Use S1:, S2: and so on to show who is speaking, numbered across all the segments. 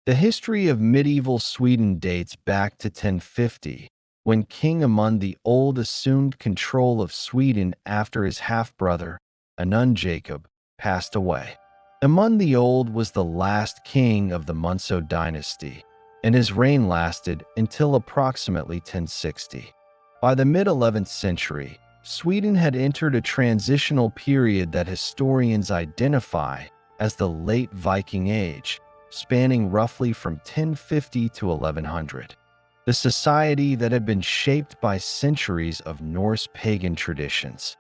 S1: The history of medieval Sweden dates back to 1050, when King Amund the Old assumed control of Sweden after his half-brother, Anund Jacob, passed away. Amund the Old was the last king of the Munso dynasty, and his reign lasted until approximately 1060. By the mid-11th century, Sweden had entered a transitional period that historians identify as the late Viking Age, spanning roughly from 1050 to 1100. The society that had been shaped by centuries of Norse pagan traditions.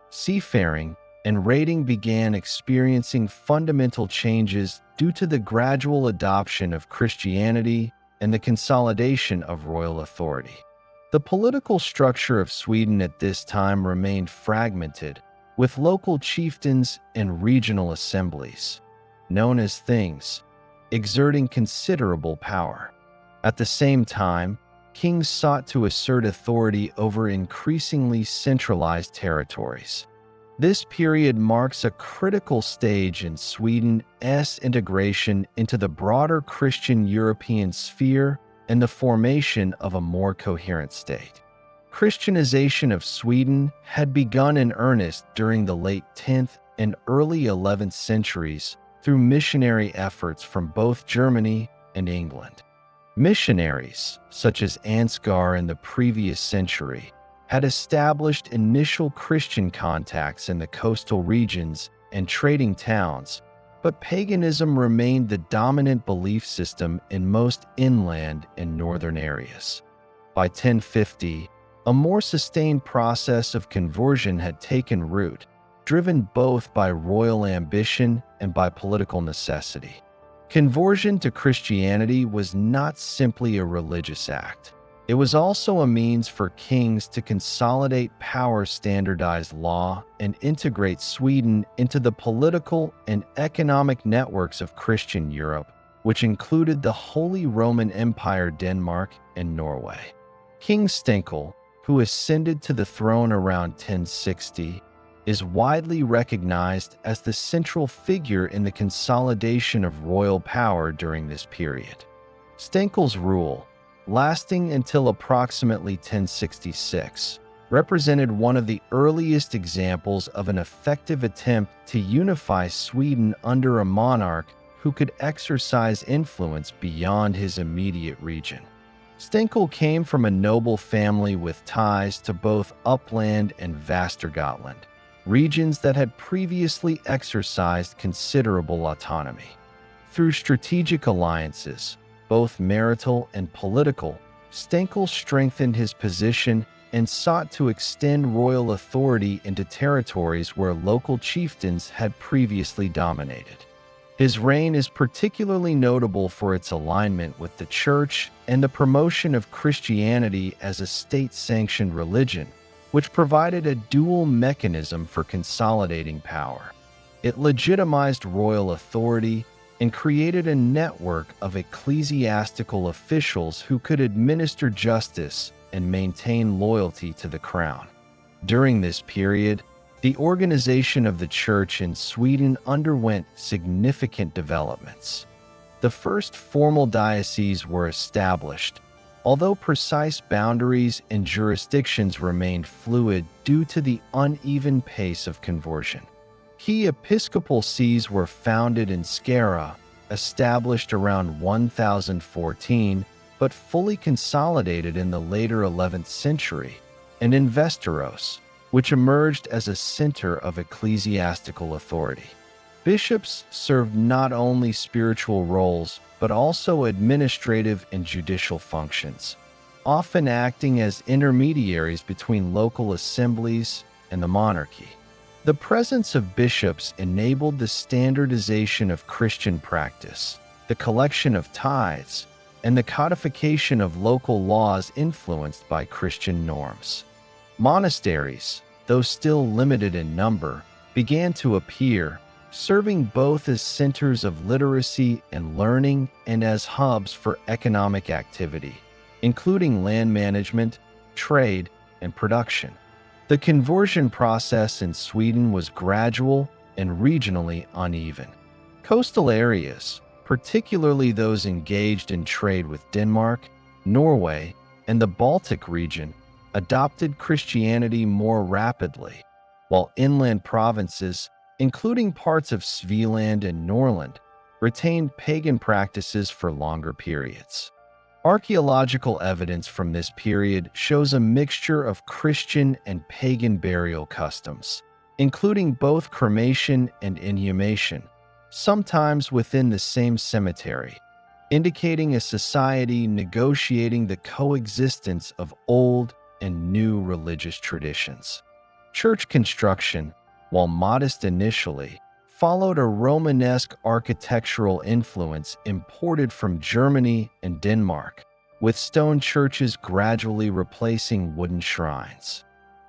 S1: Seafaring and raiding began experiencing fundamental changes due to the gradual adoption of Christianity and the consolidation of royal authority. The political structure of Sweden at this time remained fragmented, with local chieftains and regional assemblies, known as things, exerting considerable power. At the same time, kings sought to assert authority over increasingly centralized territories. This period marks a critical stage in Sweden's integration into the broader Christian European sphere and the formation of a more coherent state. Christianization of Sweden had begun in earnest during the late 10th and early 11th centuries through missionary efforts from both Germany and England. Missionaries, such as Ansgar in the previous century, had established initial Christian contacts in the coastal regions and trading towns, but paganism remained the dominant belief system in most inland and northern areas. By 1050, a more sustained process of conversion had taken root, driven both by royal ambition and by political necessity. Conversion to Christianity was not simply a religious act. It was also a means for kings to consolidate power, standardize law, and integrate Sweden into the political and economic networks of Christian Europe, which included the Holy Roman Empire, Denmark, and Norway. King Stenkel, who ascended to the throne around 1060, is widely recognized as the central figure in the consolidation of royal power during this period. Stenkel's rule, lasting until approximately 1066, represented one of the earliest examples of an effective attempt to unify Sweden under a monarch who could exercise influence beyond his immediate region. Stenkel came from a noble family with ties to both Uppland and Västergötland, regions that had previously exercised considerable autonomy. Through strategic alliances, both marital and political, Stenkel strengthened his position and sought to extend royal authority into territories where local chieftains had previously dominated. His reign is particularly notable for its alignment with the Church and the promotion of Christianity as a state-sanctioned religion, which provided a dual mechanism for consolidating power. It legitimized royal authority and created a network of ecclesiastical officials who could administer justice and maintain loyalty to the crown. During this period, the organization of the Church in Sweden underwent significant developments. The first formal dioceses were established, although precise boundaries and jurisdictions remained fluid due to the uneven pace of conversion. Key episcopal sees were founded in Skara, established around 1014, but fully consolidated in the later 11th century, and in Västerås, which emerged as a center of ecclesiastical authority. Bishops served not only spiritual roles, but also administrative and judicial functions, often acting as intermediaries between local assemblies and the monarchy. The presence of bishops enabled the standardization of Christian practice, the collection of tithes, and the codification of local laws influenced by Christian norms. Monasteries, though still limited in number, began to appear, serving both as centers of literacy and learning and as hubs for economic activity, including land management, trade, and production. The conversion process in Sweden was gradual and regionally uneven. Coastal areas, particularly those engaged in trade with Denmark, Norway, and the Baltic region, adopted Christianity more rapidly, while inland provinces, including parts of Svealand and Norrland, retained pagan practices for longer periods. Archaeological evidence from this period shows a mixture of Christian and pagan burial customs, including both cremation and inhumation, sometimes within the same cemetery, indicating a society negotiating the coexistence of old and new religious traditions. Church construction, while modest initially, followed a Romanesque architectural influence imported from Germany and Denmark, with stone churches gradually replacing wooden shrines.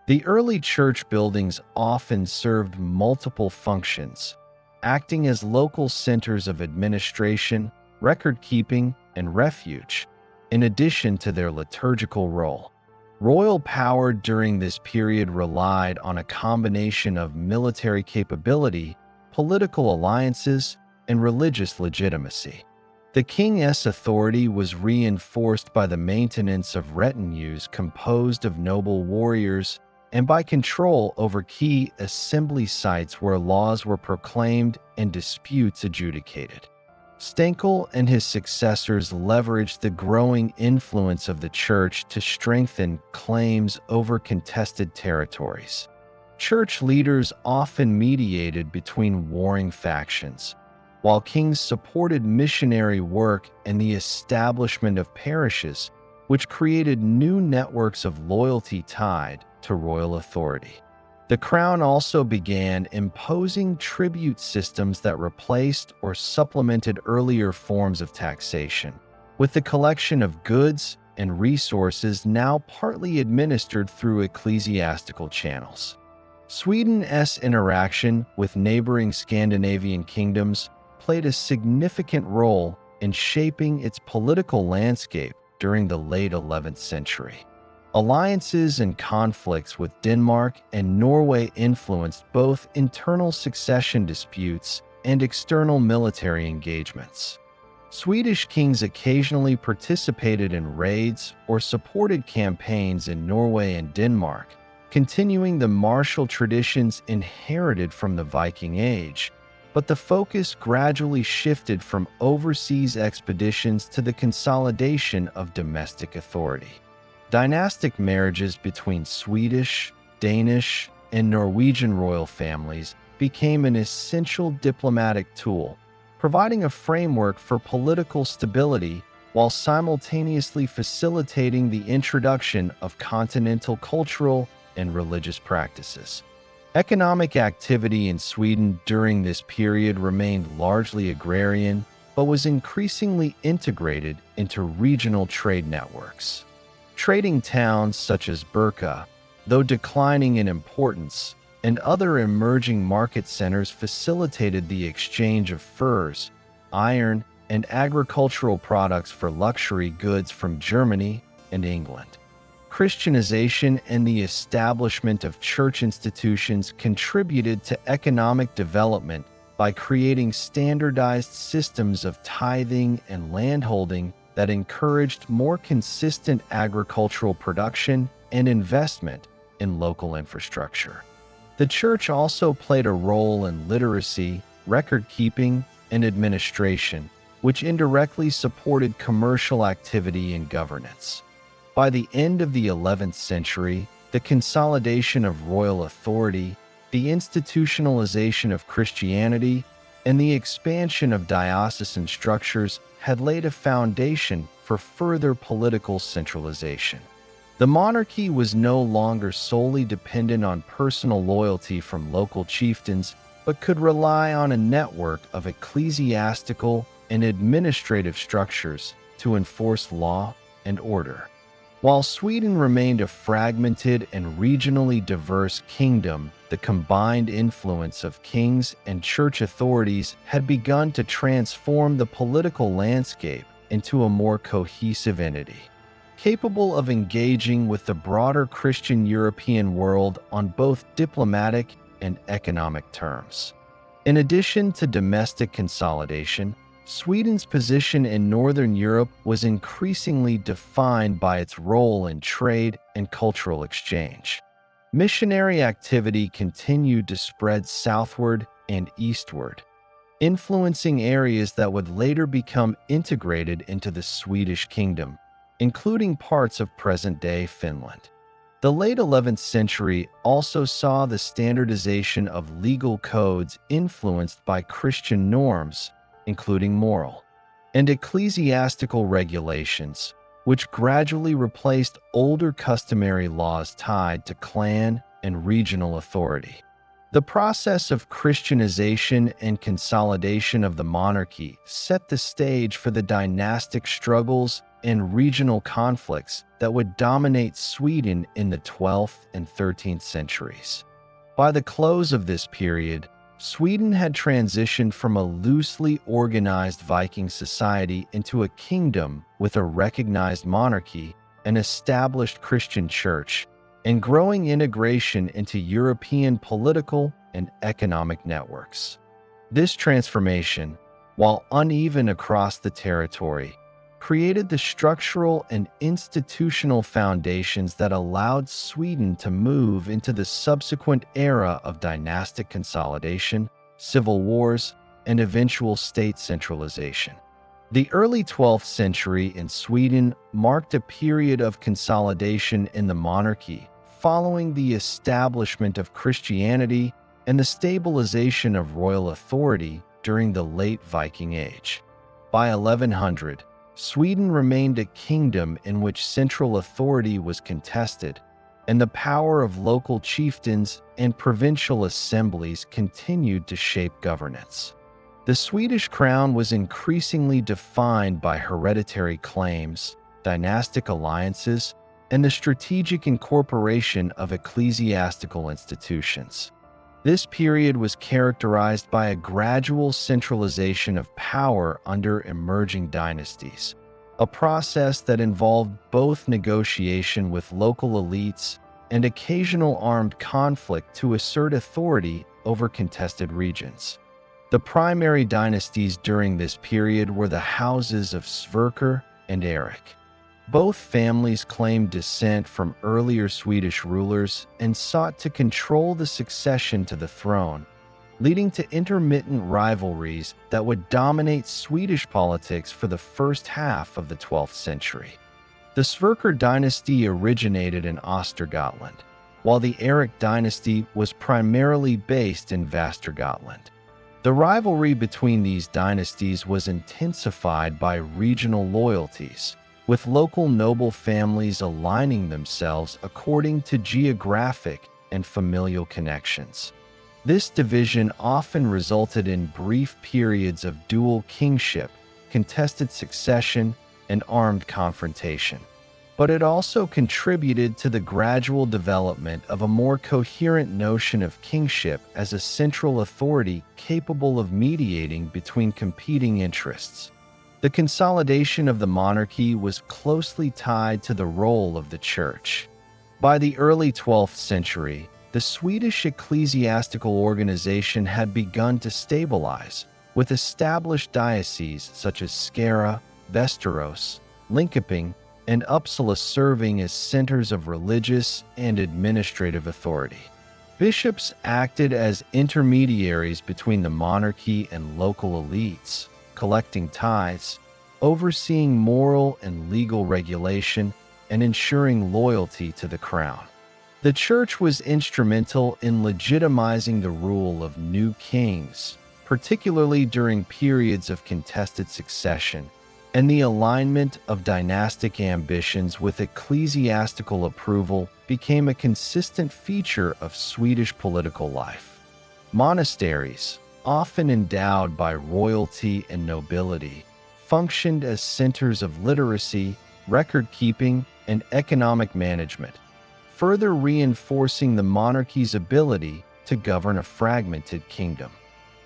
S1: The early church buildings often served multiple functions, acting as local centers of administration, record-keeping, and refuge, in addition to their liturgical role. Royal power during this period relied on a combination of military capability, political alliances, and religious legitimacy. The king's authority was reinforced by the maintenance of retinues composed of noble warriors and by control over key assembly sites where laws were proclaimed and disputes adjudicated. Stenkel and his successors leveraged the growing influence of the church to strengthen claims over contested territories. Church leaders often mediated between warring factions, while kings supported missionary work and the establishment of parishes, which created new networks of loyalty tied to royal authority. The crown also began imposing tribute systems that replaced or supplemented earlier forms of taxation, with the collection of goods and resources now partly administered through ecclesiastical channels. Sweden's interaction with neighboring Scandinavian kingdoms played a significant role in shaping its political landscape during the late 11th century. Alliances and conflicts with Denmark and Norway influenced both internal succession disputes and external military engagements. Swedish kings occasionally participated in raids or supported campaigns in Norway and Denmark, continuing the martial traditions inherited from the Viking Age, but the focus gradually shifted from overseas expeditions to the consolidation of domestic authority. Dynastic marriages between Swedish, Danish, and Norwegian royal families became an essential diplomatic tool, providing a framework for political stability while simultaneously facilitating the introduction of continental cultural and religious practices. Economic activity in Sweden during this period remained largely agrarian, but was increasingly integrated into regional trade networks. Trading towns such as Birka, though declining in importance, and other emerging market centers facilitated the exchange of furs, iron, and agricultural products for luxury goods from Germany and England. Christianization and the establishment of church institutions contributed to economic development by creating standardized systems of tithing and landholding that encouraged more consistent agricultural production and investment in local infrastructure. The church also played a role in literacy, record-keeping, and administration, which indirectly supported commercial activity and governance. By the end of the 11th century, the consolidation of royal authority, the institutionalization of Christianity, and the expansion of diocesan structures had laid a foundation for further political centralization. The monarchy was no longer solely dependent on personal loyalty from local chieftains, but could rely on a network of ecclesiastical and administrative structures to enforce law and order. While Sweden remained a fragmented and regionally diverse kingdom, the combined influence of kings and church authorities had begun to transform the political landscape into a more cohesive entity, capable of engaging with the broader Christian European world on both diplomatic and economic terms. In addition to domestic consolidation, Sweden's position in Northern Europe was increasingly defined by its role in trade and cultural exchange. Missionary activity continued to spread southward and eastward, influencing areas that would later become integrated into the Swedish kingdom, including parts of present-day Finland. The late 11th century also saw the standardization of legal codes influenced by Christian norms, including moral and ecclesiastical regulations, which gradually replaced older customary laws tied to clan and regional authority. The process of Christianization and consolidation of the monarchy set the stage for the dynastic struggles and regional conflicts that would dominate Sweden in the 12th and 13th centuries. By the close of this period, Sweden had transitioned from a loosely organized Viking society into a kingdom with a recognized monarchy, an established Christian church, and growing integration into European political and economic networks. This transformation, while uneven across the territory, created the structural and institutional foundations that allowed Sweden to move into the subsequent era of dynastic consolidation, civil wars, and eventual state centralization. The early 12th century in Sweden marked a period of consolidation in the monarchy following the establishment of Christianity and the stabilization of royal authority during the late Viking Age. By 1100, Sweden remained a kingdom in which central authority was contested, and the power of local chieftains and provincial assemblies continued to shape governance. The Swedish crown was increasingly defined by hereditary claims, dynastic alliances, and the strategic incorporation of ecclesiastical institutions. This period was characterized by a gradual centralization of power under emerging dynasties, a process that involved both negotiation with local elites and occasional armed conflict to assert authority over contested regions. The primary dynasties during this period were the houses of Sverker and Erik. Both families claimed descent from earlier Swedish rulers and sought to control the succession to the throne, leading to intermittent rivalries that would dominate Swedish politics for the first half of the 12th century. The Sverker dynasty originated in Östergötland, while the Erik dynasty was primarily based in Västergötland. The rivalry between these dynasties was intensified by regional loyalties, with local noble families aligning themselves according to geographic and familial connections. This division often resulted in brief periods of dual kingship, contested succession, and armed confrontation. But it also contributed to the gradual development of a more coherent notion of kingship as a central authority capable of mediating between competing interests. The consolidation of the monarchy was closely tied to the role of the church. By the early 12th century, the Swedish ecclesiastical organization had begun to stabilize, with established dioceses such as Skara, Västerås, Linköping, and Uppsala serving as centers of religious and administrative authority. Bishops acted as intermediaries between the monarchy and local elites, collecting tithes, overseeing moral and legal regulation, and ensuring loyalty to the crown. The church was instrumental in legitimizing the rule of new kings, particularly during periods of contested succession, and the alignment of dynastic ambitions with ecclesiastical approval became a consistent feature of Swedish political life. Monasteries, often endowed by royalty and nobility, functioned as centers of literacy, record-keeping, and economic management, further reinforcing the monarchy's ability to govern a fragmented kingdom.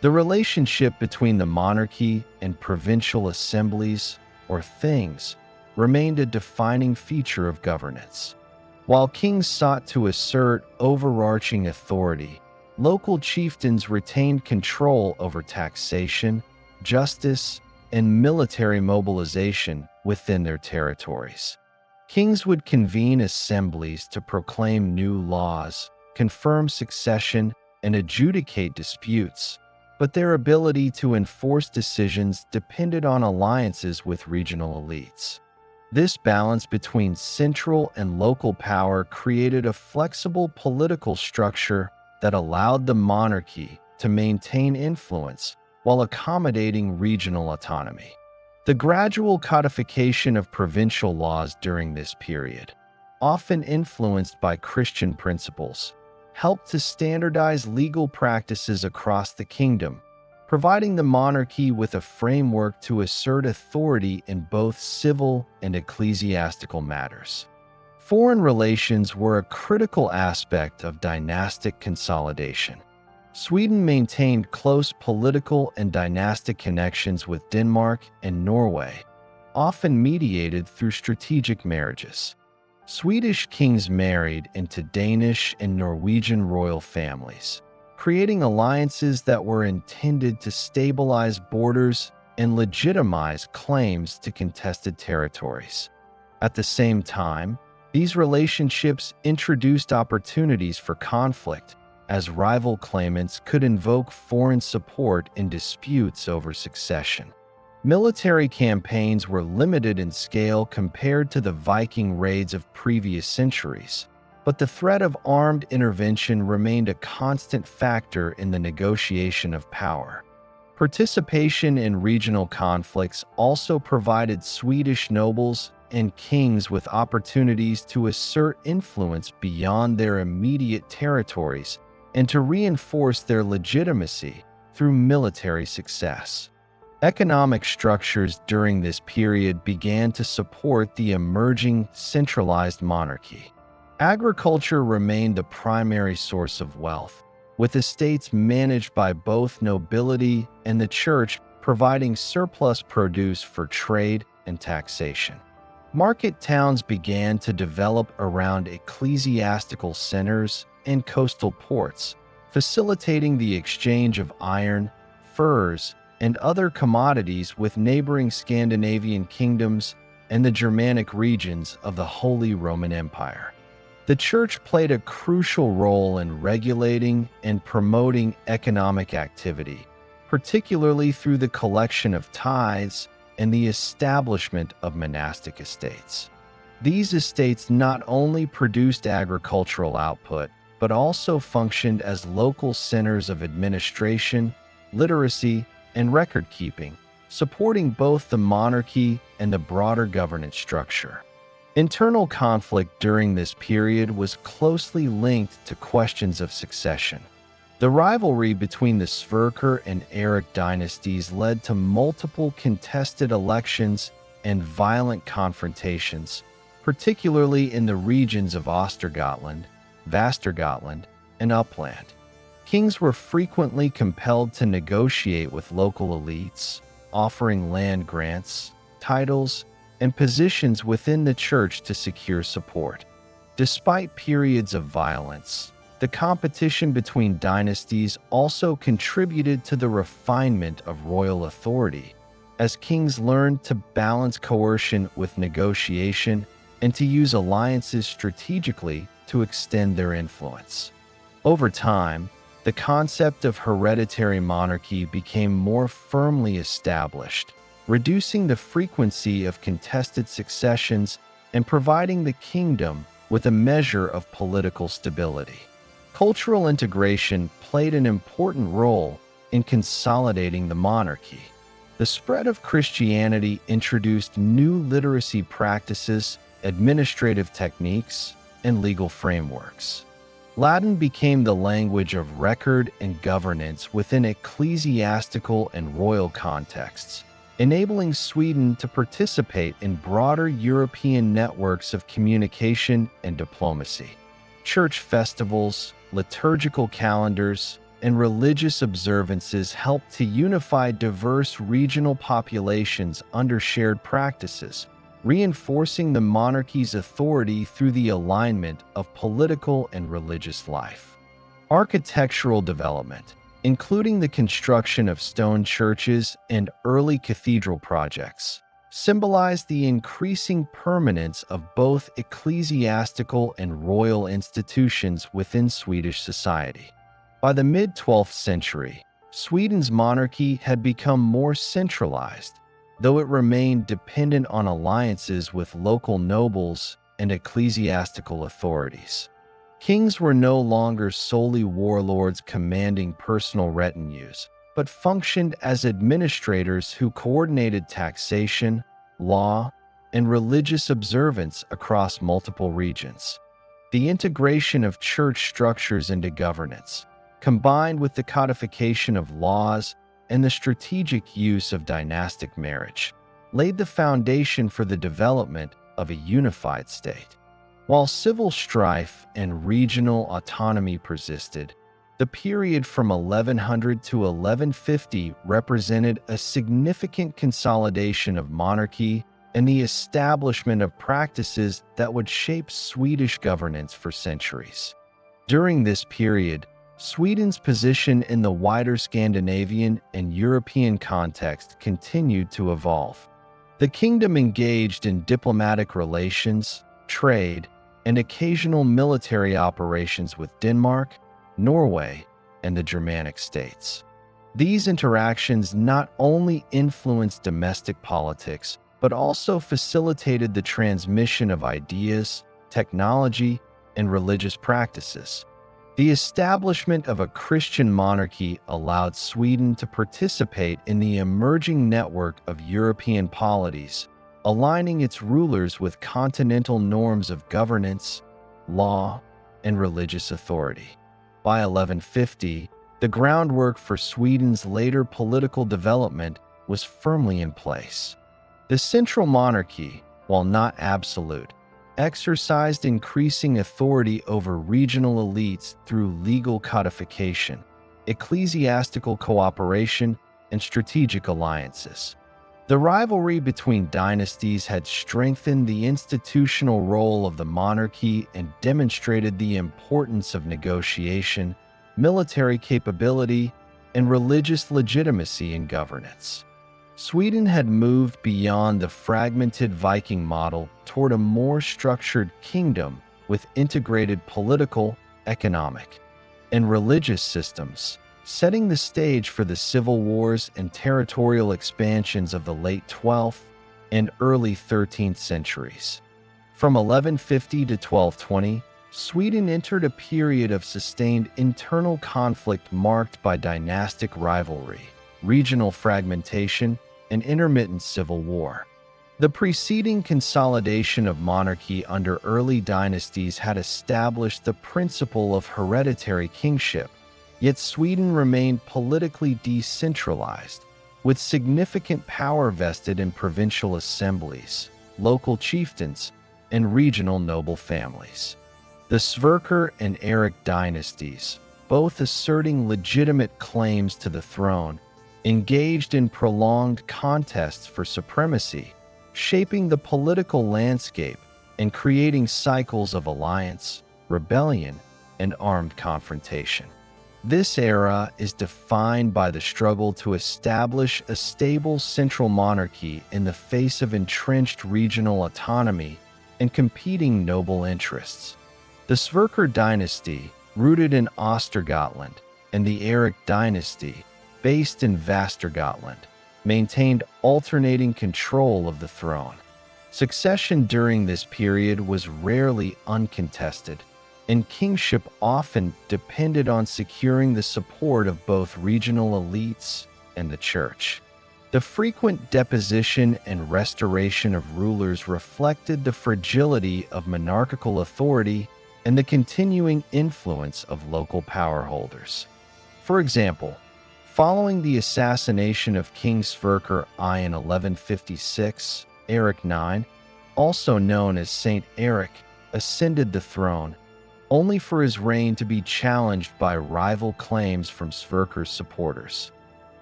S1: The relationship between the monarchy and provincial assemblies, or things, remained a defining feature of governance. While kings sought to assert overarching authority, local chieftains retained control over taxation, justice, and military mobilization within their territories. Kings would convene assemblies to proclaim new laws, confirm succession, and adjudicate disputes, but their ability to enforce decisions depended on alliances with regional elites. This balance between central and local power created a flexible political structure that allowed the monarchy to maintain influence while accommodating regional autonomy. The gradual codification of provincial laws during this period, often influenced by Christian principles, helped to standardize legal practices across the kingdom, providing the monarchy with a framework to assert authority in both civil and ecclesiastical matters. Foreign relations were a critical aspect of dynastic consolidation. Sweden maintained close political and dynastic connections with Denmark and Norway, often mediated through strategic marriages. Swedish kings married into Danish and Norwegian royal families, creating alliances that were intended to stabilize borders and legitimize claims to contested territories. At the same time, these relationships introduced opportunities for conflict, as rival claimants could invoke foreign support in disputes over succession. Military campaigns were limited in scale compared to the Viking raids of previous centuries, but the threat of armed intervention remained a constant factor in the negotiation of power. Participation in regional conflicts also provided Swedish nobles and kings with opportunities to assert influence beyond their immediate territories and to reinforce their legitimacy through military success. Economic structures during this period began to support the emerging centralized monarchy. Agriculture remained the primary source of wealth, with estates managed by both nobility and the church providing surplus produce for trade and taxation. Market towns began to develop around ecclesiastical centers and coastal ports, facilitating the exchange of iron, furs, and other commodities with neighboring Scandinavian kingdoms and the Germanic regions of the Holy Roman Empire. The Church played a crucial role in regulating and promoting economic activity, particularly through the collection of tithes and the establishment of monastic estates. These estates not only produced agricultural output, but also functioned as local centers of administration, literacy, and record-keeping, supporting both the monarchy and the broader governance structure. Internal conflict during this period was closely linked to questions of succession. The rivalry between the Sverker and Erik dynasties led to multiple contested elections and violent confrontations, particularly in the regions of Östergötland, Västergötland, and Uppland. Kings were frequently compelled to negotiate with local elites, offering land grants, titles, and positions within the church to secure support. Despite periods of violence, the competition between dynasties also contributed to the refinement of royal authority, as kings learned to balance coercion with negotiation and to use alliances strategically to extend their influence. Over time, the concept of hereditary monarchy became more firmly established, reducing the frequency of contested successions and providing the kingdom with a measure of political stability. Cultural integration played an important role in consolidating the monarchy. The spread of Christianity introduced new literacy practices, administrative techniques, and legal frameworks. Latin became the language of record and governance within ecclesiastical and royal contexts, enabling Sweden to participate in broader European networks of communication and diplomacy. Church festivals, liturgical calendars, and religious observances helped to unify diverse regional populations under shared practices, reinforcing the monarchy's authority through the alignment of political and religious life. Architectural development, including the construction of stone churches and early cathedral projects, symbolized the increasing permanence of both ecclesiastical and royal institutions within Swedish society. By the mid-12th century, Sweden's monarchy had become more centralized, though it remained dependent on alliances with local nobles and ecclesiastical authorities. Kings were no longer solely warlords commanding personal retinues, but functioned as administrators who coordinated taxation, law, and religious observance across multiple regions. The integration of church structures into governance, combined with the codification of laws and the strategic use of dynastic marriage, laid the foundation for the development of a unified state. While civil strife and regional autonomy persisted, the period from 1100 to 1150 represented a significant consolidation of monarchy and the establishment of practices that would shape Swedish governance for centuries. During this period, Sweden's position in the wider Scandinavian and European context continued to evolve. The kingdom engaged in diplomatic relations, trade, and occasional military operations with Denmark, Norway, and the Germanic states. These interactions not only influenced domestic politics, but also facilitated the transmission of ideas, technology, and religious practices. The establishment of a Christian monarchy allowed Sweden to participate in the emerging network of European polities, aligning its rulers with continental norms of governance, law, and religious authority. By 1150, the groundwork for Sweden's later political development was firmly in place. The central monarchy, while not absolute, exercised increasing authority over regional elites through legal codification, ecclesiastical cooperation, and strategic alliances. The rivalry between dynasties had strengthened the institutional role of the monarchy and demonstrated the importance of negotiation, military capability, and religious legitimacy in governance. Sweden had moved beyond the fragmented Viking model toward a more structured kingdom with integrated political, economic, and religious systems, setting the stage for the civil wars and territorial expansions of the late 12th and early 13th centuries. From 1150 to 1220, Sweden entered a period of sustained internal conflict marked by dynastic rivalry, regional fragmentation, and intermittent civil war. The preceding consolidation of monarchy under early dynasties had established the principle of hereditary kingship, yet Sweden remained politically decentralized, with significant power vested in provincial assemblies, local chieftains, and regional noble families. The Sverker and Erik dynasties, both asserting legitimate claims to the throne, engaged in prolonged contests for supremacy, shaping the political landscape and creating cycles of alliance, rebellion, and armed confrontation. This era is defined by the struggle to establish a stable central monarchy in the face of entrenched regional autonomy and competing noble interests. The Sverker dynasty, rooted in Östergötland, and the Erik dynasty, based in Västergötland, maintained alternating control of the throne. Succession during this period was rarely uncontested, and kingship often depended on securing the support of both regional elites and the church. The frequent deposition and restoration of rulers reflected the fragility of monarchical authority and the continuing influence of local power holders. For example, following the assassination of King Sverker I in 1156, Erik IX, also known as Saint Erik, ascended the throne, only for his reign to be challenged by rival claims from Sverker's supporters.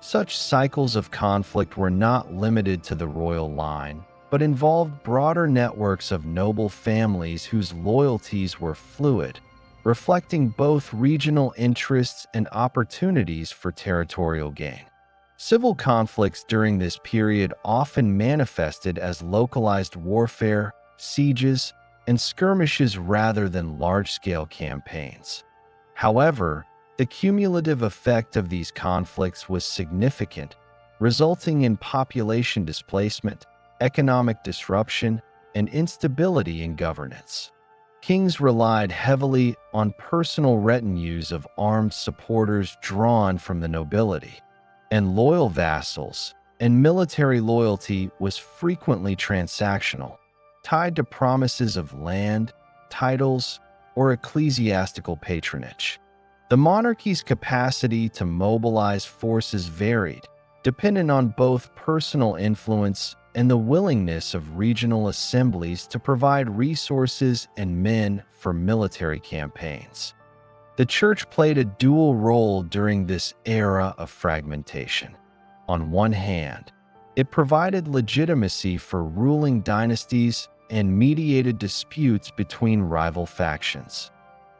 S1: Such cycles of conflict were not limited to the royal line, but involved broader networks of noble families whose loyalties were fluid, reflecting both regional interests and opportunities for territorial gain. Civil conflicts during this period often manifested as localized warfare, sieges, and skirmishes rather than large-scale campaigns. However, the cumulative effect of these conflicts was significant, resulting in population displacement, economic disruption, and instability in governance. Kings relied heavily on personal retinues of armed supporters drawn from the nobility and loyal vassals, and military loyalty was frequently transactional, tied to promises of land, titles, or ecclesiastical patronage. The monarchy's capacity to mobilize forces varied, dependent on both personal influence and the willingness of regional assemblies to provide resources and men for military campaigns. The church played a dual role during this era of fragmentation. On one hand, it provided legitimacy for ruling dynasties and mediated disputes between rival factions.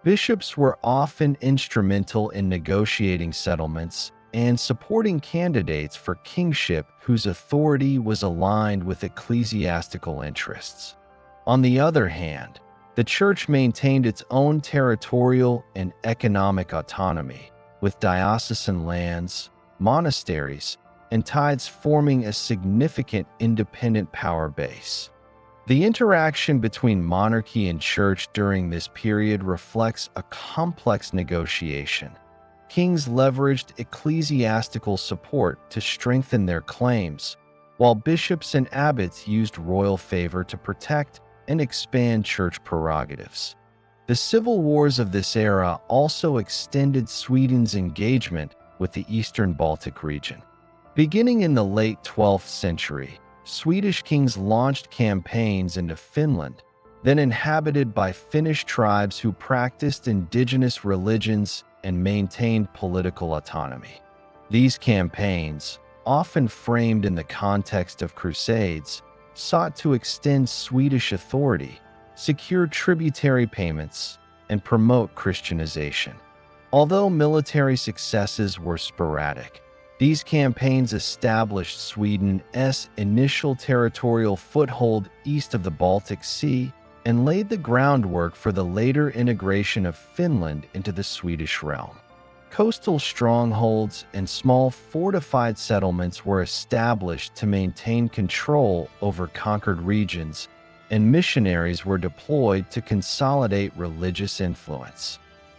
S1: Bishops were often instrumental in negotiating settlements and supporting candidates for kingship whose authority was aligned with ecclesiastical interests. On the other hand, the church maintained its own territorial and economic autonomy, with diocesan lands, monasteries, and tithes forming a significant independent power base. The interaction between monarchy and church during this period reflects a complex negotiation. Kings leveraged ecclesiastical support to strengthen their claims, while bishops and abbots used royal favor to protect and expand church prerogatives. The civil wars of this era also extended Sweden's engagement with the Eastern Baltic region. Beginning in the late 12th century, Swedish kings launched campaigns into Finland, then inhabited by Finnish tribes who practiced indigenous religions and maintained political autonomy. These campaigns, often framed in the context of crusades, sought to extend Swedish authority, secure tributary payments, and promote Christianization. Although military successes were sporadic, these campaigns established Sweden's initial territorial foothold east of the Baltic Sea and laid the groundwork for the later integration of Finland into the Swedish realm. Coastal strongholds and small fortified settlements were established to maintain control over conquered regions, and missionaries were deployed to consolidate religious influence.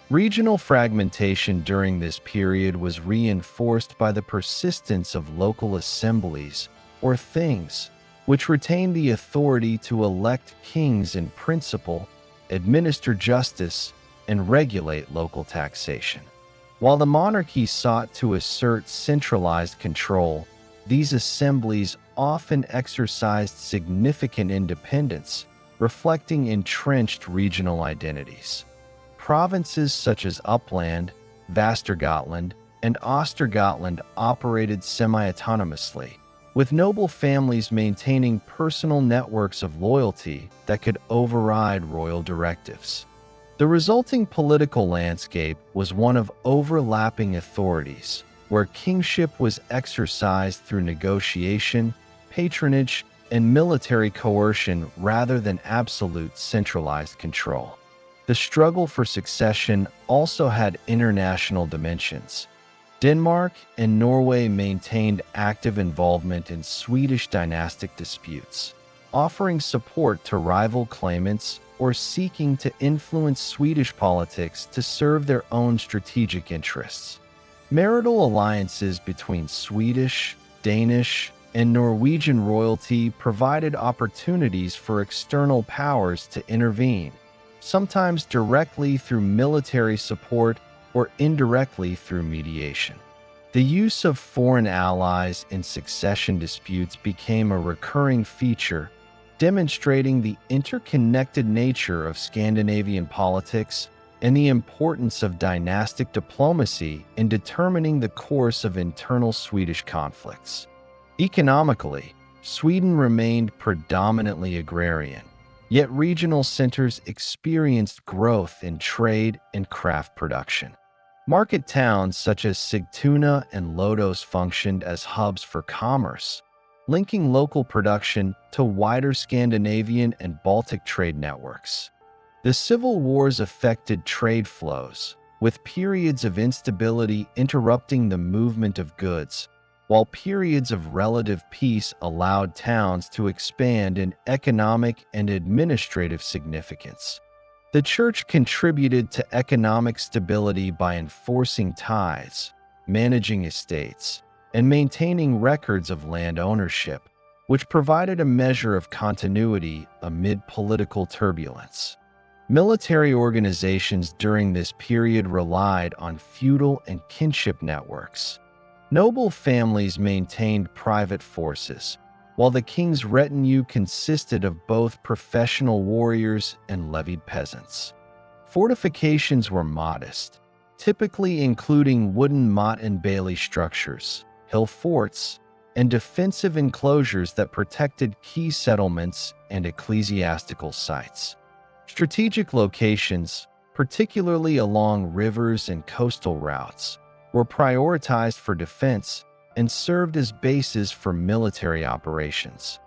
S1: Regional fragmentation during this period was reinforced by the persistence of local assemblies, or things, which retained the authority to elect kings in principle, administer justice, and regulate local taxation. While the monarchy sought to assert centralized control, these assemblies often exercised significant independence, reflecting entrenched regional identities. Provinces such as Uppland, Västergötland, and Östergötland operated semi-autonomously, with noble families maintaining personal networks of loyalty that could override royal directives. The resulting political landscape was one of overlapping authorities, where kingship was exercised through negotiation, patronage, and military coercion rather than absolute centralized control. The struggle for succession also had international dimensions. Denmark and Norway maintained active involvement in Swedish dynastic disputes, offering support to rival claimants or seeking to influence Swedish politics to serve their own strategic interests. Marital alliances between Swedish, Danish, and Norwegian royalty provided opportunities for external powers to intervene, sometimes directly through military support or indirectly through mediation. The use of foreign allies in succession disputes became a recurring feature, demonstrating the interconnected nature of Scandinavian politics and the importance of dynastic diplomacy in determining the course of internal Swedish conflicts. Economically, Sweden remained predominantly agrarian, Yet regional centers experienced growth in trade and craft production. Market towns such as Sigtuna and Lodos functioned as hubs for commerce, linking local production to wider Scandinavian and Baltic trade networks. The civil wars affected trade flows, with periods of instability interrupting the movement of goods, while periods of relative peace allowed towns to expand in economic and administrative significance. The Church contributed to economic stability by enforcing tithes, managing estates, and maintaining records of land ownership, which provided a measure of continuity amid political turbulence. Military organizations during this period relied on feudal and kinship networks. Noble families maintained private forces, while the king's retinue consisted of both professional warriors and levied peasants. Fortifications were modest, typically including wooden motte and bailey structures, hill forts, and defensive enclosures that protected key settlements and ecclesiastical sites. Strategic locations, particularly along rivers and coastal routes, were prioritized for defense and served as bases for military operations.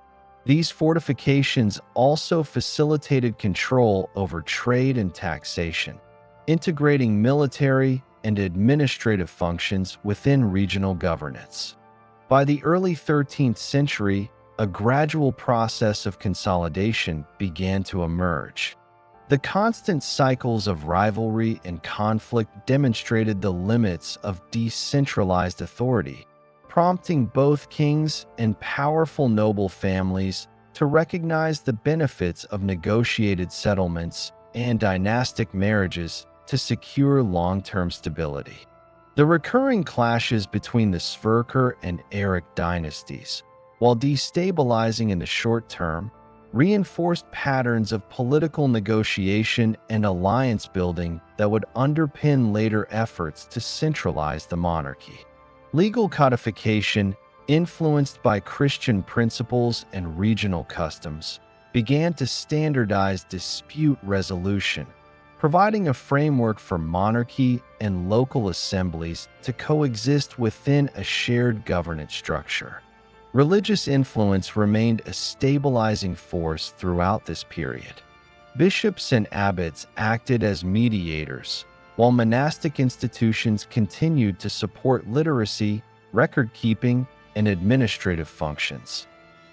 S1: These fortifications also facilitated control over trade and taxation, integrating military and administrative functions within regional governance. By the early 13th century, a gradual process of consolidation began to emerge. The constant cycles of rivalry and conflict demonstrated the limits of decentralized authority, prompting both kings and powerful noble families to recognize the benefits of negotiated settlements and dynastic marriages to secure long-term stability. The recurring clashes between the Sverker and Erik dynasties, while destabilizing in the short term, reinforced patterns of political negotiation and alliance building that would underpin later efforts to centralize the monarchy. Legal codification, influenced by Christian principles and regional customs, began to standardize dispute resolution, providing a framework for monarchy and local assemblies to coexist within a shared governance structure. Religious influence remained a stabilizing force throughout this period. Bishops and abbots acted as mediators, while monastic institutions continued to support literacy, record-keeping, and administrative functions.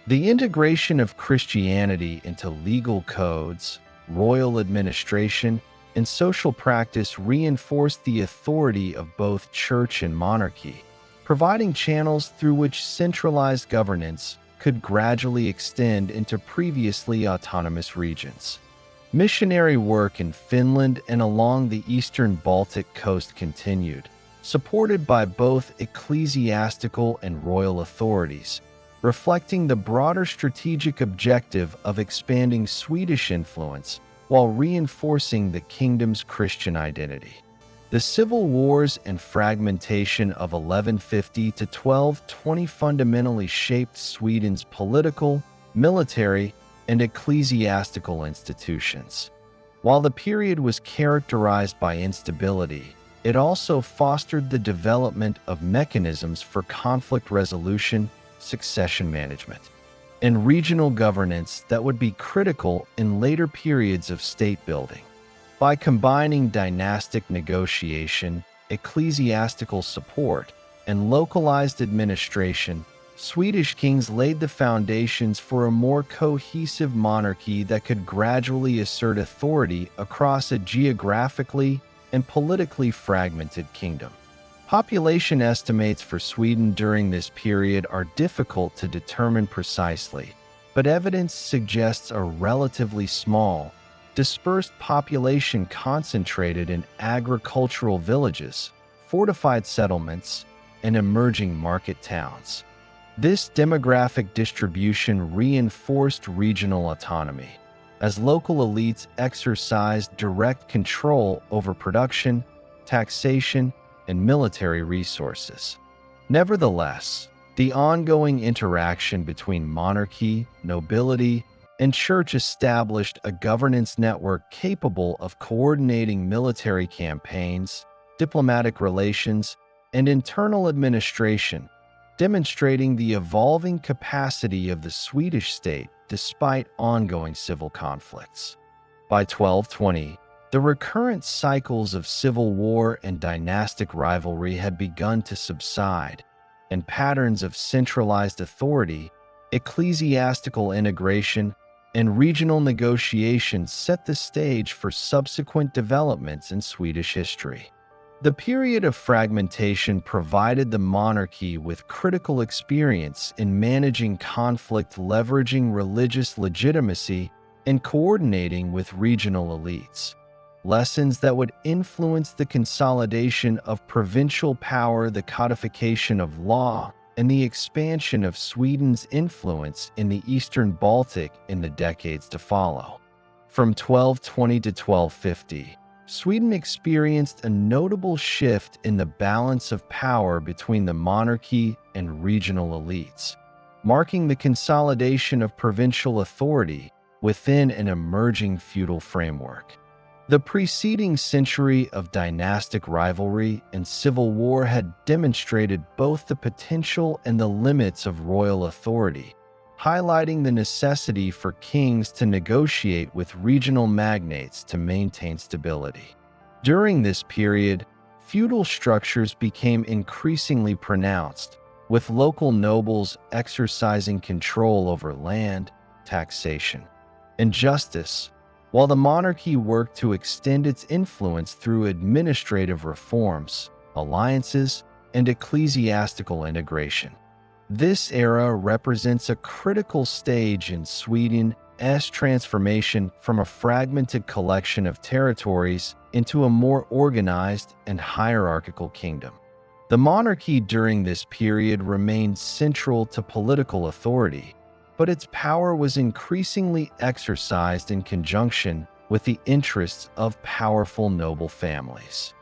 S1: The integration of Christianity into legal codes, royal administration, and social practice reinforced the authority of both church and monarchy, providing channels through which centralized governance could gradually extend into previously autonomous regions. Missionary work in Finland and along the eastern Baltic coast continued, supported by both ecclesiastical and royal authorities, reflecting the broader strategic objective of expanding Swedish influence while reinforcing the kingdom's Christian identity. The civil wars and fragmentation of 1150 to 1220 fundamentally shaped Sweden's political, military, and ecclesiastical institutions. While the period was characterized by instability, it also fostered the development of mechanisms for conflict resolution, succession management, and regional governance that would be critical in later periods of state building. By combining dynastic negotiation, ecclesiastical support, and localized administration, Swedish kings laid the foundations for a more cohesive monarchy that could gradually assert authority across a geographically and politically fragmented kingdom. Population estimates for Sweden during this period are difficult to determine precisely, but evidence suggests a relatively small, dispersed population concentrated in agricultural villages, fortified settlements, and emerging market towns. This demographic distribution reinforced regional autonomy, as local elites exercised direct control over production, taxation, and military resources. Nevertheless, the ongoing interaction between monarchy, nobility, and church established a governance network capable of coordinating military campaigns, diplomatic relations, and internal administration, demonstrating the evolving capacity of the Swedish state despite ongoing civil conflicts. By 1220, the recurrent cycles of civil war and dynastic rivalry had begun to subside, and patterns of centralized authority, ecclesiastical integration, and regional negotiations set the stage for subsequent developments in Swedish history. The period of fragmentation provided the monarchy with critical experience in managing conflict, leveraging religious legitimacy, and coordinating with regional elites. Lessons that would influence the consolidation of provincial power, the codification of law, and the expansion of Sweden's influence in the Eastern Baltic in the decades to follow. From 1220 to 1250, Sweden experienced a notable shift in the balance of power between the monarchy and regional elites, marking the consolidation of provincial authority within an emerging feudal framework. The preceding century of dynastic rivalry and civil war had demonstrated both the potential and the limits of royal authority, highlighting the necessity for kings to negotiate with regional magnates to maintain stability. During this period, feudal structures became increasingly pronounced, with local nobles exercising control over land, taxation, and justice, while the monarchy worked to extend its influence through administrative reforms, alliances, and ecclesiastical integration. This era represents a critical stage in Sweden's transformation from a fragmented collection of territories into a more organized and hierarchical kingdom. The monarchy during this period remained central to political authority, but its power was increasingly exercised in conjunction with the interests of powerful noble families.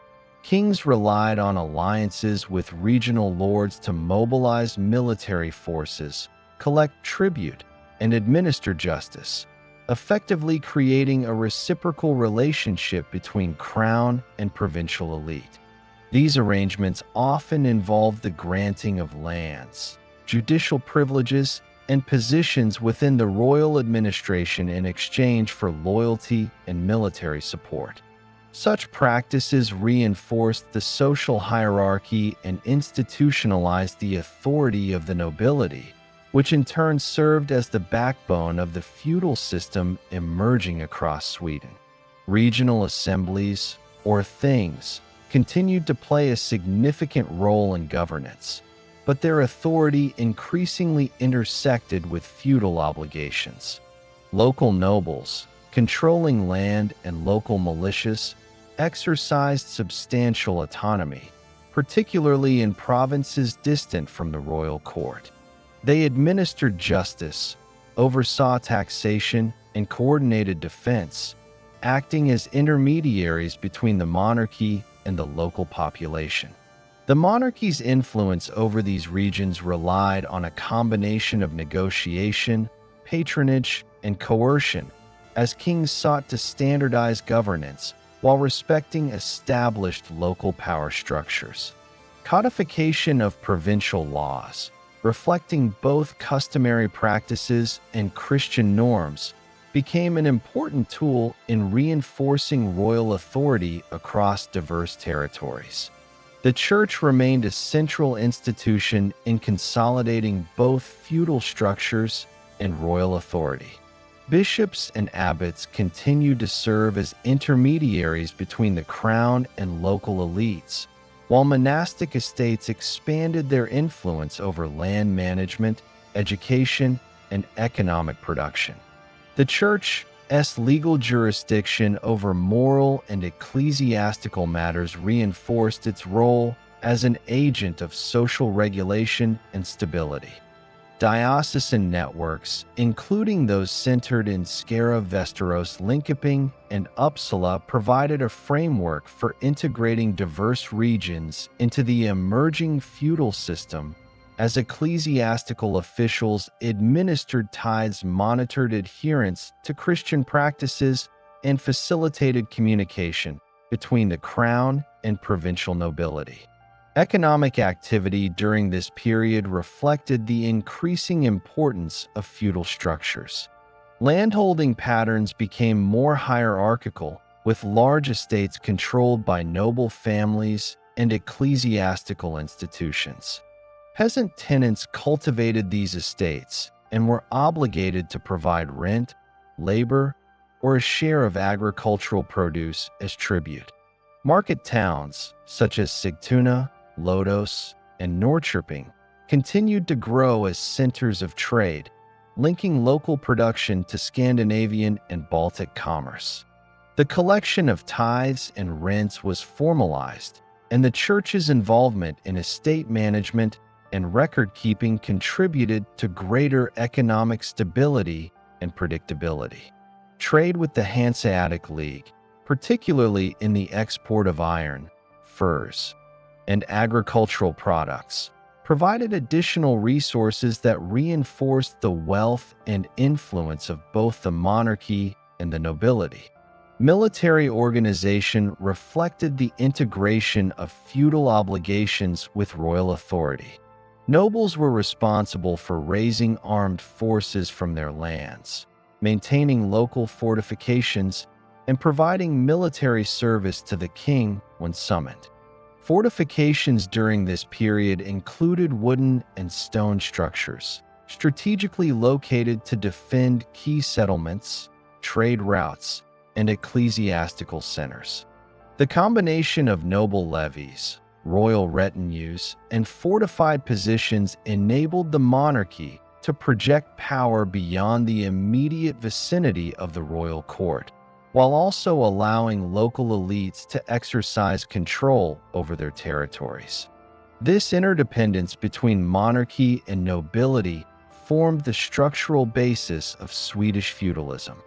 S1: Kings relied on alliances with regional lords to mobilize military forces, collect tribute, and administer justice, effectively creating a reciprocal relationship between crown and provincial elite. These arrangements often involved the granting of lands, judicial privileges, and positions within the royal administration in exchange for loyalty and military support. Such practices reinforced the social hierarchy and institutionalized the authority of the nobility, which in turn served as the backbone of the feudal system emerging across Sweden. Regional assemblies, or things, continued to play a significant role in governance, but their authority increasingly intersected with feudal obligations. Local nobles, controlling land, and local militias exercised substantial autonomy, particularly in provinces distant from the royal court. They administered justice, oversaw taxation, and coordinated defense, acting as intermediaries between the monarchy and the local population. The monarchy's influence over these regions relied on a combination of negotiation, patronage, and coercion, as kings sought to standardize governance while respecting established local power structures. Codification of provincial laws, reflecting both customary practices and Christian norms, became an important tool in reinforcing royal authority across diverse territories. The church remained a central institution in consolidating both feudal structures and royal authority. Bishops and abbots continued to serve as intermediaries between the crown and local elites, while monastic estates expanded their influence over land management, education, and economic production. The Church's legal jurisdiction over moral and ecclesiastical matters reinforced its role as an agent of social regulation and stability. Diocesan networks, including those centered in Skara, Västerås, Linköping, and Uppsala, provided a framework for integrating diverse regions into the emerging feudal system as ecclesiastical officials administered tithes, monitored adherence to Christian practices, and facilitated communication between the crown and provincial nobility. Economic activity during this period reflected the increasing importance of feudal structures. Landholding patterns became more hierarchical, with large estates controlled by noble families and ecclesiastical institutions. Peasant tenants cultivated these estates and were obligated to provide rent, labor, or a share of agricultural produce as tribute. Market towns, such as Sigtuna, Lodos, and Norrköping, continued to grow as centers of trade, linking local production to Scandinavian and Baltic commerce. The collection of tithes and rents was formalized, and the church's involvement in estate management and record-keeping contributed to greater economic stability and predictability. Trade with the Hanseatic League, particularly in the export of iron, furs, and agricultural products, provided additional resources that reinforced the wealth and influence of both the monarchy and the nobility. Military organization reflected the integration of feudal obligations with royal authority. Nobles were responsible for raising armed forces from their lands, maintaining local fortifications, and providing military service to the king when summoned. Fortifications during this period included wooden and stone structures, strategically located to defend key settlements, trade routes, and ecclesiastical centers. The combination of noble levies, royal retinues, and fortified positions enabled the monarchy to project power beyond the immediate vicinity of the royal court, while also allowing local elites to exercise control over their territories. This interdependence between monarchy and nobility formed the structural basis of Swedish feudalism.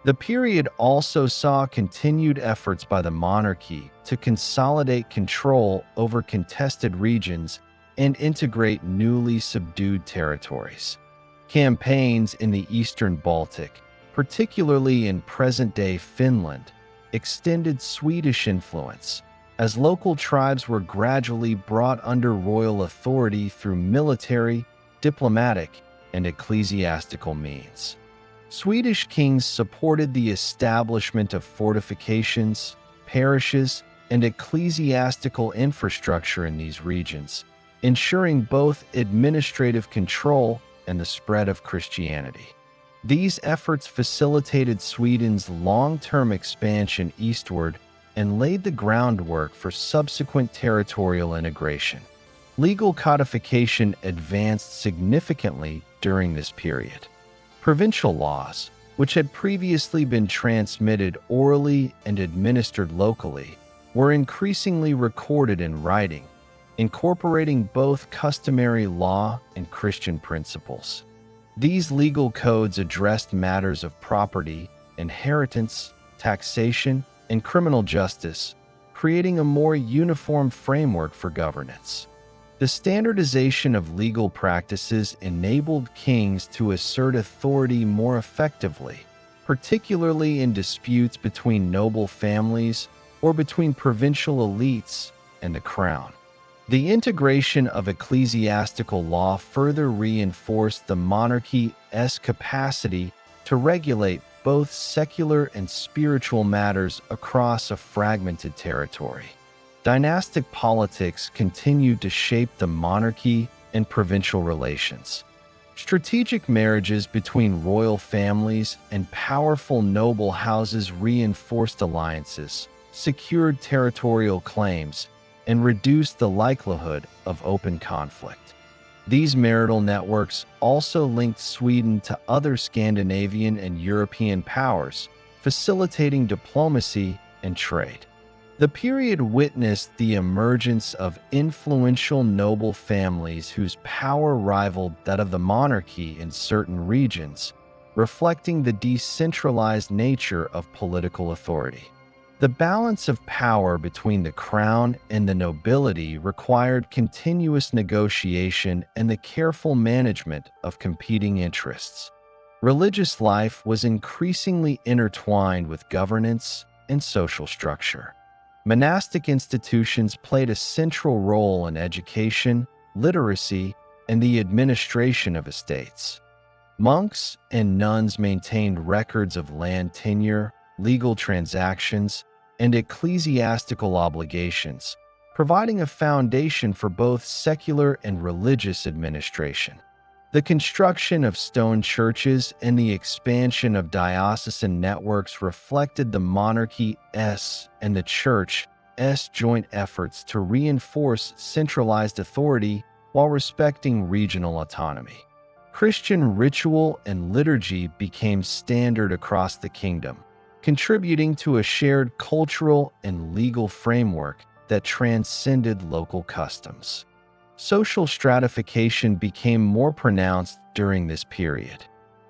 S1: The period also saw continued efforts by the monarchy to consolidate control over contested regions and integrate newly subdued territories. Campaigns in the Eastern Baltic, particularly in present-day Finland, extended Swedish influence, as local tribes were gradually brought under royal authority through military, diplomatic, and ecclesiastical means. Swedish kings supported the establishment of fortifications, parishes, and ecclesiastical infrastructure in these regions, ensuring both administrative control and the spread of Christianity. These efforts facilitated Sweden's long-term expansion eastward and laid the groundwork for subsequent territorial integration. Legal codification advanced significantly during this period. Provincial laws, which had previously been transmitted orally and administered locally, were increasingly recorded in writing, incorporating both customary law and Christian principles. These legal codes addressed matters of property, inheritance, taxation, and criminal justice, creating a more uniform framework for governance. The standardization of legal practices enabled kings to assert authority more effectively, particularly in disputes between noble families or between provincial elites and the crown. The integration of ecclesiastical law further reinforced the monarchy's capacity to regulate both secular and spiritual matters across a fragmented territory. Dynastic politics continued to shape the monarchy and provincial relations. Strategic marriages between royal families and powerful noble houses reinforced alliances, secured territorial claims, and reduced the likelihood of open conflict. These marital networks also linked Sweden to other Scandinavian and European powers, facilitating diplomacy and trade. The period witnessed the emergence of influential noble families whose power rivaled that of the monarchy in certain regions, reflecting the decentralized nature of political authority. The balance of power between the crown and the nobility required continuous negotiation and the careful management of competing interests. Religious life was increasingly intertwined with governance and social structure. Monastic institutions played a central role in education, literacy, and the administration of estates. Monks and nuns maintained records of land tenure, legal transactions, and ecclesiastical obligations, providing a foundation for both secular and religious administration. The construction of stone churches and the expansion of diocesan networks reflected the monarchy's and the church's joint efforts to reinforce centralized authority while respecting regional autonomy. Christian ritual and liturgy became standard across the kingdom, contributing to a shared cultural and legal framework that transcended local customs. Social stratification became more pronounced during this period.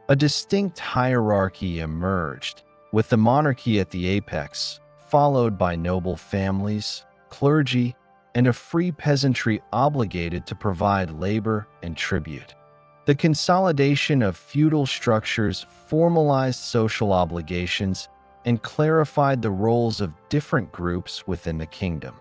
S1: A distinct hierarchy emerged, with the monarchy at the apex, followed by noble families, clergy, and a free peasantry obligated to provide labor and tribute. The consolidation of feudal structures formalized social obligations and clarified the roles of different groups within the kingdom.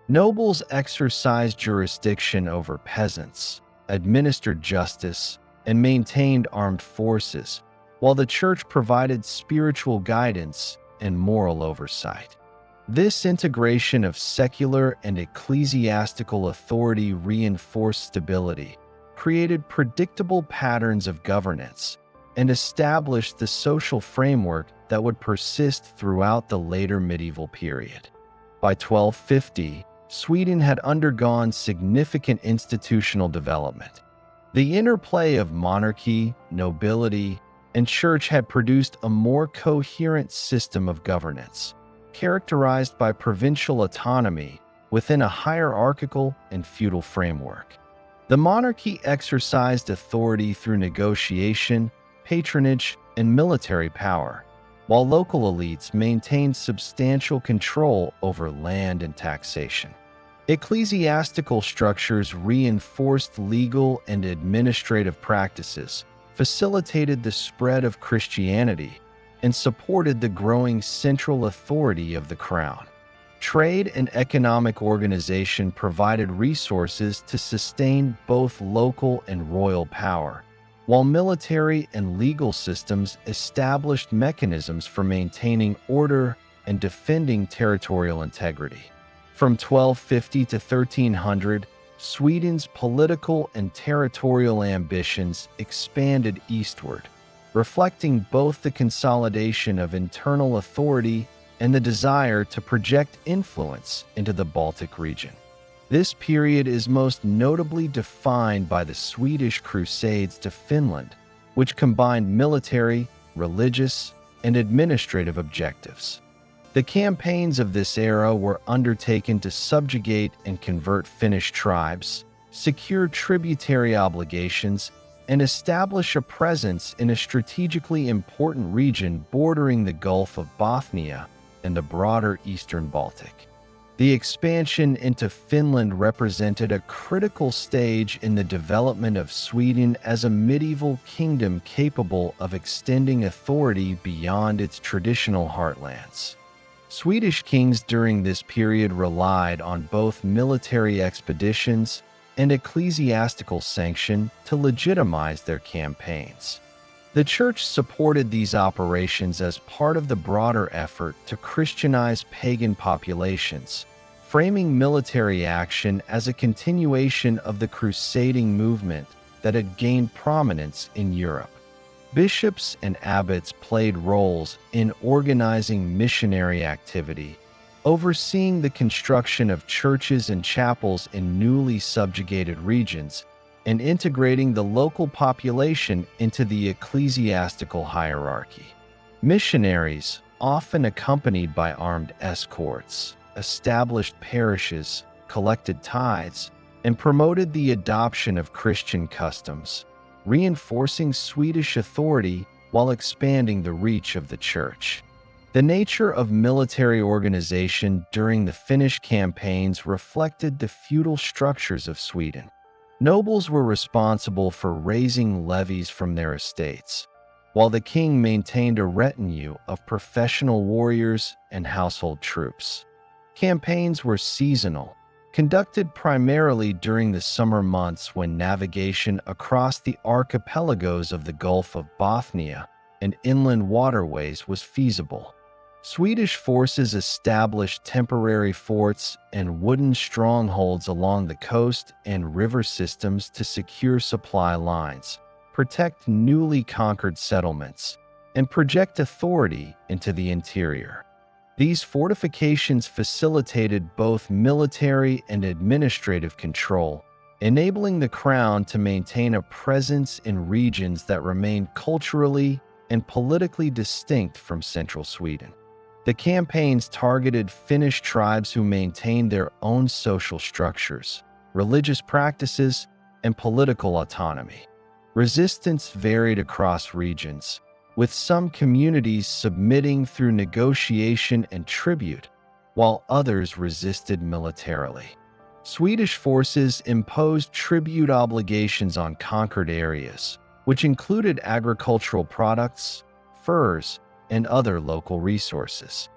S1: Nobles exercised jurisdiction over peasants, administered justice, and maintained armed forces, while the church provided spiritual guidance and moral oversight. This integration of secular and ecclesiastical authority reinforced stability, created predictable patterns of governance, and established the social framework that would persist throughout the later medieval period. By 1250, Sweden had undergone significant institutional development. The interplay of monarchy, nobility, and church had produced a more coherent system of governance, characterized by provincial autonomy within a hierarchical and feudal framework. The monarchy exercised authority through negotiation, patronage, and military power, while local elites maintained substantial control over land and taxation. Ecclesiastical structures reinforced legal and administrative practices, facilitated the spread of Christianity, and supported the growing central authority of the crown. Trade and economic organization provided resources to sustain both local and royal power, while military and legal systems established mechanisms for maintaining order and defending territorial integrity. From 1250 to 1300, Sweden's political and territorial ambitions expanded eastward, reflecting both the consolidation of internal authority and the desire to project influence into the Baltic region. This period is most notably defined by the Swedish crusades to Finland, which combined military, religious, and administrative objectives. The campaigns of this era were undertaken to subjugate and convert Finnish tribes, secure tributary obligations, and establish a presence in a strategically important region bordering the Gulf of Bothnia and the broader eastern Baltic. The expansion into Finland represented a critical stage in the development of Sweden as a medieval kingdom capable of extending authority beyond its traditional heartlands. Swedish kings during this period relied on both military expeditions and ecclesiastical sanction to legitimize their campaigns. The church supported these operations as part of the broader effort to Christianize pagan populations, framing military action as a continuation of the crusading movement that had gained prominence in Europe. Bishops and abbots played roles in organizing missionary activity, overseeing the construction of churches and chapels in newly subjugated regions, and integrating the local population into the ecclesiastical hierarchy. Missionaries, often accompanied by armed escorts, established parishes, collected tithes, and promoted the adoption of Christian customs, reinforcing Swedish authority while expanding the reach of the church. The nature of military organization during the Finnish campaigns reflected the feudal structures of Sweden. Nobles were responsible for raising levies from their estates, while the king maintained a retinue of professional warriors and household troops. Campaigns were seasonal, conducted primarily during the summer months when navigation across the archipelagos of the Gulf of Bothnia and inland waterways was feasible. Swedish forces established temporary forts and wooden strongholds along the coast and river systems to secure supply lines, protect newly conquered settlements, and project authority into the interior. These fortifications facilitated both military and administrative control, enabling the crown to maintain a presence in regions that remained culturally and politically distinct from central Sweden. The campaigns targeted Finnish tribes who maintained their own social structures, religious practices, and political autonomy. Resistance varied across regions, with some communities submitting through negotiation and tribute, while others resisted militarily. Swedish forces imposed tribute obligations on conquered areas, which included agricultural products, furs, and other local resources.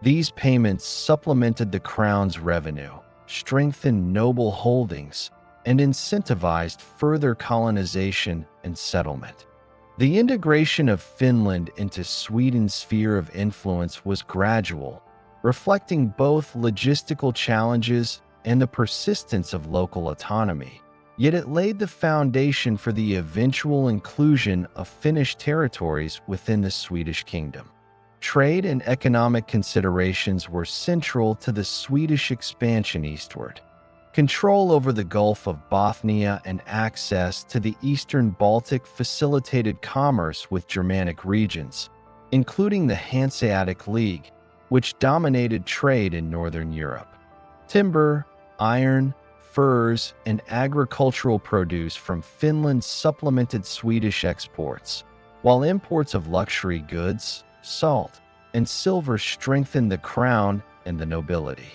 S1: These payments supplemented the crown's revenue, strengthened noble holdings, and incentivized further colonization and settlement. The integration of Finland into Sweden's sphere of influence was gradual, reflecting both logistical challenges and the persistence of local autonomy. Yet it laid the foundation for the eventual inclusion of Finnish territories within the Swedish kingdom. Trade and economic considerations were central to the Swedish expansion eastward. Control over the Gulf of Bothnia and access to the eastern Baltic facilitated commerce with Germanic regions, including the Hanseatic League, which dominated trade in northern Europe. Timber, iron, furs, and agricultural produce from Finland supplemented Swedish exports, while imports of luxury goods, salt, and silver strengthened the crown and the nobility.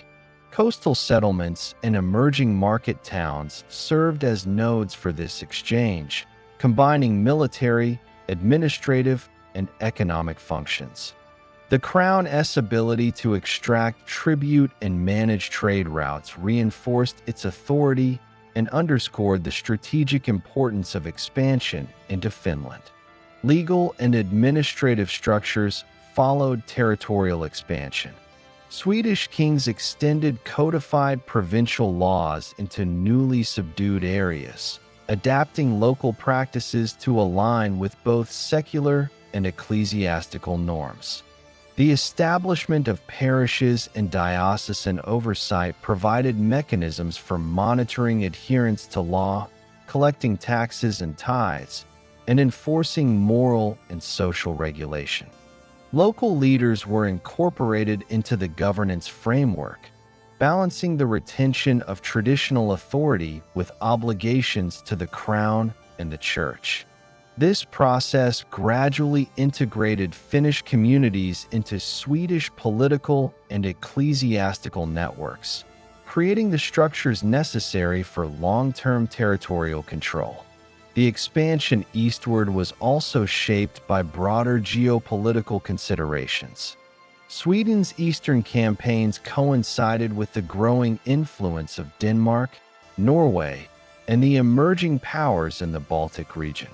S1: Coastal settlements and emerging market towns served as nodes for this exchange, combining military, administrative, and economic functions. The crown's ability to extract tribute and manage trade routes reinforced its authority and underscored the strategic importance of expansion into Finland. Legal and administrative structures followed territorial expansion. Swedish kings extended codified provincial laws into newly subdued areas, adapting local practices to align with both secular and ecclesiastical norms. The establishment of parishes and diocesan oversight provided mechanisms for monitoring adherence to law, collecting taxes and tithes, and enforcing moral and social regulation. Local leaders were incorporated into the governance framework, balancing the retention of traditional authority with obligations to the crown and the church. This process gradually integrated Finnish communities into Swedish political and ecclesiastical networks, creating the structures necessary for long-term territorial control. The expansion eastward was also shaped by broader geopolitical considerations. Sweden's eastern campaigns coincided with the growing influence of Denmark, Norway, and the emerging powers in the Baltic region.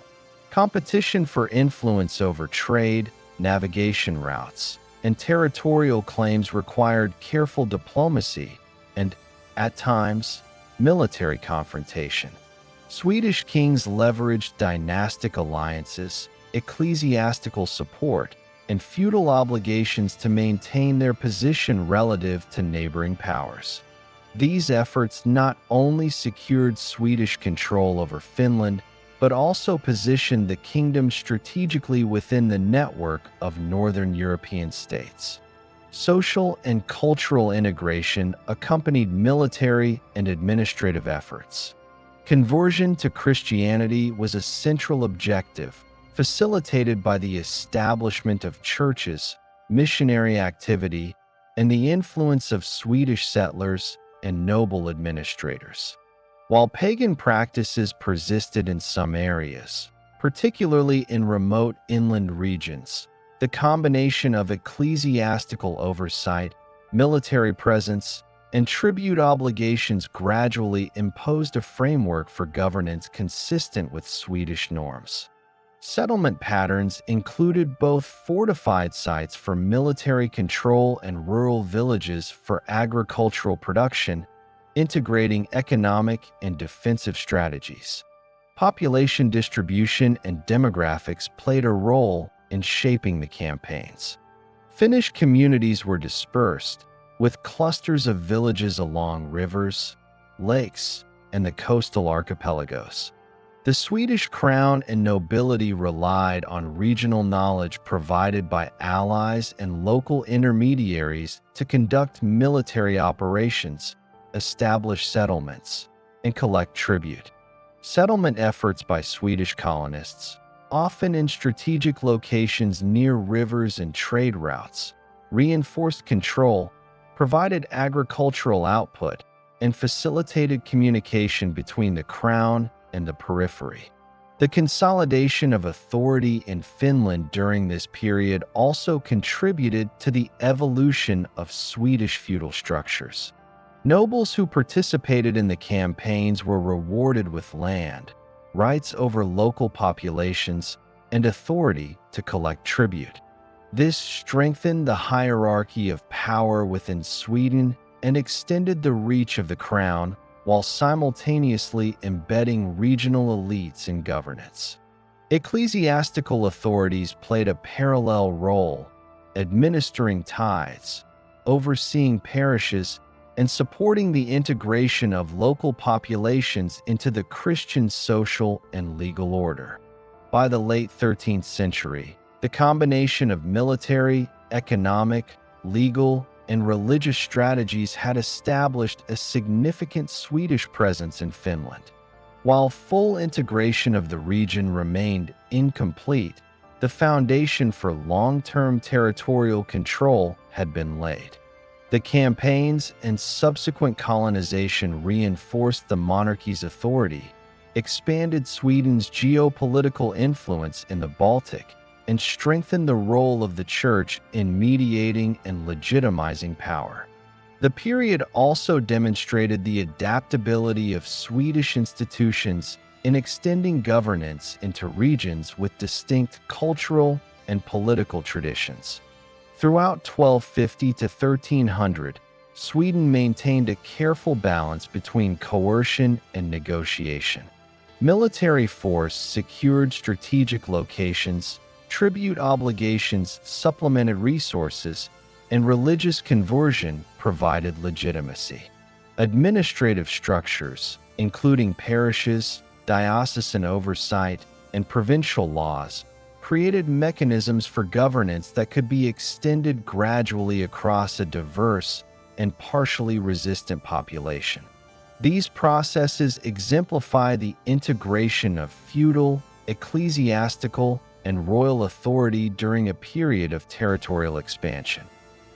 S1: Competition for influence over trade, navigation routes, and territorial claims required careful diplomacy and, at times, military confrontation. Swedish kings leveraged dynastic alliances, ecclesiastical support, and feudal obligations to maintain their position relative to neighboring powers. These efforts not only secured Swedish control over Finland, but also positioned the kingdom strategically within the network of northern European states. Social and cultural integration accompanied military and administrative efforts. Conversion to Christianity was a central objective, facilitated by the establishment of churches, missionary activity, and the influence of Swedish settlers and noble administrators. While pagan practices persisted in some areas, particularly in remote inland regions, the combination of ecclesiastical oversight, military presence, and tribute obligations gradually imposed a framework for governance consistent with Swedish norms. Settlement patterns included both fortified sites for military control and rural villages for agricultural production, integrating economic and defensive strategies. Population distribution and demographics played a role in shaping the campaigns. Finnish communities were dispersed, with clusters of villages along rivers, lakes, and the coastal archipelagos. The Swedish crown and nobility relied on regional knowledge provided by allies and local intermediaries to conduct military operations, establish settlements, and collect tribute. Settlement efforts by Swedish colonists, often in strategic locations near rivers and trade routes, reinforced control, provided agricultural output, and facilitated communication between the crown and the periphery. The consolidation of authority in Finland during this period also contributed to the evolution of Swedish feudal structures. Nobles who participated in the campaigns were rewarded with land, rights over local populations, and authority to collect tribute. This strengthened the hierarchy of power within Sweden and extended the reach of the crown while simultaneously embedding regional elites in governance. Ecclesiastical authorities played a parallel role, administering tithes, overseeing parishes, and supporting the integration of local populations into the Christian social and legal order. By the late 13th century, the combination of military, economic, legal, and religious strategies had established a significant Swedish presence in Finland. While full integration of the region remained incomplete, the foundation for long-term territorial control had been laid. The campaigns and subsequent colonization reinforced the monarchy's authority, expanded Sweden's geopolitical influence in the Baltic, and strengthened the role of the church in mediating and legitimizing power. The period also demonstrated the adaptability of Swedish institutions in extending governance into regions with distinct cultural and political traditions. Throughout 1250 to 1300, Sweden maintained a careful balance between coercion and negotiation. Military force secured strategic locations, tribute obligations supplemented resources, and religious conversion provided legitimacy. Administrative structures, including parishes, diocesan oversight, and provincial laws, created mechanisms for governance that could be extended gradually across a diverse and partially resistant population. These processes exemplify the integration of feudal, ecclesiastical, and royal authority during a period of territorial expansion.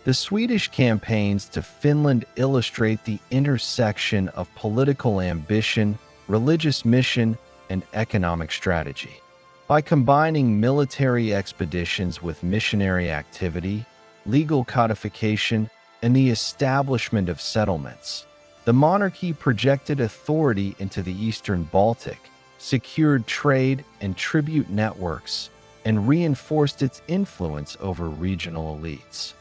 S1: The Swedish campaigns to Finland illustrate the intersection of political ambition, religious mission, and economic strategy. By combining military expeditions with missionary activity, legal codification, and the establishment of settlements, the monarchy projected authority into the Eastern Baltic, secured trade and tribute networks, and reinforced its influence over regional elites.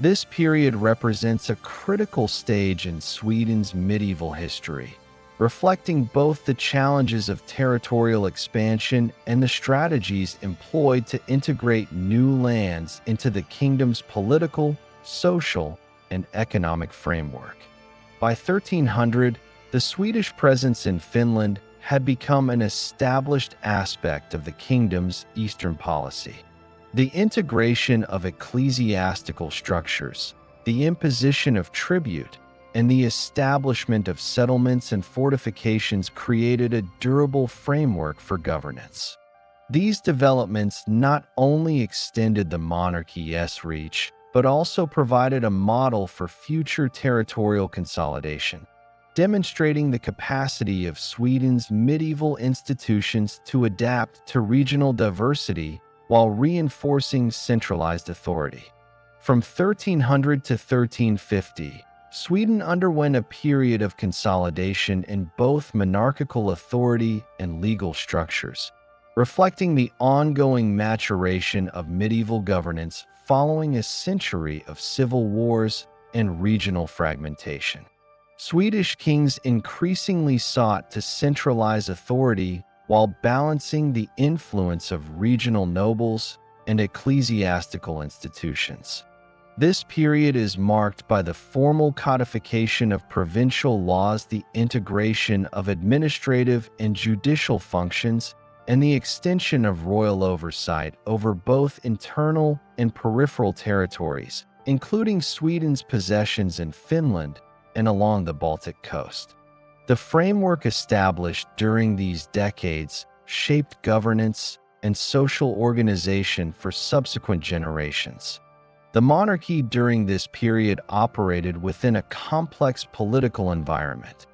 S1: This period represents a critical stage in Sweden's medieval history, reflecting both the challenges of territorial expansion and the strategies employed to integrate new lands into the kingdom's political, social, and economic framework. By 1300, the Swedish presence in Finland had become an established aspect of the kingdom's eastern policy. The integration of ecclesiastical structures, the imposition of tribute, and the establishment of settlements and fortifications created a durable framework for governance. These developments not only extended the monarchy's reach, but also provided a model for future territorial consolidation, demonstrating the capacity of Sweden's medieval institutions to adapt to regional diversity while reinforcing centralized authority. From 1300 to 1350, Sweden underwent a period of consolidation in both monarchical authority and legal structures, reflecting the ongoing maturation of medieval governance following a century of civil wars and regional fragmentation. Swedish kings increasingly sought to centralize authority while balancing the influence of regional nobles and ecclesiastical institutions. This period is marked by the formal codification of provincial laws, the integration of administrative and judicial functions, and the extension of royal oversight over both internal and peripheral territories, including Sweden's possessions in Finland and along the Baltic coast. The framework established during these decades shaped governance and social organization for subsequent generations. The monarchy during this period operated within a complex political environment.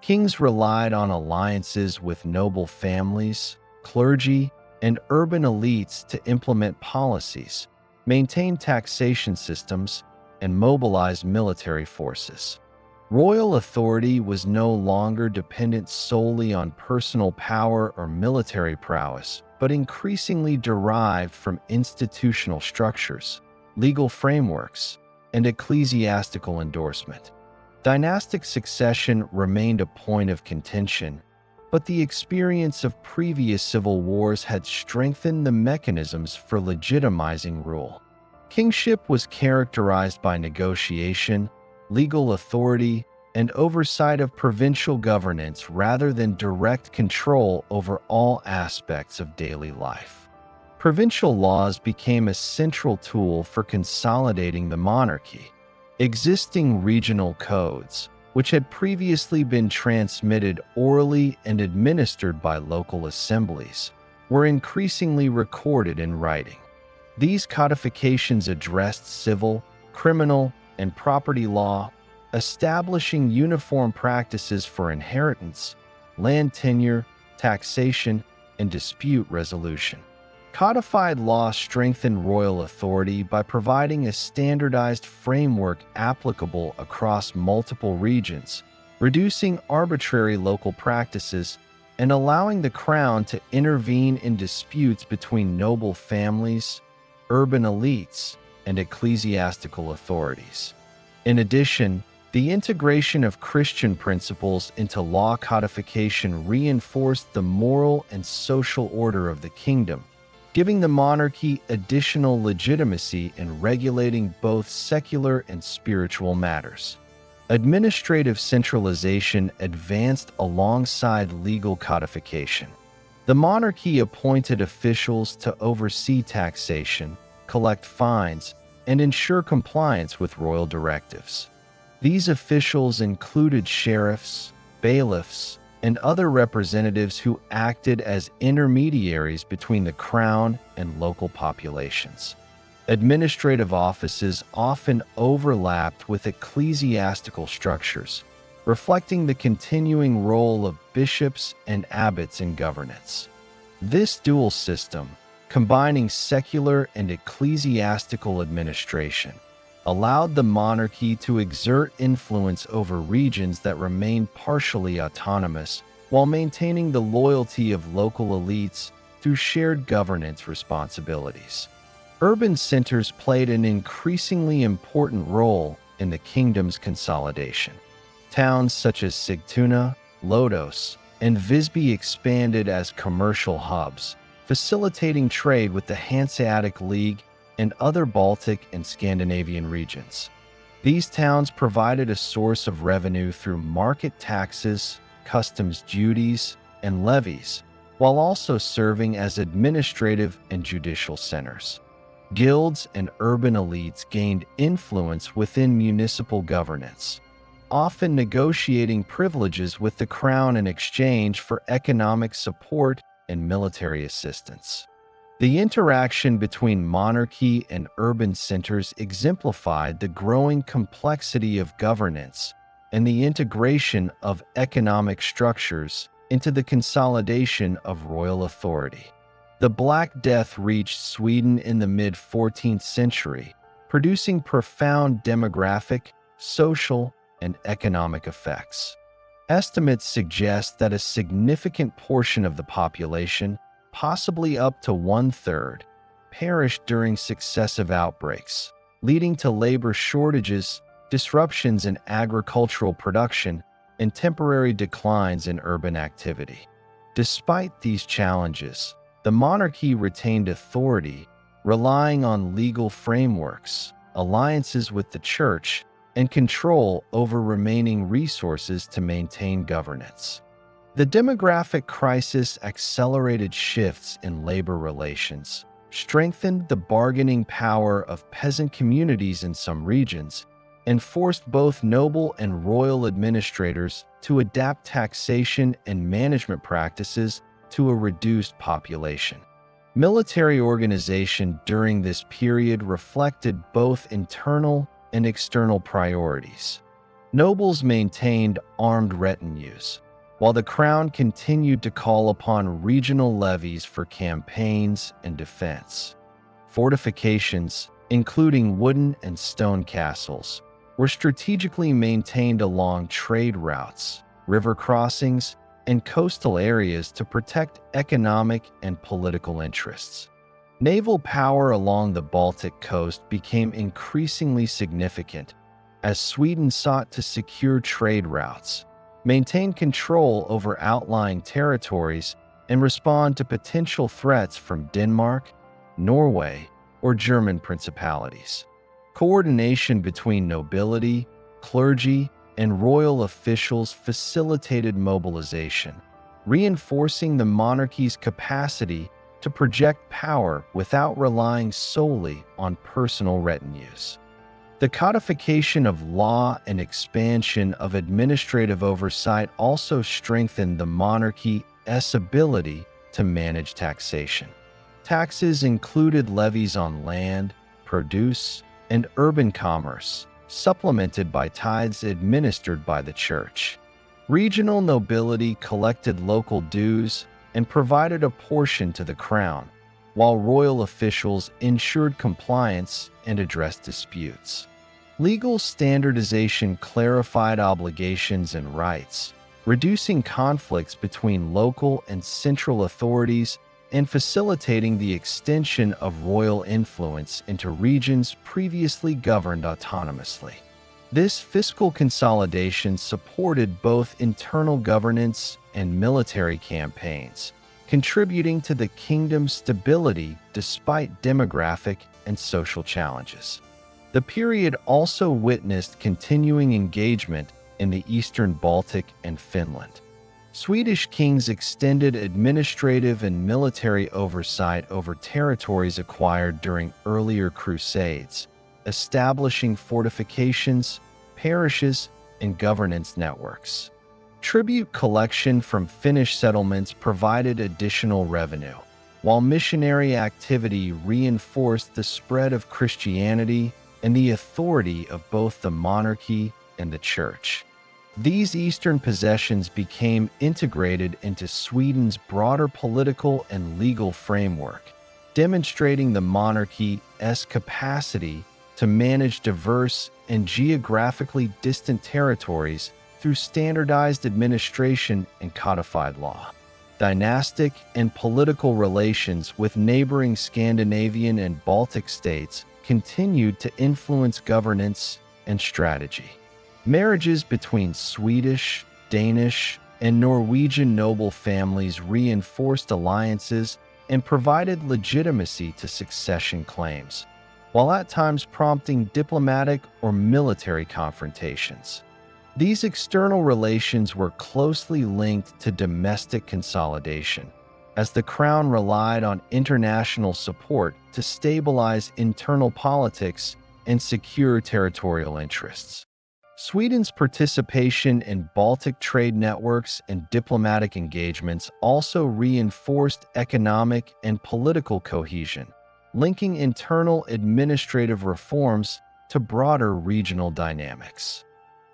S1: Kings relied on alliances with noble families, clergy, and urban elites to implement policies, maintain taxation systems, and mobilize military forces. Royal authority was no longer dependent solely on personal power or military prowess, but increasingly derived from institutional structures, legal frameworks, and ecclesiastical endorsement. Dynastic succession remained a point of contention, but the experience of previous civil wars had strengthened the mechanisms for legitimizing rule. Kingship was characterized by negotiation, legal authority, and oversight of provincial governance rather than direct control over all aspects of daily life. Provincial laws became a central tool for consolidating the monarchy. Existing regional codes, which had previously been transmitted orally and administered by local assemblies, were increasingly recorded in writing. These codifications addressed civil, criminal, and property law, establishing uniform practices for inheritance, land tenure, taxation, and dispute resolution. Codified law strengthened royal authority by providing a standardized framework applicable across multiple regions, reducing arbitrary local practices and allowing the crown to intervene in disputes between noble families, urban elites, and ecclesiastical authorities. In addition, the integration of Christian principles into law codification reinforced the moral and social order of the kingdom, giving the monarchy additional legitimacy in regulating both secular and spiritual matters. Administrative centralization advanced alongside legal codification. The monarchy appointed officials to oversee taxation, collect fines, and ensure compliance with royal directives. These officials included sheriffs, bailiffs, and other representatives who acted as intermediaries between the crown and local populations. Administrative offices often overlapped with ecclesiastical structures, reflecting the continuing role of bishops and abbots in governance. This dual system, combining secular and ecclesiastical administration, allowed the monarchy to exert influence over regions that remained partially autonomous while maintaining the loyalty of local elites through shared governance responsibilities. Urban centers played an increasingly important role in the kingdom's consolidation. Towns such as Sigtuna, Lodos, and Visby expanded as commercial hubs, facilitating trade with the Hanseatic League and other Baltic and Scandinavian regions. These towns provided a source of revenue through market taxes, customs duties, and levies, while also serving as administrative and judicial centers. Guilds and urban elites gained influence within municipal governance, often negotiating privileges with the crown in exchange for economic support and military assistance. The interaction between monarchy and urban centers exemplified the growing complexity of governance and the integration of economic structures into the consolidation of royal authority. The Black Death reached Sweden in the mid-14th century, producing profound demographic, social, and economic effects. Estimates suggest that a significant portion of the population, possibly up to one-third, perished during successive outbreaks, leading to labor shortages, disruptions in agricultural production, and temporary declines in urban activity. Despite these challenges, the monarchy retained authority, relying on legal frameworks, alliances with the church, and control over remaining resources to maintain governance. The demographic crisis accelerated shifts in labor relations, strengthened the bargaining power of peasant communities in some regions, and forced both noble and royal administrators to adapt taxation and management practices to a reduced population. Military organization during this period reflected both internal and external priorities. Nobles maintained armed retinues, while the crown continued to call upon regional levies for campaigns and defense. Fortifications, including wooden and stone castles, were strategically maintained along trade routes, river crossings, and coastal areas to protect economic and political interests. Naval power along the Baltic coast became increasingly significant as Sweden sought to secure trade routes, maintain control over outlying territories, and respond to potential threats from Denmark, Norway, or German principalities. Coordination between nobility, clergy, and royal officials facilitated mobilization, reinforcing the monarchy's capacity to project power without relying solely on personal retinues. The codification of law and expansion of administrative oversight also strengthened the monarchy's ability to manage taxation. Taxes included levies on land, produce, and urban commerce, supplemented by tithes administered by the church. Regional nobility collected local dues and provided a portion to the crown, while royal officials ensured compliance and addressed disputes. Legal standardization clarified obligations and rights, reducing conflicts between local and central authorities and facilitating the extension of royal influence into regions previously governed autonomously. This fiscal consolidation supported both internal governance and military campaigns, contributing to the kingdom's stability despite demographic and social challenges. The period also witnessed continuing engagement in the Eastern Baltic and Finland. Swedish kings extended administrative and military oversight over territories acquired during earlier crusades, establishing fortifications, parishes, and governance networks. Tribute collection from Finnish settlements provided additional revenue, while missionary activity reinforced the spread of Christianity and the authority of both the monarchy and the church. These eastern possessions became integrated into Sweden's broader political and legal framework, demonstrating the monarchy's capacity to manage diverse and geographically distant territories through standardized administration and codified law. Dynastic and political relations with neighboring Scandinavian and Baltic states continued to influence governance and strategy. Marriages between Swedish, Danish, and Norwegian noble families reinforced alliances and provided legitimacy to succession claims, while at times prompting diplomatic or military confrontations. These external relations were closely linked to domestic consolidation, as the crown relied on international support to stabilize internal politics and secure territorial interests. Sweden's participation in Baltic trade networks and diplomatic engagements also reinforced economic and political cohesion, linking internal administrative reforms to broader regional dynamics.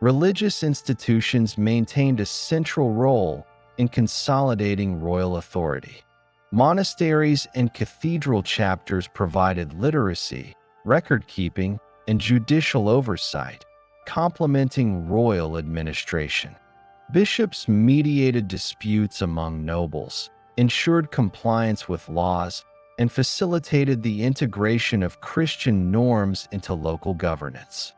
S1: Religious institutions maintained a central role in consolidating royal authority. Monasteries and cathedral chapters provided literacy, record-keeping, and judicial oversight, complementing royal administration. Bishops mediated disputes among nobles, ensured compliance with laws, and facilitated the integration of Christian norms into local governance.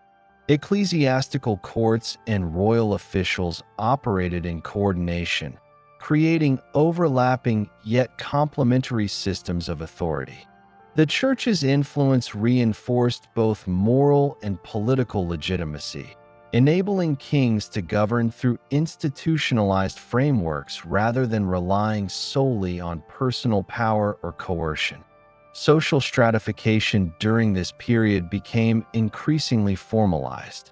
S1: Ecclesiastical courts and royal officials operated in coordination, creating overlapping yet complementary systems of authority. The Church's influence reinforced both moral and political legitimacy, enabling kings to govern through institutionalized frameworks rather than relying solely on personal power or coercion. Social stratification during this period became increasingly formalized.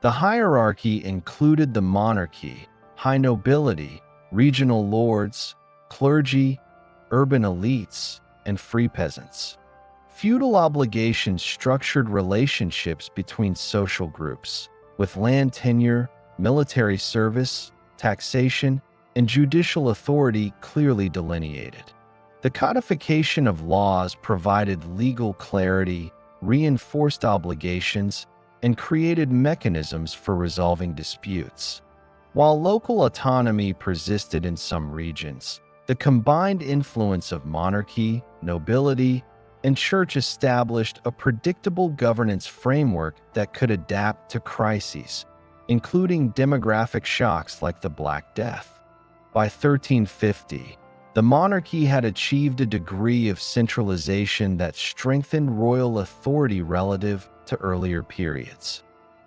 S1: The hierarchy included the monarchy, high nobility, regional lords, clergy, urban elites, and free peasants. Feudal obligations structured relationships between social groups, with land tenure, military service, taxation, and judicial authority clearly delineated. The codification of laws provided legal clarity, reinforced obligations, and created mechanisms for resolving disputes. While local autonomy persisted in some regions, the combined influence of monarchy, nobility, and church established a predictable governance framework that could adapt to crises, including demographic shocks like the Black Death. By 1350, the monarchy had achieved a degree of centralization that strengthened royal authority relative to earlier periods.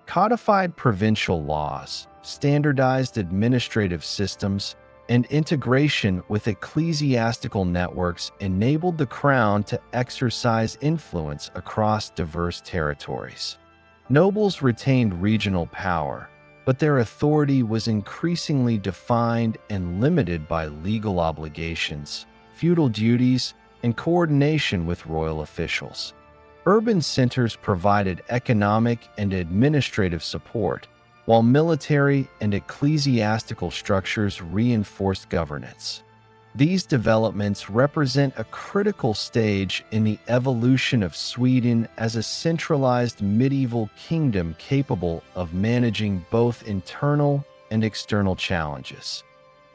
S1: Codified provincial laws, standardized administrative systems, and integration with ecclesiastical networks enabled the crown to exercise influence across diverse territories. Nobles retained regional power, but their authority was increasingly defined and limited by legal obligations, feudal duties, and coordination with royal officials. Urban centers provided economic and administrative support, while military and ecclesiastical structures reinforced governance. These developments represent a critical stage in the evolution of Sweden as a centralized medieval kingdom capable of managing both internal and external challenges.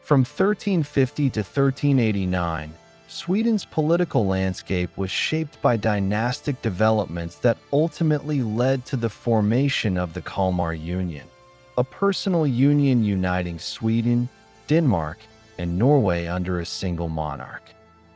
S1: From 1350 to 1389, Sweden's political landscape was shaped by dynastic developments that ultimately led to the formation of the Kalmar Union, a personal union uniting Sweden, Denmark, and Norway under a single monarch.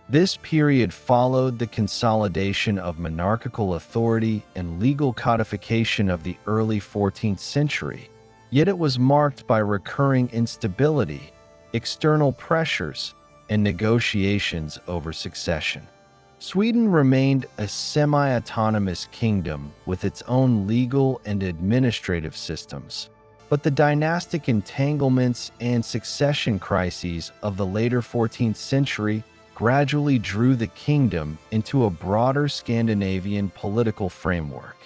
S1: This period followed the consolidation of monarchical authority and legal codification of the early 14th century, yet it was marked by recurring instability, external pressures, and negotiations over succession. Sweden remained a semi-autonomous kingdom with its own legal and administrative systems, but the dynastic entanglements and succession crises of the later 14th century gradually drew the kingdom into a broader Scandinavian political framework.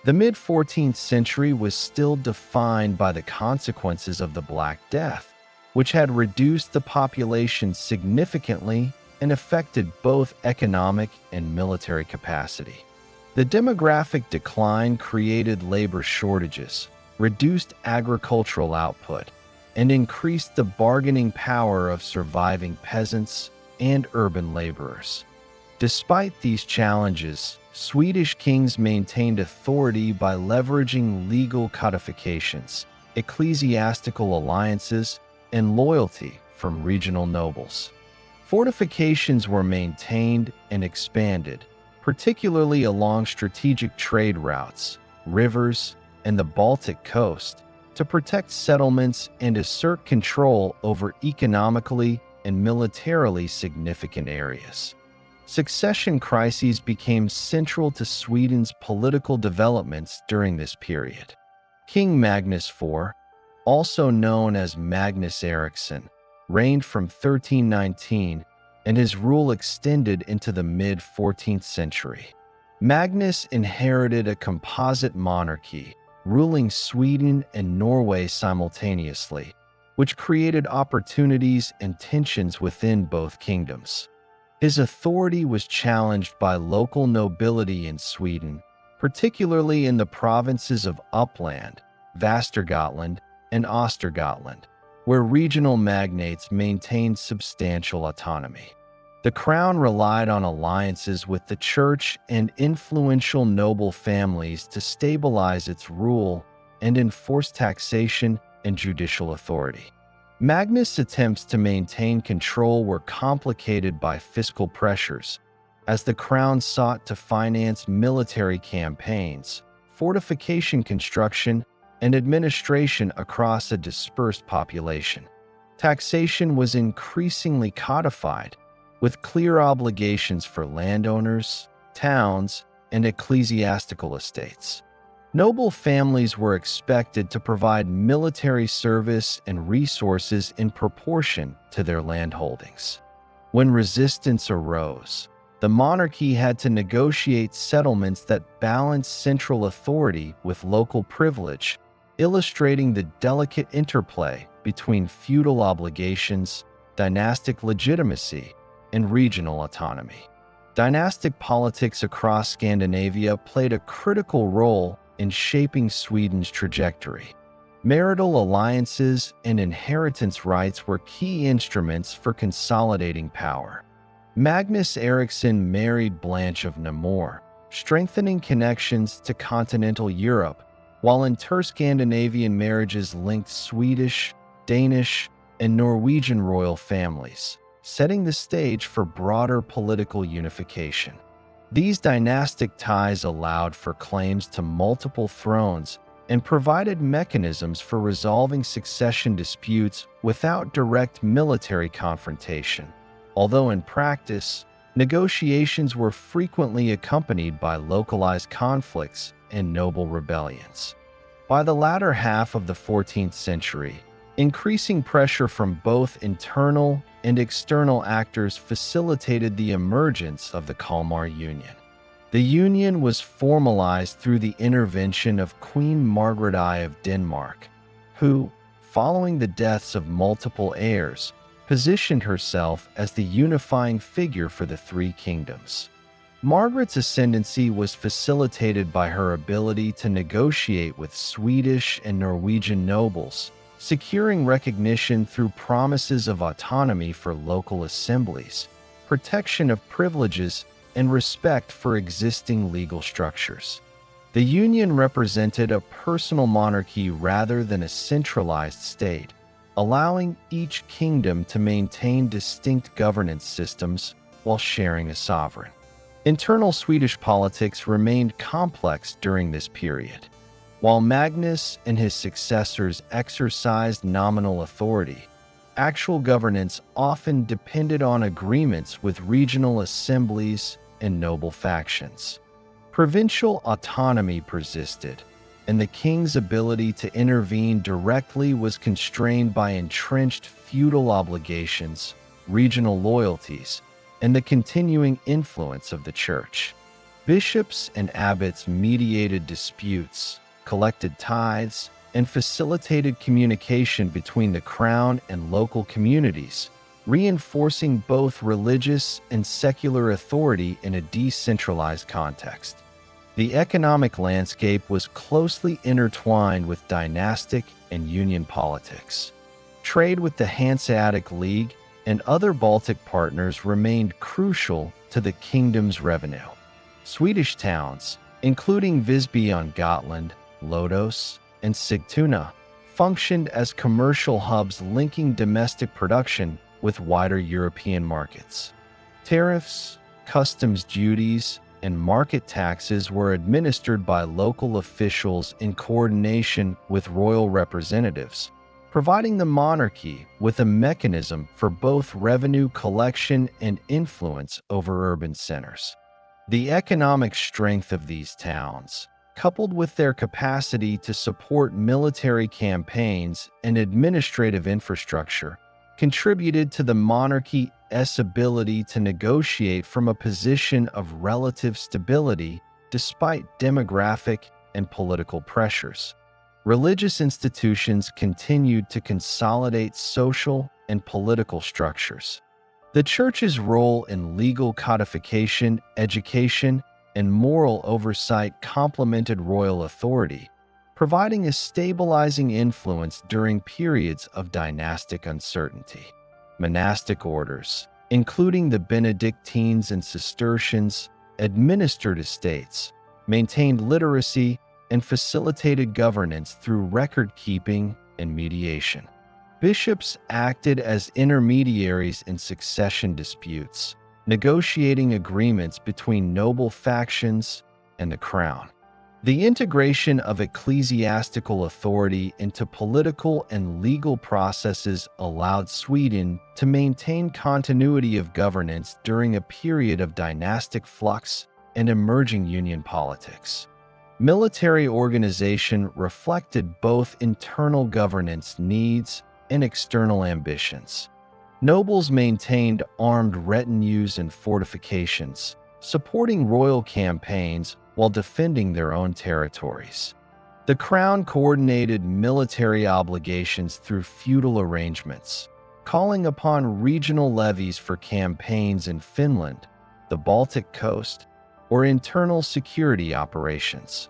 S1: The mid-14th century was still defined by the consequences of the Black Death, which had reduced the population significantly and affected both economic and military capacity. The demographic decline created labor shortages, reduced agricultural output, and increased the bargaining power of surviving peasants and urban laborers. Despite these challenges, Swedish kings maintained authority by leveraging legal codifications, ecclesiastical alliances, and loyalty from regional nobles. Fortifications were maintained and expanded, particularly along strategic trade routes, rivers, and the Baltic coast, to protect settlements and assert control over economically and militarily significant areas. Succession crises became central to Sweden's political developments during this period. King Magnus IV, also known as Magnus Eriksson, reigned from 1319, and his rule extended into the mid-14th century. Magnus inherited a composite monarchy, ruling Sweden and Norway simultaneously, which created opportunities and tensions within both kingdoms. His authority was challenged by local nobility in Sweden, particularly in the provinces of Uppland, Västergötland, and Östergötland, where regional magnates maintained substantial autonomy. The crown relied on alliances with the church and influential noble families to stabilize its rule and enforce taxation and judicial authority. Magnus' attempts to maintain control were complicated by fiscal pressures, as the crown sought to finance military campaigns, fortification construction, and administration across a dispersed population. Taxation was increasingly codified, with clear obligations for landowners, towns, and ecclesiastical estates. Noble families were expected to provide military service and resources in proportion to their landholdings. When resistance arose, the monarchy had to negotiate settlements that balanced central authority with local privilege, illustrating the delicate interplay between feudal obligations, dynastic legitimacy, and regional autonomy. Dynastic politics across Scandinavia played a critical role in shaping Sweden's trajectory. Marital alliances and inheritance rights were key instruments for consolidating power. Magnus Eriksson married Blanche of Namur, strengthening connections to continental Europe, while inter-Scandinavian marriages linked Swedish, Danish, and Norwegian royal families, setting the stage for broader political unification. These dynastic ties allowed for claims to multiple thrones and provided mechanisms for resolving succession disputes without direct military confrontation, although in practice, negotiations were frequently accompanied by localized conflicts and noble rebellions. By the latter half of the 14th century, increasing pressure from both internal and external actors facilitated the emergence of the Kalmar Union. The union was formalized through the intervention of Queen Margaret I of Denmark, who, following the deaths of multiple heirs, positioned herself as the unifying figure for the three kingdoms. Margaret's ascendancy was facilitated by her ability to negotiate with Swedish and Norwegian nobles, securing recognition through promises of autonomy for local assemblies, protection of privileges, and respect for existing legal structures. The union represented a personal monarchy rather than a centralized state, allowing each kingdom to maintain distinct governance systems while sharing a sovereign. Internal Swedish politics remained complex during this period. While Magnus and his successors exercised nominal authority, actual governance often depended on agreements with regional assemblies and noble factions. Provincial autonomy persisted, and the king's ability to intervene directly was constrained by entrenched feudal obligations, regional loyalties, and the continuing influence of the church. Bishops and abbots mediated disputes, collected tithes, and facilitated communication between the crown and local communities, reinforcing both religious and secular authority in a decentralized context. The economic landscape was closely intertwined with dynastic and union politics. Trade with the Hanseatic League and other Baltic partners remained crucial to the kingdom's revenue. Swedish towns, including Visby on Gotland, Lodos, and Sigtuna, functioned as commercial hubs linking domestic production with wider European markets. Tariffs, customs duties, and market taxes were administered by local officials in coordination with royal representatives, providing the monarchy with a mechanism for both revenue collection and influence over urban centers. The economic strength of these towns, coupled with their capacity to support military campaigns and administrative infrastructure, contributed to the monarchy's ability to negotiate from a position of relative stability despite demographic and political pressures. Religious institutions continued to consolidate social and political structures. The Church's role in legal codification, education, and moral oversight complemented royal authority, providing a stabilizing influence during periods of dynastic uncertainty. Monastic orders, including the Benedictines and Cistercians, administered estates, maintained literacy, and facilitated governance through record-keeping and mediation. Bishops acted as intermediaries in succession disputes, negotiating agreements between noble factions and the crown. The integration of ecclesiastical authority into political and legal processes allowed Sweden to maintain continuity of governance during a period of dynastic flux and emerging union politics. Military organization reflected both internal governance needs and external ambitions. Nobles maintained armed retinues and fortifications, supporting royal campaigns while defending their own territories. The crown coordinated military obligations through feudal arrangements, calling upon regional levies for campaigns in Finland, the Baltic coast, or internal security operations.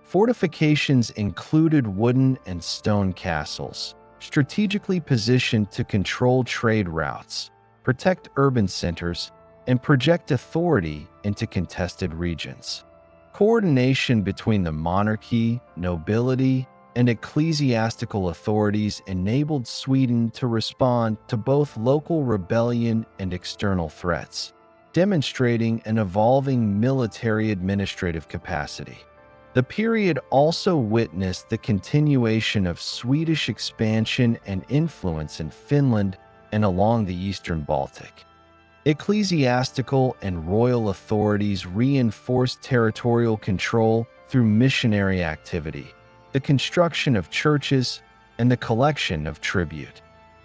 S1: Fortifications included wooden and stone castles, strategically positioned to control trade routes, protect urban centers, and project authority into contested regions. Coordination between the monarchy, nobility, and ecclesiastical authorities enabled Sweden to respond to both local rebellion and external threats, demonstrating an evolving military administrative capacity. The period also witnessed the continuation of Swedish expansion and influence in Finland and along the eastern Baltic. Ecclesiastical and royal authorities reinforced territorial control through missionary activity, the construction of churches, and the collection of tribute.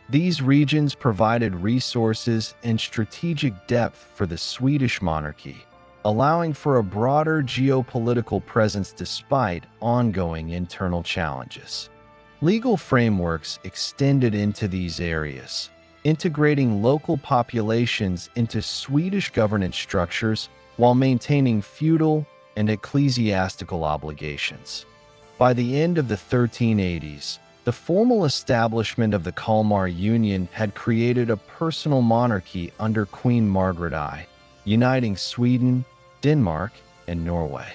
S1: These regions provided resources and strategic depth for the Swedish monarchy, allowing for a broader geopolitical presence despite ongoing internal challenges. Legal frameworks extended into these areas, integrating local populations into Swedish governance structures while maintaining feudal and ecclesiastical obligations. By the end of the 1380s, the formal establishment of the Kalmar Union had created a personal monarchy under Queen Margaret I, uniting Sweden, Denmark, and Norway.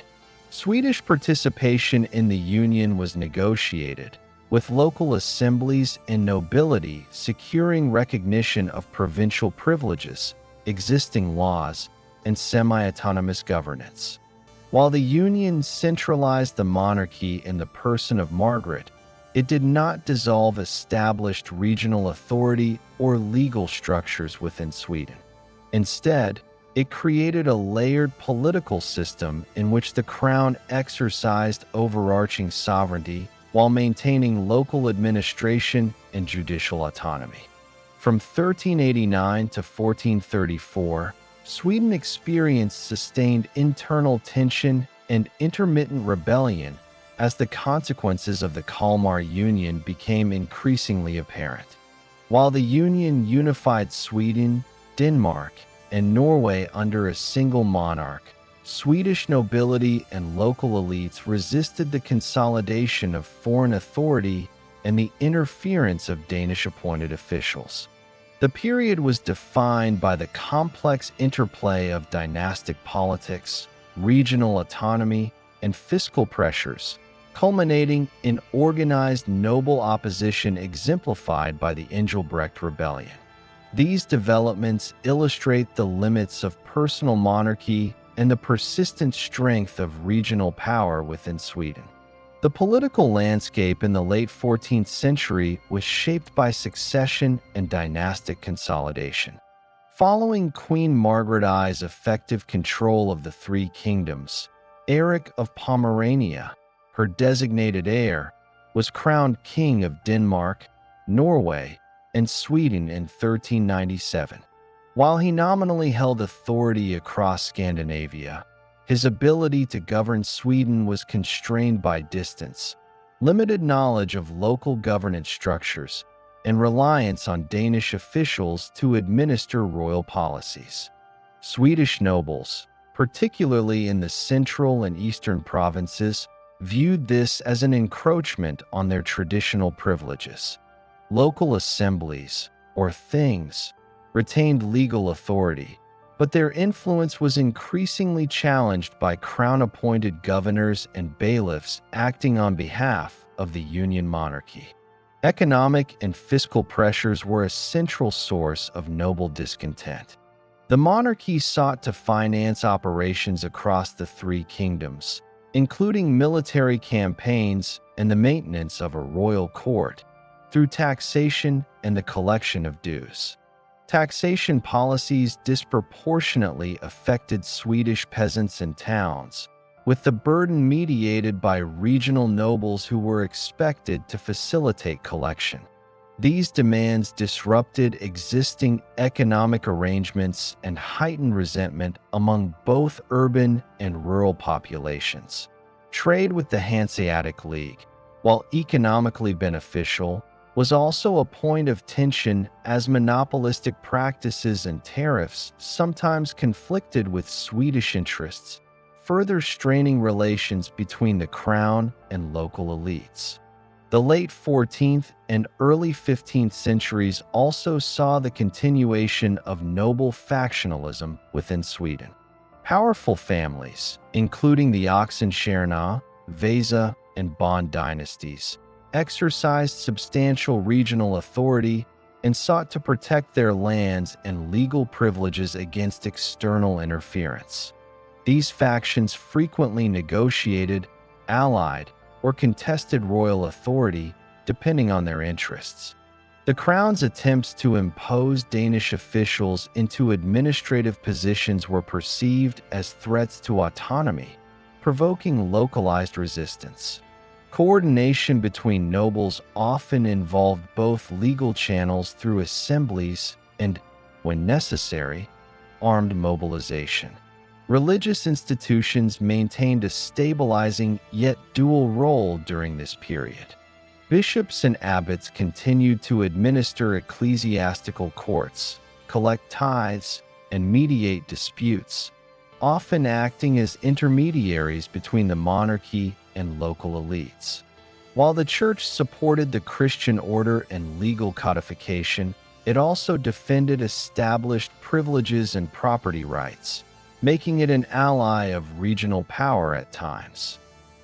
S1: Swedish participation in the union was negotiated, with local assemblies and nobility securing recognition of provincial privileges, existing laws, and semi-autonomous governance. While the union centralized the monarchy in the person of Margaret, it did not dissolve established regional authority or legal structures within Sweden. Instead, it created a layered political system in which the crown exercised overarching sovereignty while maintaining local administration and judicial autonomy. From 1389 to 1434, Sweden experienced sustained internal tension and intermittent rebellion as the consequences of the Kalmar Union became increasingly apparent. While the Union unified Sweden, Denmark, and Norway under a single monarch, Swedish nobility and local elites resisted the consolidation of foreign authority and the interference of Danish-appointed officials. The period was defined by the complex interplay of dynastic politics, regional autonomy, and fiscal pressures, culminating in organized noble opposition exemplified by the Engelbrekt Rebellion. These developments illustrate the limits of personal monarchy and the persistent strength of regional power within Sweden. The political landscape in the late 14th century was shaped by succession and dynastic consolidation. Following Queen Margaret I's effective control of the three kingdoms, Erik of Pomerania, her designated heir, was crowned King of Denmark, Norway, and Sweden in 1397. While he nominally held authority across Scandinavia, his ability to govern Sweden was constrained by distance, limited knowledge of local governance structures, and reliance on Danish officials to administer royal policies. Swedish nobles, particularly in the central and eastern provinces, viewed this as an encroachment on their traditional privileges. Local assemblies, or things, retained legal authority, but their influence was increasingly challenged by crown-appointed governors and bailiffs acting on behalf of the Union monarchy. Economic and fiscal pressures were a central source of noble discontent. The monarchy sought to finance operations across the three kingdoms, including military campaigns and the maintenance of a royal court, through taxation and the collection of dues. Taxation policies disproportionately affected Swedish peasants and towns, with the burden mediated by regional nobles who were expected to facilitate collection. These demands disrupted existing economic arrangements and heightened resentment among both urban and rural populations. Trade with the Hanseatic League, while economically beneficial, was also a point of tension as monopolistic practices and tariffs sometimes conflicted with Swedish interests, further straining relations between the crown and local elites. The late 14th and early 15th centuries also saw the continuation of noble factionalism within Sweden. Powerful families, including the Oxenstierna, Vasa, and Bond dynasties, exercised substantial regional authority and sought to protect their lands and legal privileges against external interference. These factions frequently negotiated, allied, or contested royal authority depending on their interests. The crown's attempts to impose Danish officials into administrative positions were perceived as threats to autonomy, provoking localized resistance. Coordination between nobles often involved both legal channels through assemblies and, when necessary, armed mobilization. Religious institutions maintained a stabilizing yet dual role during this period. Bishops and abbots continued to administer ecclesiastical courts, collect tithes, and mediate disputes, often acting as intermediaries between the monarchy and local elites. While the church supported the Christian order and legal codification, it also defended established privileges and property rights, making it an ally of regional power at times.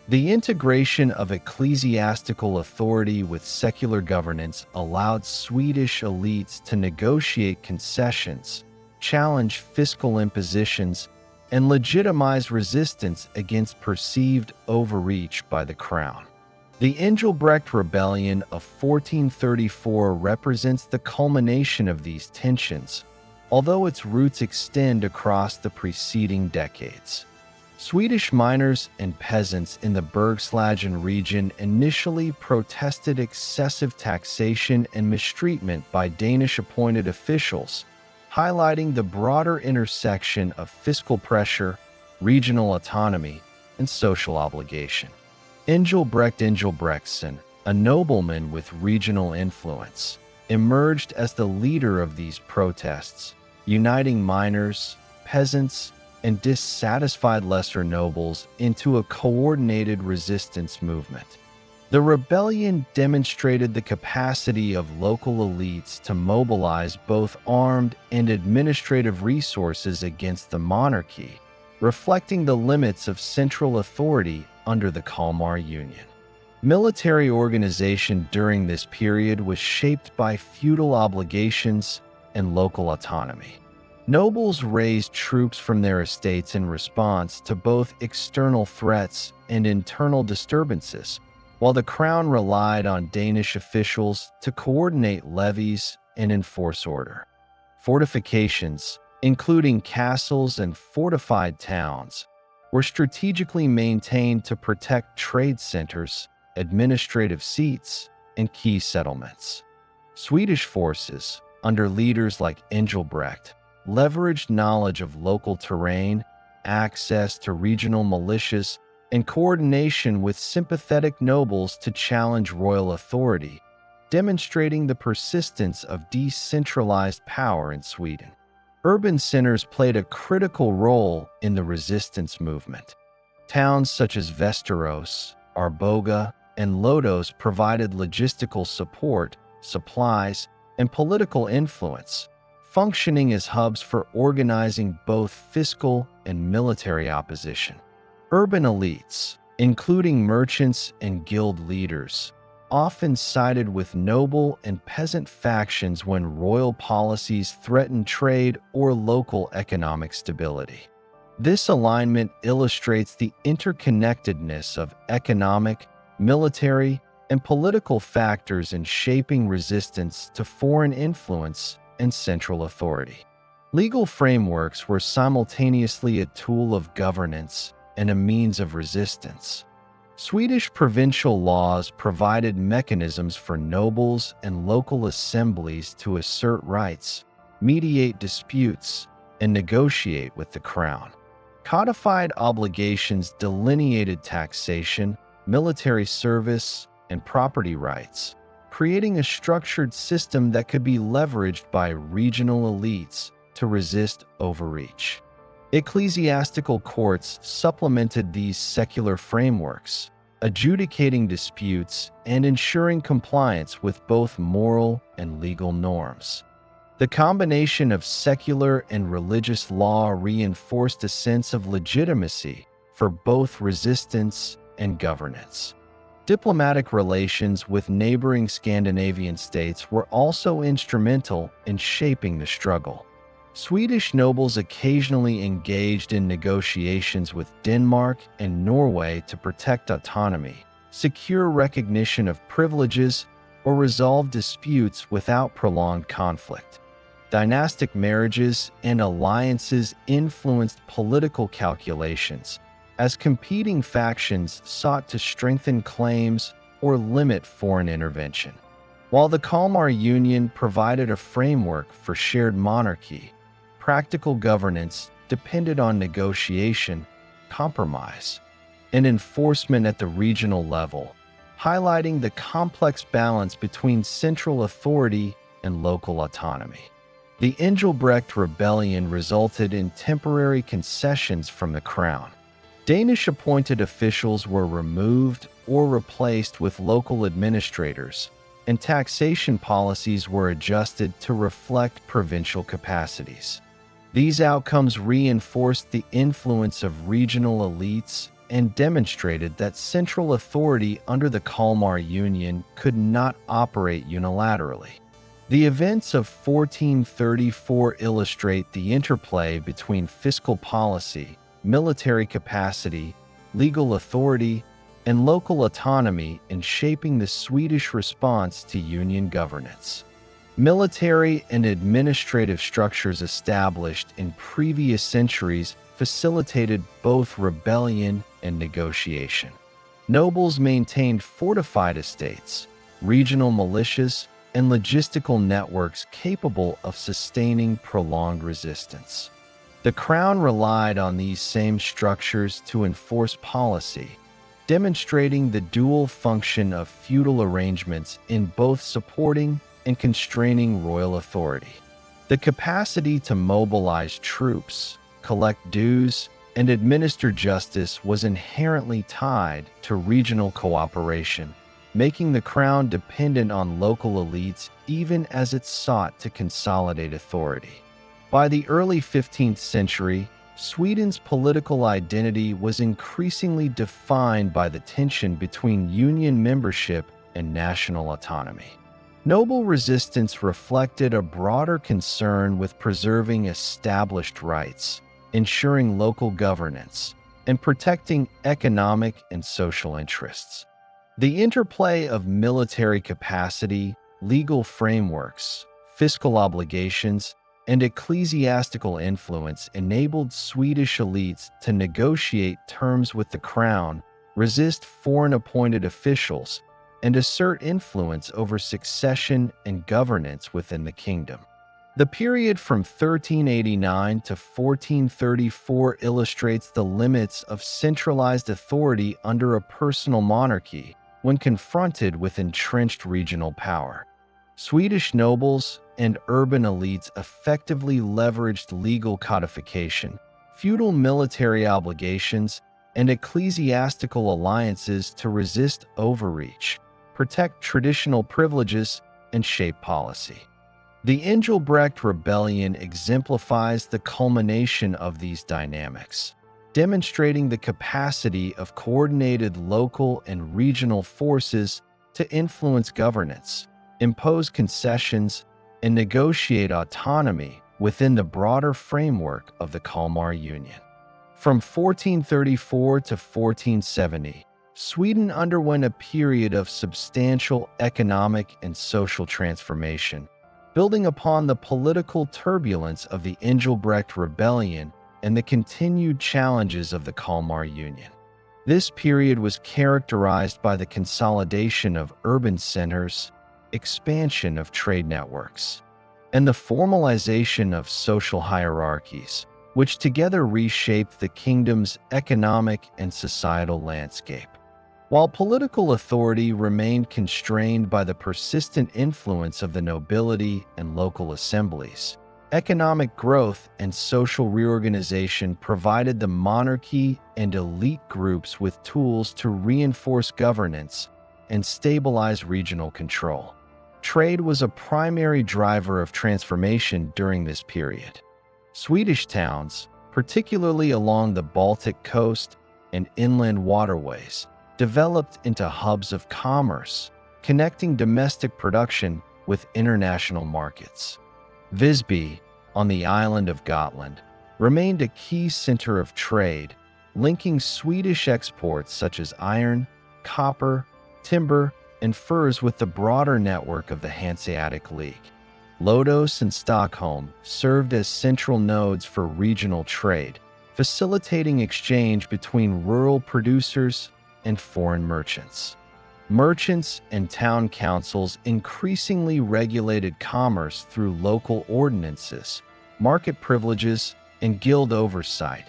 S1: The integration of ecclesiastical authority with secular governance allowed Swedish elites to negotiate concessions, challenge fiscal impositions, and legitimize resistance against perceived overreach by the crown. The Engelbrekt Rebellion of 1434 represents the culmination of these tensions, although its roots extend across the preceding decades. Swedish miners and peasants in the Bergslagen region initially protested excessive taxation and mistreatment by Danish-appointed officials, highlighting the broader intersection of fiscal pressure, regional autonomy, and social obligation. Engelbrekt Engelbrektsson, a nobleman with regional influence, emerged as the leader of these protests, uniting miners, peasants, and dissatisfied lesser nobles into a coordinated resistance movement. The rebellion demonstrated the capacity of local elites to mobilize both armed and administrative resources against the monarchy, reflecting the limits of central authority under the Kalmar Union. Military organization during this period was shaped by feudal obligations and local autonomy. Nobles raised troops from their estates in response to both external threats and internal disturbances, while the crown relied on Danish officials to coordinate levies and enforce order. Fortifications, including castles and fortified towns, were strategically maintained to protect trade centers, administrative seats, and key settlements. Swedish forces, under leaders like Engelbrekt, leveraged knowledge of local terrain, access to regional militias, and coordination with sympathetic nobles to challenge royal authority, demonstrating the persistence of decentralized power in Sweden. Urban centers played a critical role in the resistance movement. Towns such as Västerås, Arboga, and Lodos provided logistical support, supplies, and political influence, functioning as hubs for organizing both fiscal and military opposition. Urban elites, including merchants and guild leaders, often sided with noble and peasant factions when royal policies threatened trade or local economic stability. This alignment illustrates the interconnectedness of economic, military, and political factors in shaping resistance to foreign influence and central authority. Legal frameworks were simultaneously a tool of governance and a means of resistance. Swedish provincial laws provided mechanisms for nobles and local assemblies to assert rights, mediate disputes, and negotiate with the crown. Codified obligations delineated taxation, military service, and property rights, creating a structured system that could be leveraged by regional elites to resist overreach. Ecclesiastical courts supplemented these secular frameworks, adjudicating disputes and ensuring compliance with both moral and legal norms. The combination of secular and religious law reinforced a sense of legitimacy for both resistance and governance. Diplomatic relations with neighboring Scandinavian states were also instrumental in shaping the struggle. Swedish nobles occasionally engaged in negotiations with Denmark and Norway to protect autonomy, secure recognition of privileges, or resolve disputes without prolonged conflict. Dynastic marriages and alliances influenced political calculations, as competing factions sought to strengthen claims or limit foreign intervention. While the Kalmar Union provided a framework for shared monarchy, practical governance depended on negotiation, compromise, and enforcement at the regional level, highlighting the complex balance between central authority and local autonomy. The Engelbrekt rebellion resulted in temporary concessions from the crown. Danish appointed officials were removed or replaced with local administrators, and taxation policies were adjusted to reflect provincial capacities. These outcomes reinforced the influence of regional elites and demonstrated that central authority under the Kalmar Union could not operate unilaterally. The events of 1434 illustrate the interplay between fiscal policy, military capacity, legal authority, and local autonomy in shaping the Swedish response to Union governance. Military and administrative structures established in previous centuries facilitated both rebellion and negotiation. Nobles maintained fortified estates, regional militias, and logistical networks capable of sustaining prolonged resistance. The crown relied on these same structures to enforce policy, demonstrating the dual function of feudal arrangements in both supporting and constraining royal authority. The capacity to mobilize troops, collect dues, and administer justice was inherently tied to regional cooperation, making the crown dependent on local elites even as it sought to consolidate authority. By the early 15th century, Sweden's political identity was increasingly defined by the tension between union membership and national autonomy. Noble resistance reflected a broader concern with preserving established rights, ensuring local governance, and protecting economic and social interests. The interplay of military capacity, legal frameworks, fiscal obligations, and ecclesiastical influence enabled Swedish elites to negotiate terms with the crown, resist foreign-appointed officials, and assert influence over succession and governance within the kingdom. The period from 1389 to 1434 illustrates the limits of centralized authority under a personal monarchy when confronted with entrenched regional power. Swedish nobles and urban elites effectively leveraged legal codification, feudal military obligations, and ecclesiastical alliances to resist overreach, protect traditional privileges, and shape policy. The Engelbrecht Rebellion exemplifies the culmination of these dynamics, demonstrating the capacity of coordinated local and regional forces to influence governance, impose concessions, and negotiate autonomy within the broader framework of the Kalmar Union. From 1434 to 1470, Sweden underwent a period of substantial economic and social transformation, building upon the political turbulence of the Engelbrecht Rebellion and the continued challenges of the Kalmar Union. This period was characterized by the consolidation of urban centers, expansion of trade networks, and the formalization of social hierarchies, which together reshaped the kingdom's economic and societal landscape. While political authority remained constrained by the persistent influence of the nobility and local assemblies, economic growth and social reorganization provided the monarchy and elite groups with tools to reinforce governance and stabilize regional control. Trade was a primary driver of transformation during this period. Swedish towns, particularly along the Baltic coast and inland waterways, developed into hubs of commerce, connecting domestic production with international markets. Visby, on the island of Gotland, remained a key center of trade, linking Swedish exports such as iron, copper, timber, and furs with the broader network of the Hanseatic League. Lodos and Stockholm served as central nodes for regional trade, facilitating exchange between rural producers and foreign merchants. Merchants and town councils increasingly regulated commerce through local ordinances, market privileges, and guild oversight,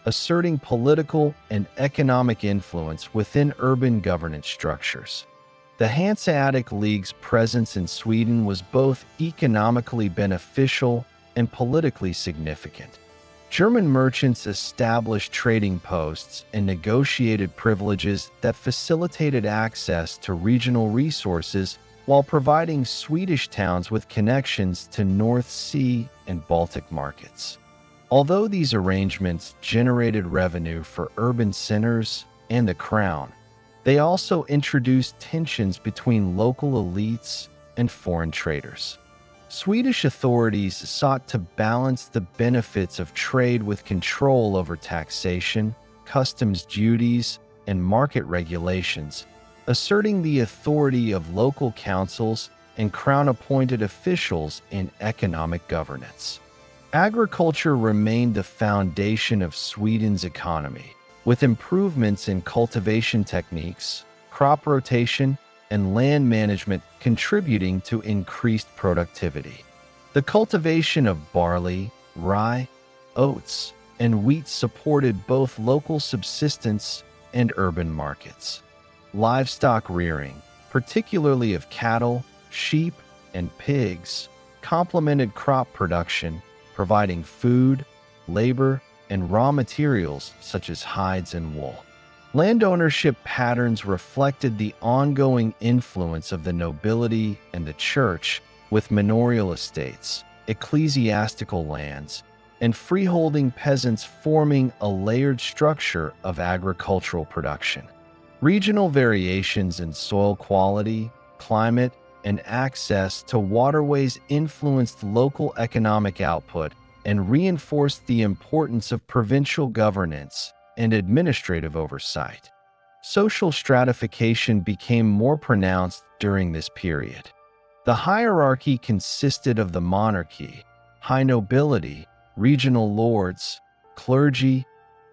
S1: asserting political and economic influence within urban governance structures. The Hanseatic League's presence in Sweden was both economically beneficial and politically significant. German merchants established trading posts and negotiated privileges that facilitated access to regional resources while providing Swedish towns with connections to North Sea and Baltic markets. Although these arrangements generated revenue for urban centers and the crown, they also introduced tensions between local elites and foreign traders. Swedish authorities sought to balance the benefits of trade with control over taxation, customs duties, and market regulations, asserting the authority of local councils and crown-appointed officials in economic governance. Agriculture remained the foundation of Sweden's economy, with improvements in cultivation techniques, crop rotation, and land management contributing to increased productivity. The cultivation of barley, rye, oats, and wheat supported both local subsistence and urban markets. Livestock rearing, particularly of cattle, sheep, and pigs, complemented crop production, providing food, labor, and raw materials such as hides and wool. Land ownership patterns reflected the ongoing influence of the nobility and the church, with manorial estates, ecclesiastical lands, and freeholding peasants forming a layered structure of agricultural production. Regional variations in soil quality, climate, and access to waterways influenced local economic output and reinforced the importance of provincial governance and administrative oversight. Social stratification became more pronounced during this period. The hierarchy consisted of the monarchy, high nobility, regional lords, clergy,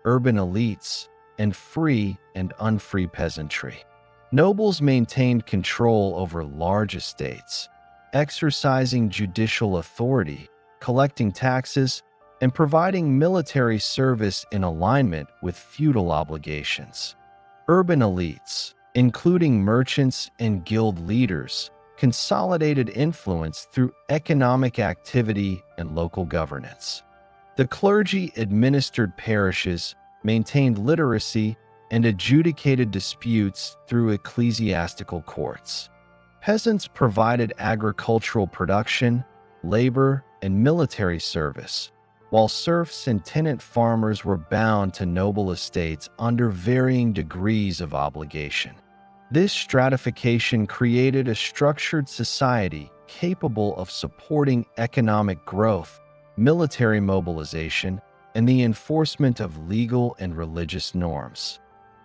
S1: urban elites, and free and unfree peasantry. Nobles maintained control over large estates, exercising judicial authority, collecting taxes, and providing military service in alignment with feudal obligations. Urban elites, including merchants and guild leaders, consolidated influence through economic activity and local governance. The clergy administered parishes, maintained literacy, and adjudicated disputes through ecclesiastical courts. Peasants provided agricultural production, labor, and military service, while serfs and tenant farmers were bound to noble estates under varying degrees of obligation. This stratification created a structured society capable of supporting economic growth, military mobilization, and the enforcement of legal and religious norms.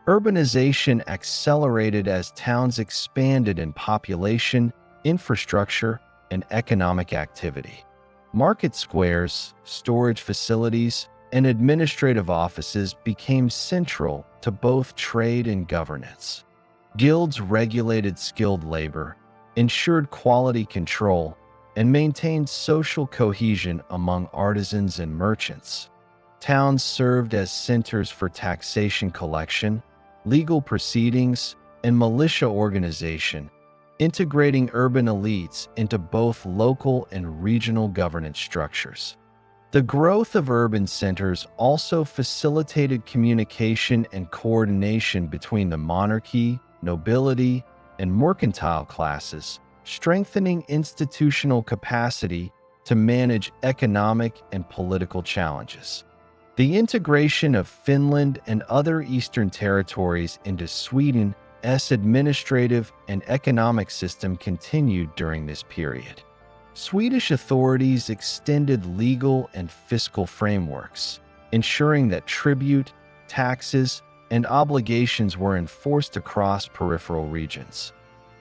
S1: Urbanization accelerated as towns expanded in population, infrastructure, and economic activity. Market squares, storage facilities, and administrative offices became central to both trade and governance. Guilds regulated skilled labor, ensured quality control, and maintained social cohesion among artisans and merchants. Towns served as centers for taxation collection, legal proceedings, and militia organization, integrating urban elites into both local and regional governance structures. The growth of urban centers also facilitated communication and coordination between the monarchy, nobility, and mercantile classes, strengthening institutional capacity to manage economic and political challenges. The integration of Finland and other eastern territories into Sweden's administrative and economic system continued during this period. Swedish authorities extended legal and fiscal frameworks, ensuring that tribute, taxes, and obligations were enforced across peripheral regions.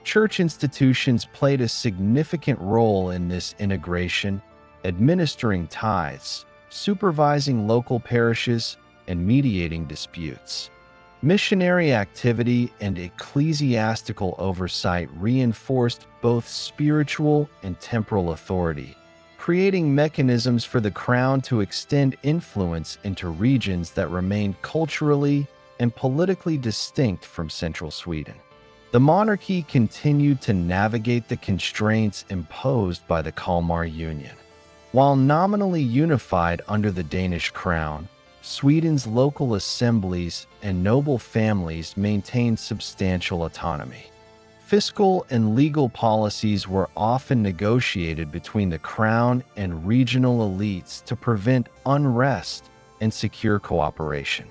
S1: Church institutions played a significant role in this integration, administering tithes, supervising local parishes, and mediating disputes. Missionary activity and ecclesiastical oversight reinforced both spiritual and temporal authority, creating mechanisms for the crown to extend influence into regions that remained culturally and politically distinct from central Sweden. The monarchy continued to navigate the constraints imposed by the Kalmar Union. While nominally unified under the Danish crown, Sweden's local assemblies and noble families maintained substantial autonomy. Fiscal and legal policies were often negotiated between the crown and regional elites to prevent unrest and secure cooperation.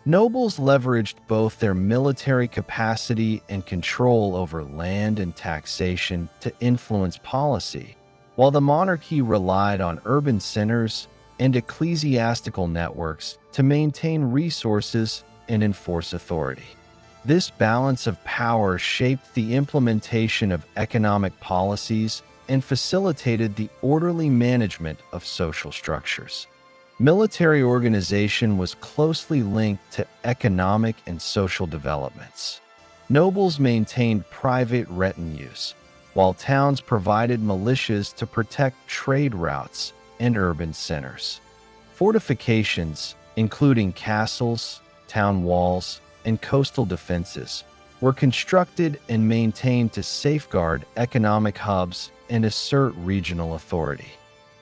S1: Nobles leveraged both their military capacity and control over land and taxation to influence policy, while the monarchy relied on urban centers and ecclesiastical networks to maintain resources and enforce authority. This balance of power shaped the implementation of economic policies and facilitated the orderly management of social structures. Military organization was closely linked to economic and social developments. Nobles maintained private retinues, while towns provided militias to protect trade routes and urban centers. Fortifications, including castles, town walls, and coastal defenses, were constructed and maintained to safeguard economic hubs and assert regional authority.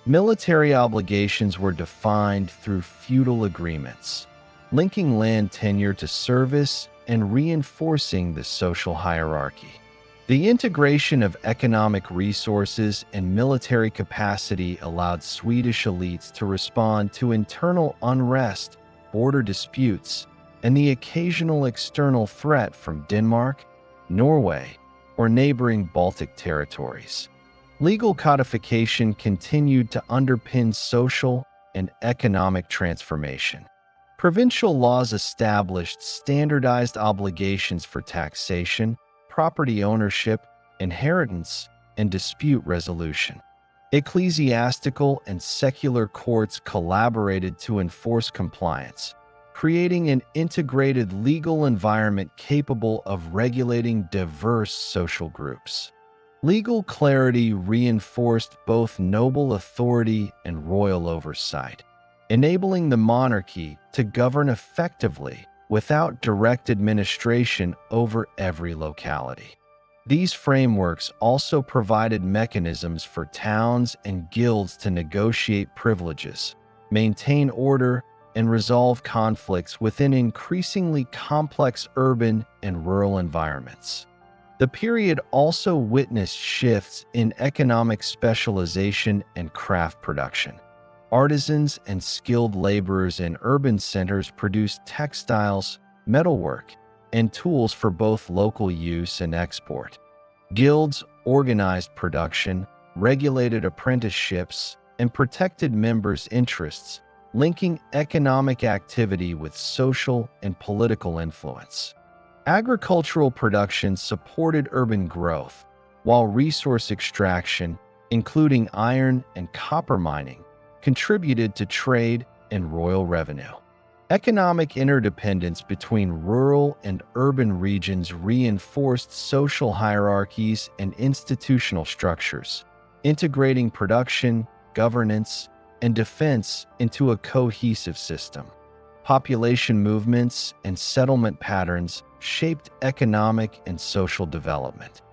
S1: Military obligations were defined through feudal agreements, linking land tenure to service and reinforcing the social hierarchy. The integration of economic resources and military capacity allowed Swedish elites to respond to internal unrest, border disputes, and the occasional external threat from Denmark, Norway, or neighboring Baltic territories. Legal codification continued to underpin social and economic transformation. Provincial laws established standardized obligations for taxation, property ownership, inheritance, and dispute resolution. Ecclesiastical and secular courts collaborated to enforce compliance, creating an integrated legal environment capable of regulating diverse social groups. Legal clarity reinforced both noble authority and royal oversight, enabling the monarchy to govern effectively without direct administration over every locality. These frameworks also provided mechanisms for towns and guilds to negotiate privileges, maintain order, and resolve conflicts within increasingly complex urban and rural environments. The period also witnessed shifts in economic specialization and craft production. Artisans and skilled laborers in urban centers produced textiles, metalwork, and tools for both local use and export. Guilds organized production, regulated apprenticeships, and protected members' interests, linking economic activity with social and political influence. Agricultural production supported urban growth, while resource extraction, including iron and copper mining, contributed to trade and royal revenue. Economic interdependence between rural and urban regions reinforced social hierarchies and institutional structures, integrating production, governance, and defense into a cohesive system. Population movements and settlement patterns shaped economic and social development.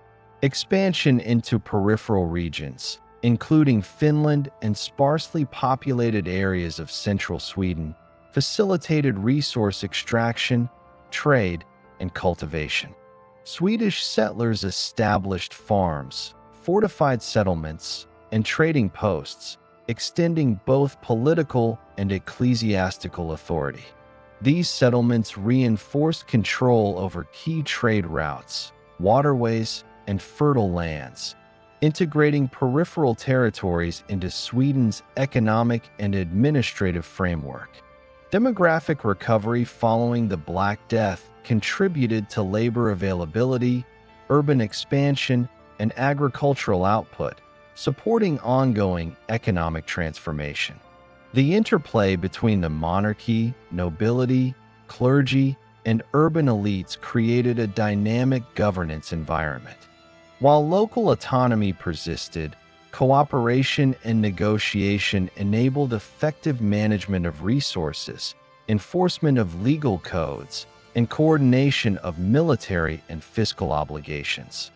S1: Expansion into peripheral regions, including Finland and sparsely populated areas of central Sweden, facilitated resource extraction, trade, and cultivation. Swedish settlers established farms, fortified settlements, and trading posts, extending both political and ecclesiastical authority. These settlements reinforced control over key trade routes, waterways, and fertile lands, integrating peripheral territories into Sweden's economic and administrative framework. Demographic recovery following the Black Death contributed to labor availability, urban expansion, and agricultural output, supporting ongoing economic transformation. The interplay between the monarchy, nobility, clergy, and urban elites created a dynamic governance environment. While local autonomy persisted, cooperation and negotiation enabled effective management of resources, enforcement of legal codes, and coordination of military and fiscal obligations.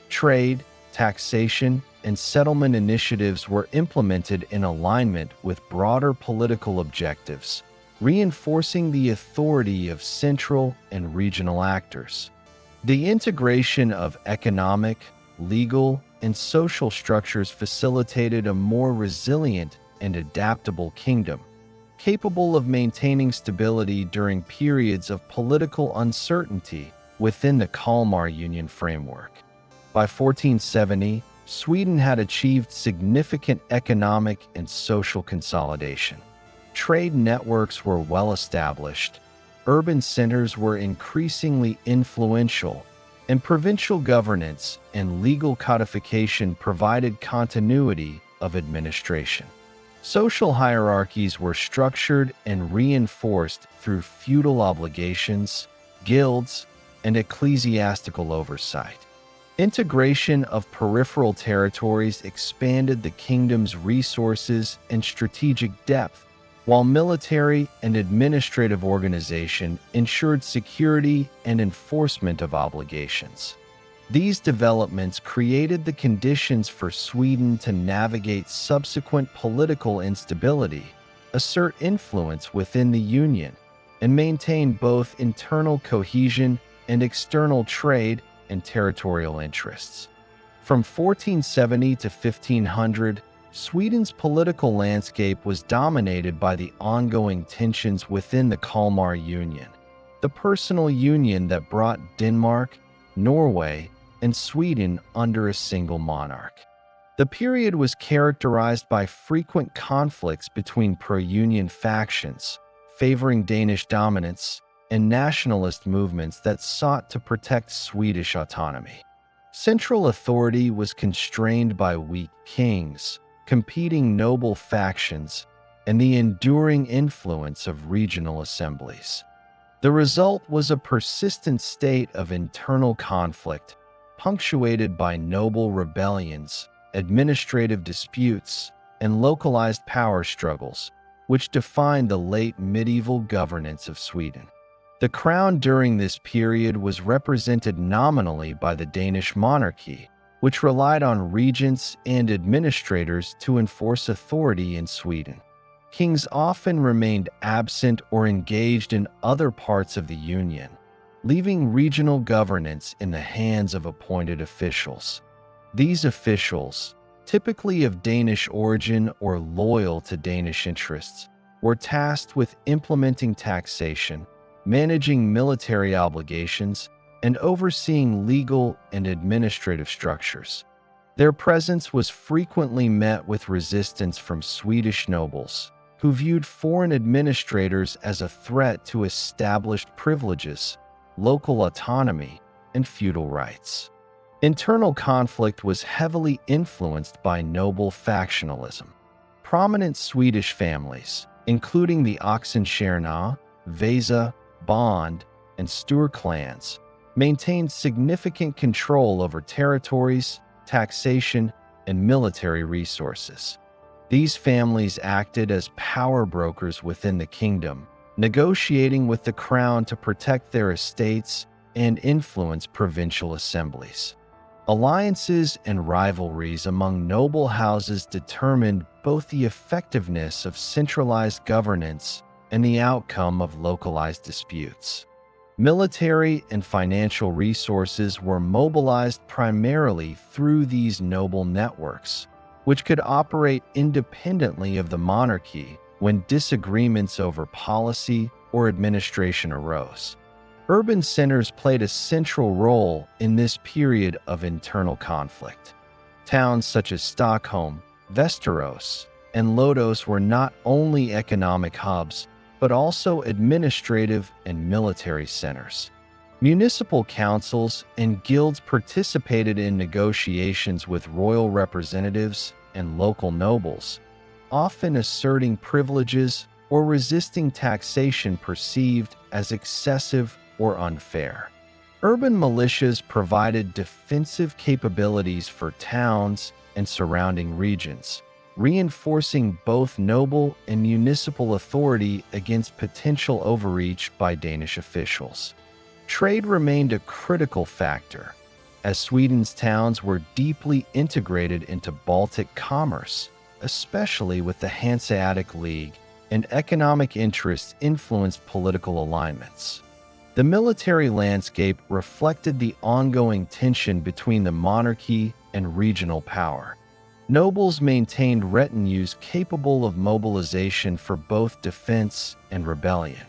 S1: Trade, taxation, and settlement initiatives were implemented in alignment with broader political objectives, reinforcing the authority of central and regional actors. The integration of economic, legal, and social structures facilitated a more resilient and adaptable kingdom, capable of maintaining stability during periods of political uncertainty within the Kalmar Union framework. By 1470, Sweden had achieved significant economic and social consolidation. Trade networks were well established, urban centers were increasingly influential, and provincial governance and legal codification provided continuity of administration. Social hierarchies were structured and reinforced through feudal obligations, guilds, and ecclesiastical oversight. Integration of peripheral territories expanded the kingdom's resources and strategic depth, while military and administrative organization ensured security and enforcement of obligations. These developments created the conditions for Sweden to navigate subsequent political instability, assert influence within the Union, and maintain both internal cohesion and external trade and territorial interests. From 1470 to 1500, Sweden's political landscape was dominated by the ongoing tensions within the Kalmar Union, the personal union that brought Denmark, Norway, and Sweden under a single monarch. The period was characterized by frequent conflicts between pro-union factions, favoring Danish dominance, and nationalist movements that sought to protect Swedish autonomy. Central authority was constrained by weak kings, competing noble factions, and the enduring influence of regional assemblies. The result was a persistent state of internal conflict, punctuated by noble rebellions, administrative disputes, and localized power struggles, which defined the late medieval governance of Sweden. The crown during this period was represented nominally by the Danish monarchy, which relied on regents and administrators to enforce authority in Sweden. Kings often remained absent or engaged in other parts of the Union, leaving regional governance in the hands of appointed officials. These officials, typically of Danish origin or loyal to Danish interests, were tasked with implementing taxation, managing military obligations, and overseeing legal and administrative structures. Their presence was frequently met with resistance from Swedish nobles, who viewed foreign administrators as a threat to established privileges, local autonomy, and feudal rights. Internal conflict was heavily influenced by noble factionalism. Prominent Swedish families, including the Oxenstierna, Vasa, Bond, and Sture clans, maintained significant control over territories, taxation, and military resources. These families acted as power brokers within the kingdom, negotiating with the crown to protect their estates and influence provincial assemblies. Alliances and rivalries among noble houses determined both the effectiveness of centralized governance and the outcome of localized disputes. Military and financial resources were mobilized primarily through these noble networks, which could operate independently of the monarchy when disagreements over policy or administration arose. Urban centers played a central role in this period of internal conflict. Towns such as Stockholm, Västerås, and Lodos were not only economic hubs, but also administrative and military centers. Municipal councils and guilds participated in negotiations with royal representatives and local nobles, often asserting privileges or resisting taxation perceived as excessive or unfair. Urban militias provided defensive capabilities for towns and surrounding regions, reinforcing both noble and municipal authority against potential overreach by Danish officials. Trade remained a critical factor, as Sweden's towns were deeply integrated into Baltic commerce, especially with the Hanseatic League, and economic interests influenced political alignments. The military landscape reflected the ongoing tension between the monarchy and regional power. Nobles maintained retinues capable of mobilization for both defense and rebellion.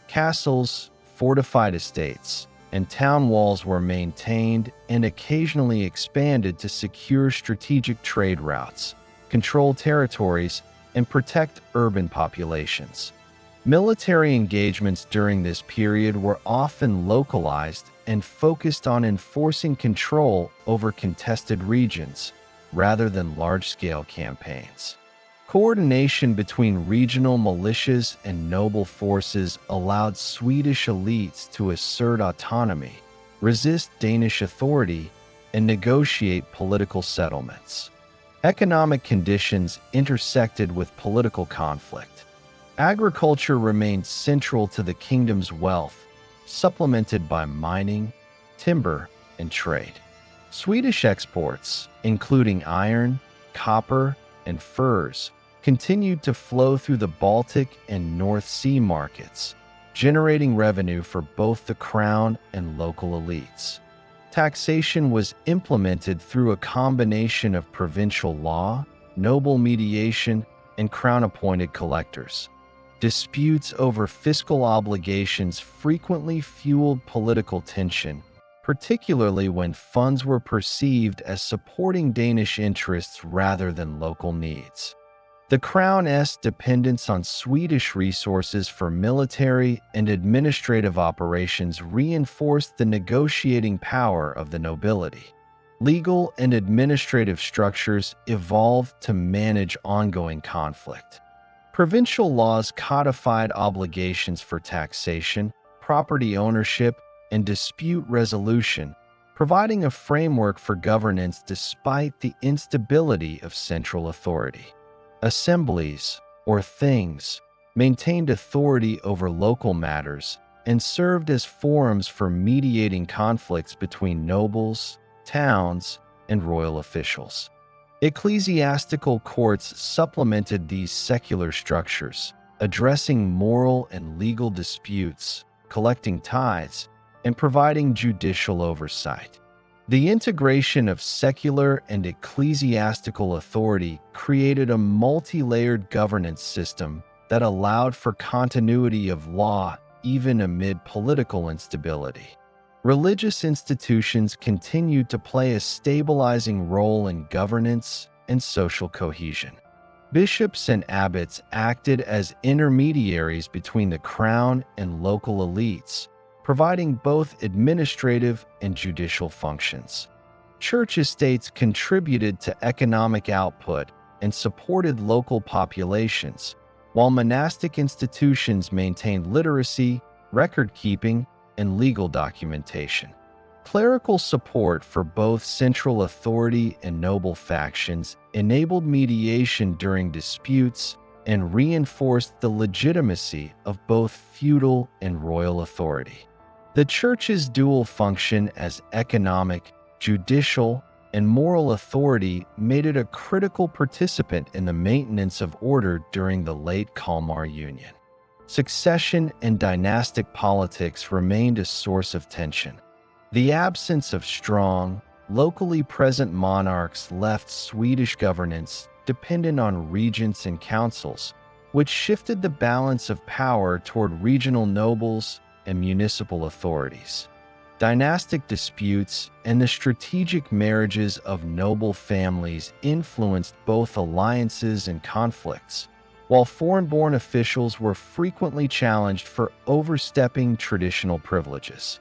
S1: Castles, fortified estates, and town walls were maintained and occasionally expanded to secure strategic trade routes, control territories, and protect urban populations. Military engagements during this period were often localized and focused on enforcing control over contested regions, rather than large-scale campaigns. Coordination between regional militias and noble forces allowed Swedish elites to assert autonomy, resist Danish authority, and negotiate political settlements. Economic conditions intersected with political conflict. Agriculture remained central to the kingdom's wealth, supplemented by mining, timber, and trade. Swedish exports, including iron, copper, and furs, continued to flow through the Baltic and North Sea markets, generating revenue for both the crown and local elites. Taxation was implemented through a combination of provincial law, noble mediation, and crown-appointed collectors. Disputes over fiscal obligations frequently fueled political tension, particularly when funds were perceived as supporting Danish interests rather than local needs. The crown's dependence on Swedish resources for military and administrative operations reinforced the negotiating power of the nobility. Legal and administrative structures evolved to manage ongoing conflict. Provincial laws codified obligations for taxation, property ownership, and dispute resolution, providing a framework for governance despite the instability of central authority. Assemblies, or things, maintained authority over local matters and served as forums for mediating conflicts between nobles, towns, and royal officials. Ecclesiastical courts supplemented these secular structures, addressing moral and legal disputes, collecting tithes, and providing judicial oversight. The integration of secular and ecclesiastical authority created a multi-layered governance system that allowed for continuity of law even amid political instability. Religious institutions continued to play a stabilizing role in governance and social cohesion. Bishops and abbots acted as intermediaries between the crown and local elites, providing both administrative and judicial functions. Church estates contributed to economic output and supported local populations, while monastic institutions maintained literacy, record-keeping, and legal documentation. Clerical support for both central authority and noble factions enabled mediation during disputes and reinforced the legitimacy of both feudal and royal authority. The Church's dual function as economic, judicial, and moral authority made it a critical participant in the maintenance of order during the late Kalmar Union. Succession and dynastic politics remained a source of tension. The absence of strong, locally present monarchs left Swedish governance dependent on regents and councils, which shifted the balance of power toward regional nobles and municipal authorities. Dynastic disputes and the strategic marriages of noble families influenced both alliances and conflicts, while foreign-born officials were frequently challenged for overstepping traditional privileges.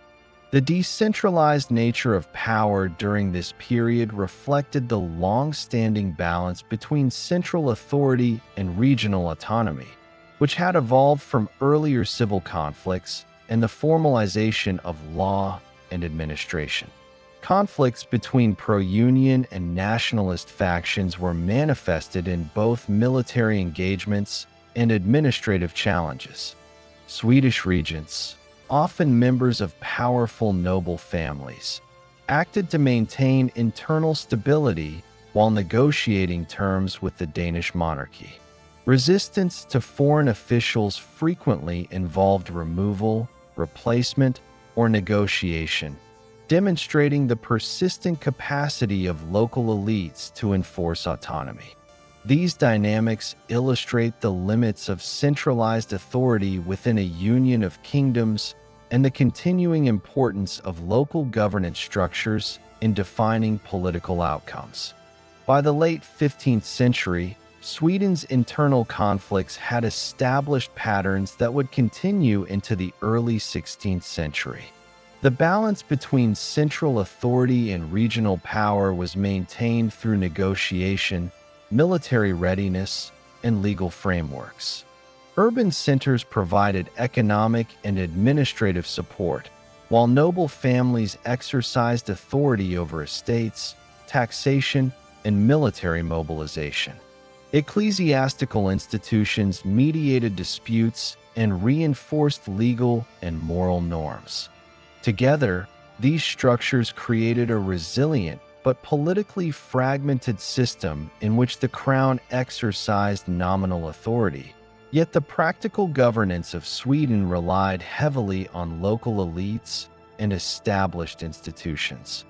S1: The decentralized nature of power during this period reflected the long-standing balance between central authority and regional autonomy, which had evolved from earlier civil conflicts and the formalization of law and administration. Conflicts between pro-union and nationalist factions were manifested in both military engagements and administrative challenges. Swedish regents, often members of powerful noble families, acted to maintain internal stability while negotiating terms with the Danish monarchy. Resistance to foreign officials frequently involved removal, replacement, or negotiation, demonstrating the persistent capacity of local elites to enforce autonomy. These dynamics illustrate the limits of centralized authority within a union of kingdoms and the continuing importance of local governance structures in defining political outcomes. By the late 15th century, Sweden's internal conflicts had established patterns that would continue into the early 16th century. The balance between central authority and regional power was maintained through negotiation, military readiness, and legal frameworks. Urban centers provided economic and administrative support, while noble families exercised authority over estates, taxation, and military mobilization. Ecclesiastical institutions mediated disputes and reinforced legal and moral norms. Together, these structures created a resilient but politically fragmented system in which the crown exercised nominal authority. Yet the practical governance of Sweden relied heavily on local elites and established institutions.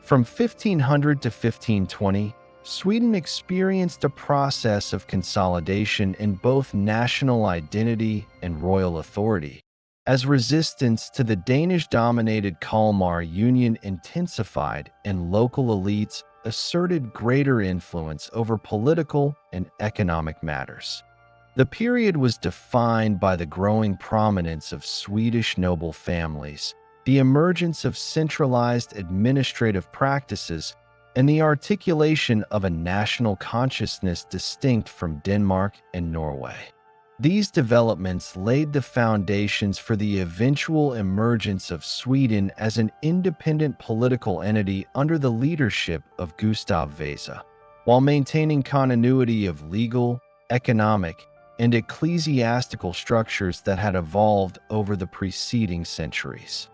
S1: From 1500 to 1520, Sweden experienced a process of consolidation in both national identity and royal authority. As resistance to the Danish-dominated Kalmar Union intensified and local elites asserted greater influence over political and economic matters. The period was defined by the growing prominence of Swedish noble families, the emergence of centralized administrative practices, and the articulation of a national consciousness distinct from Denmark and Norway. These developments laid the foundations for the eventual emergence of Sweden as an independent political entity under the leadership of Gustav Vasa, while maintaining continuity of legal, economic, and ecclesiastical structures that had evolved over the preceding centuries.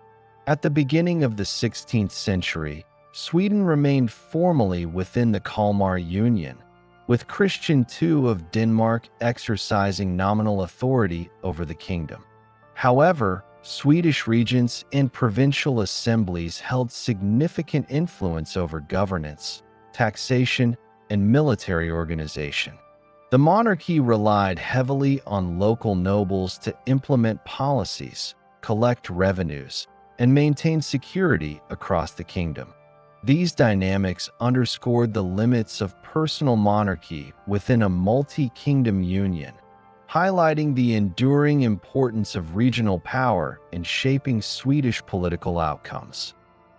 S1: At the beginning of the 16th century, Sweden remained formally within the Kalmar Union, with Christian II of Denmark exercising nominal authority over the kingdom. However, Swedish regents and provincial assemblies held significant influence over governance, taxation, and military organization. The monarchy relied heavily on local nobles to implement policies, collect revenues, and maintain security across the kingdom. These dynamics underscored the limits of personal monarchy within a multi-kingdom union, highlighting the enduring importance of regional power in shaping Swedish political outcomes.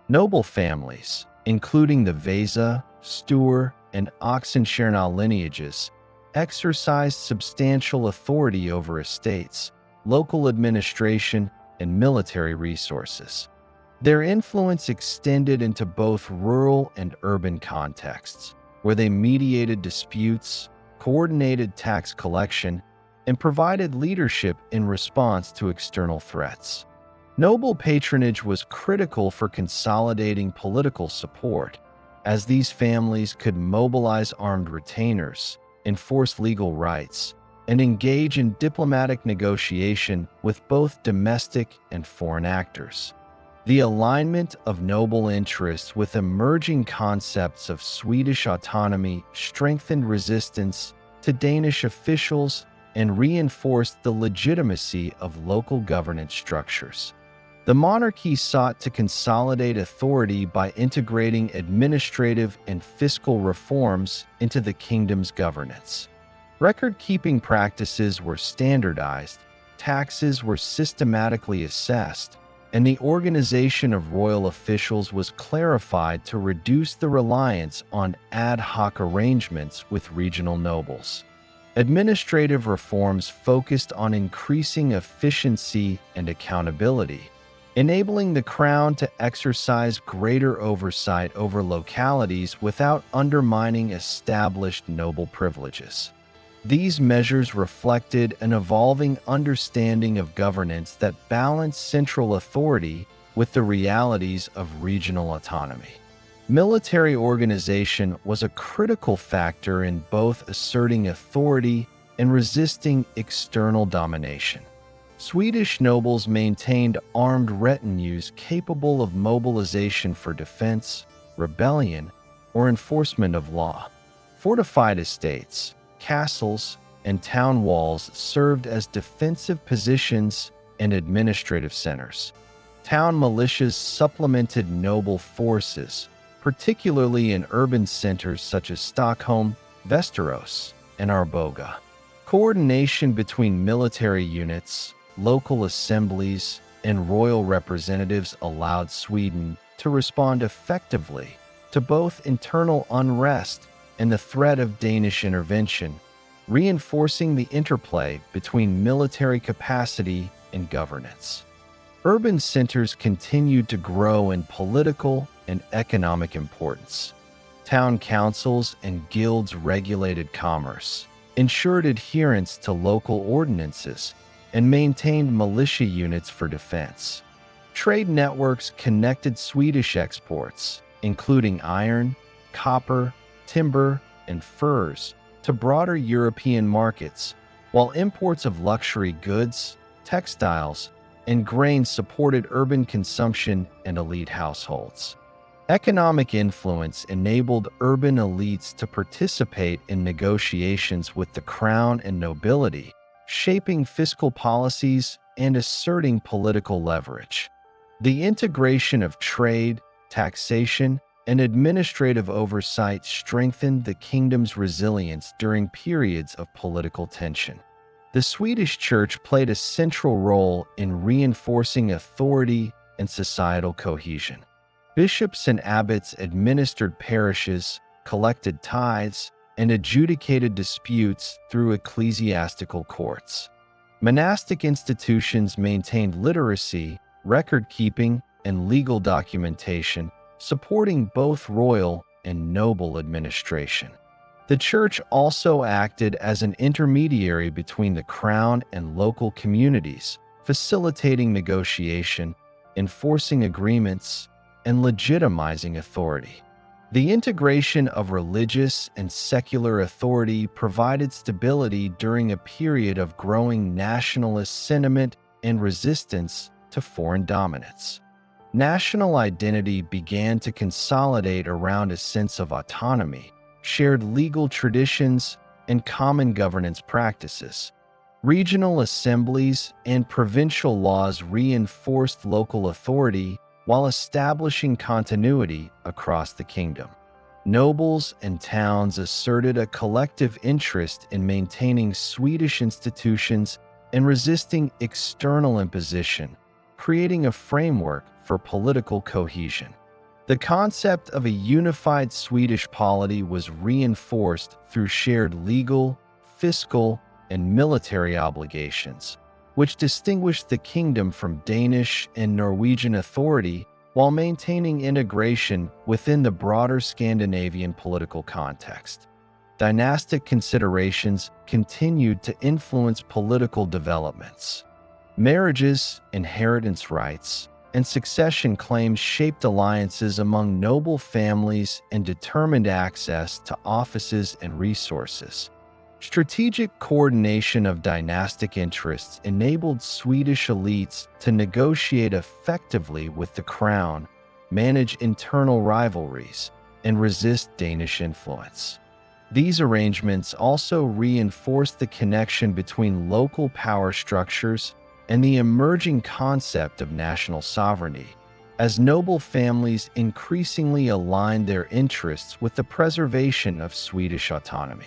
S1: Noble families, including the Vasa, Sture, and Oxenstierna lineages, exercised substantial authority over estates, local administration, and military resources. Their influence extended into both rural and urban contexts, where they mediated disputes, coordinated tax collection, and provided leadership in response to external threats. Noble patronage was critical for consolidating political support, as these families could mobilize armed retainers, enforce legal rights, and engage in diplomatic negotiation with both domestic and foreign actors. The alignment of noble interests with emerging concepts of Swedish autonomy strengthened resistance to Danish officials and reinforced the legitimacy of local governance structures. The monarchy sought to consolidate authority by integrating administrative and fiscal reforms into the kingdom's governance. Record-keeping practices were standardized, taxes were systematically assessed, and the organization of royal officials was clarified to reduce the reliance on ad hoc arrangements with regional nobles. Administrative reforms focused on increasing efficiency and accountability, enabling the crown to exercise greater oversight over localities without undermining established noble privileges. These measures reflected an evolving understanding of governance that balanced central authority with the realities of regional autonomy. Military organization was a critical factor in both asserting authority and resisting external domination. Swedish nobles maintained armed retinues capable of mobilization for defense, rebellion, or enforcement of law. Fortified estates, castles, and town walls served as defensive positions and administrative centers. Town militias supplemented noble forces, particularly in urban centers such as Stockholm, Västerås, and Arboga. Coordination between military units, local assemblies, and royal representatives allowed Sweden to respond effectively to both internal unrest and the threat of Danish intervention, reinforcing the interplay between military capacity and governance. Urban centers continued to grow in political and economic importance. Town councils and guilds regulated commerce, ensured adherence to local ordinances, and maintained militia units for defense. Trade networks connected Swedish exports, including iron, copper, timber, and furs, to broader European markets, while imports of luxury goods, textiles, and grain supported urban consumption and elite households. Economic influence enabled urban elites to participate in negotiations with the crown and nobility, shaping fiscal policies and asserting political leverage. The integration of trade, taxation, and administrative oversight strengthened the kingdom's resilience during periods of political tension. The Swedish Church played a central role in reinforcing authority and societal cohesion. Bishops and abbots administered parishes, collected tithes, and adjudicated disputes through ecclesiastical courts. Monastic institutions maintained literacy, record-keeping, and legal documentation, supporting both royal and noble administration. The church also acted as an intermediary between the crown and local communities, facilitating negotiation, enforcing agreements, and legitimizing authority. The integration of religious and secular authority provided stability during a period of growing nationalist sentiment and resistance to foreign dominance. National identity began to consolidate around a sense of autonomy, shared legal traditions, and common governance practices. Regional assemblies and provincial laws reinforced local authority while establishing continuity across the kingdom. Nobles and towns asserted a collective interest in maintaining Swedish institutions and resisting external imposition, creating a framework for political cohesion. The concept of a unified Swedish polity was reinforced through shared legal, fiscal, and military obligations, which distinguished the kingdom from Danish and Norwegian authority while maintaining integration within the broader Scandinavian political context. Dynastic considerations continued to influence political developments. Marriages, inheritance rights, and succession claims shaped alliances among noble families and determined access to offices and resources. Strategic coordination of dynastic interests enabled Swedish elites to negotiate effectively with the crown, manage internal rivalries, and resist Danish influence. These arrangements also reinforced the connection between local power structures and the emerging concept of national sovereignty, as noble families increasingly aligned their interests with the preservation of Swedish autonomy.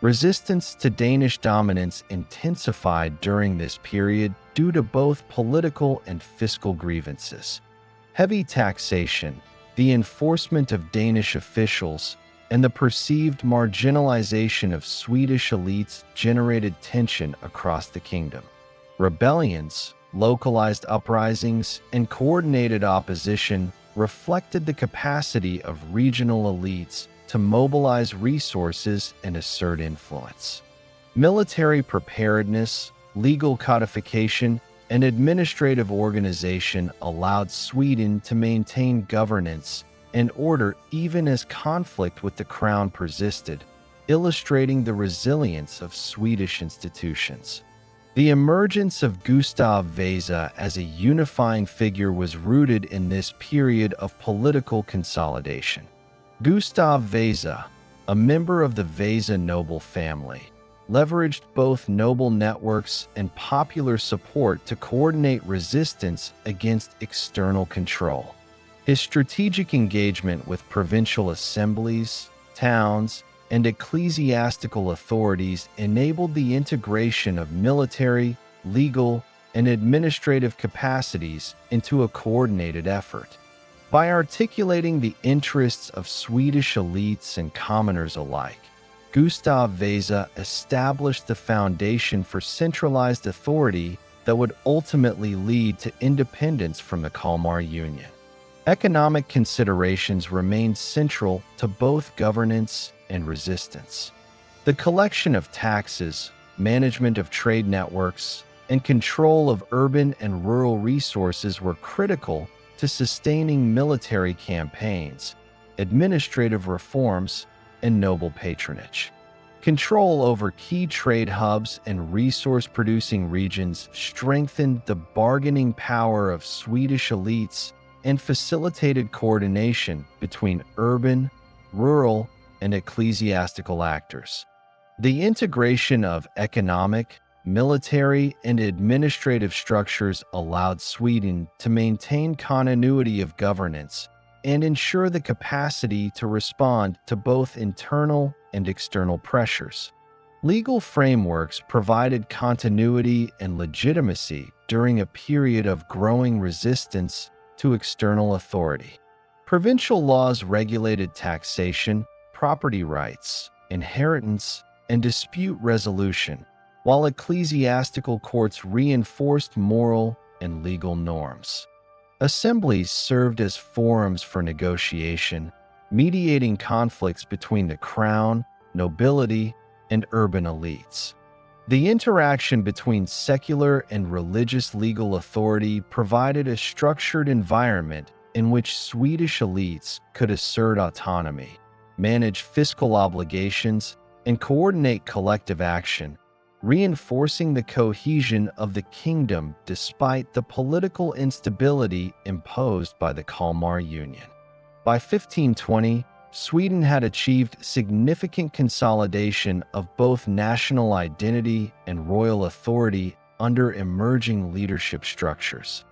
S1: Resistance to Danish dominance intensified during this period due to both political and fiscal grievances. Heavy taxation, the enforcement of Danish officials, and the perceived marginalization of Swedish elites generated tension across the kingdom. Rebellions, localized uprisings, and coordinated opposition reflected the capacity of regional elites to mobilize resources and assert influence. Military preparedness, legal codification, and administrative organization allowed Sweden to maintain governance and order even as conflict with the crown persisted, illustrating the resilience of Swedish institutions. The emergence of Gustav Vasa as a unifying figure was rooted in this period of political consolidation. Gustav Vasa, a member of the Vasa noble family, leveraged both noble networks and popular support to coordinate resistance against external control. His strategic engagement with provincial assemblies, towns, and ecclesiastical authorities enabled the integration of military, legal, and administrative capacities into a coordinated effort. By articulating the interests of Swedish elites and commoners alike, Gustav Vasa established the foundation for centralized authority that would ultimately lead to independence from the Kalmar Union. Economic considerations remained central to both governance and resistance. The collection of taxes, management of trade networks, and control of urban and rural resources were critical to sustaining military campaigns, administrative reforms, and noble patronage. Control over key trade hubs and resource-producing regions strengthened the bargaining power of Swedish elites and facilitated coordination between urban, rural, and ecclesiastical actors. The integration of economic, military, and administrative structures allowed Sweden to maintain continuity of governance and ensure the capacity to respond to both internal and external pressures. Legal frameworks provided continuity and legitimacy during a period of growing resistance to external authority. Provincial laws regulated taxation, property rights, inheritance, and dispute resolution, while ecclesiastical courts reinforced moral and legal norms. Assemblies served as forums for negotiation, mediating conflicts between the crown, nobility, and urban elites. The interaction between secular and religious legal authority provided a structured environment in which Swedish elites could assert autonomy, manage fiscal obligations, and coordinate collective action, reinforcing the cohesion of the kingdom despite the political instability imposed by the Kalmar Union. By 1520, Sweden had achieved significant consolidation of both national identity and royal authority under emerging leadership structures.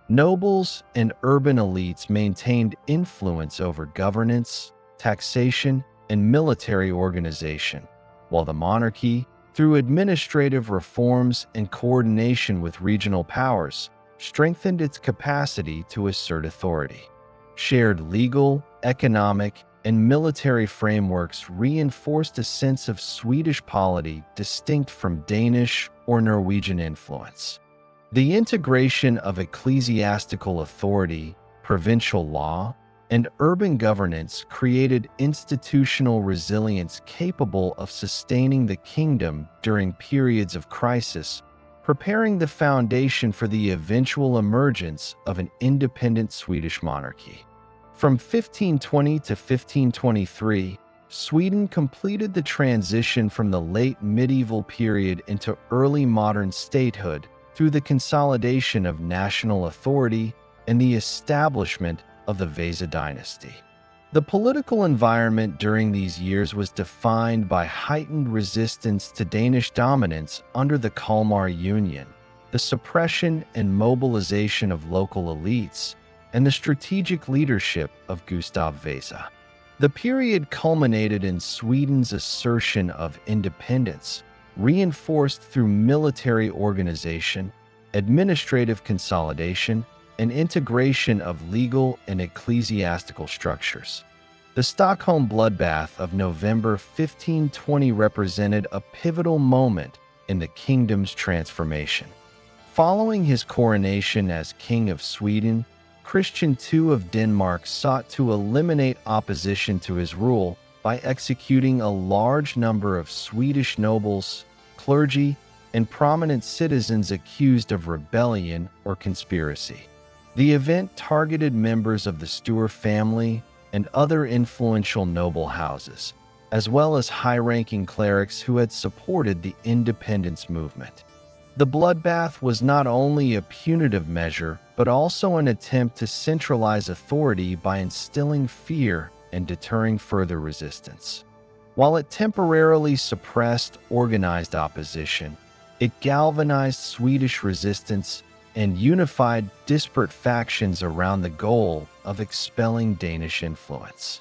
S1: Nobles and urban elites maintained influence over governance, taxation, and military organization, while the monarchy, through administrative reforms and coordination with regional powers, strengthened its capacity to assert authority. Shared legal, economic, and military frameworks reinforced a sense of Swedish polity distinct from Danish or Norwegian influence. The integration of ecclesiastical authority, provincial law, and urban governance created institutional resilience capable of sustaining the kingdom during periods of crisis, preparing the foundation for the eventual emergence of an independent Swedish monarchy. From 1520 to 1523, Sweden completed the transition from the late medieval period into early modern statehood through the consolidation of national authority and the establishment of the Vasa dynasty. The political environment during these years was defined by heightened resistance to Danish dominance under the Kalmar Union, the suppression and mobilization of local elites, and the strategic leadership of Gustav Vasa. The period culminated in Sweden's assertion of independence, reinforced through military organization, administrative consolidation, and integration of legal and ecclesiastical structures. The Stockholm bloodbath of November 1520 represented a pivotal moment in the kingdom's transformation. Following his coronation as King of Sweden, Christian II of Denmark sought to eliminate opposition to his rule by executing a large number of Swedish nobles, clergy, and prominent citizens accused of rebellion or conspiracy. The event targeted members of the Sture family and other influential noble houses, as well as high-ranking clerics who had supported the independence movement. The bloodbath was not only a punitive measure, but also an attempt to centralize authority by instilling fear and deterring further resistance. While it temporarily suppressed organized opposition, it galvanized Swedish resistance and unified disparate factions around the goal of expelling Danish influence.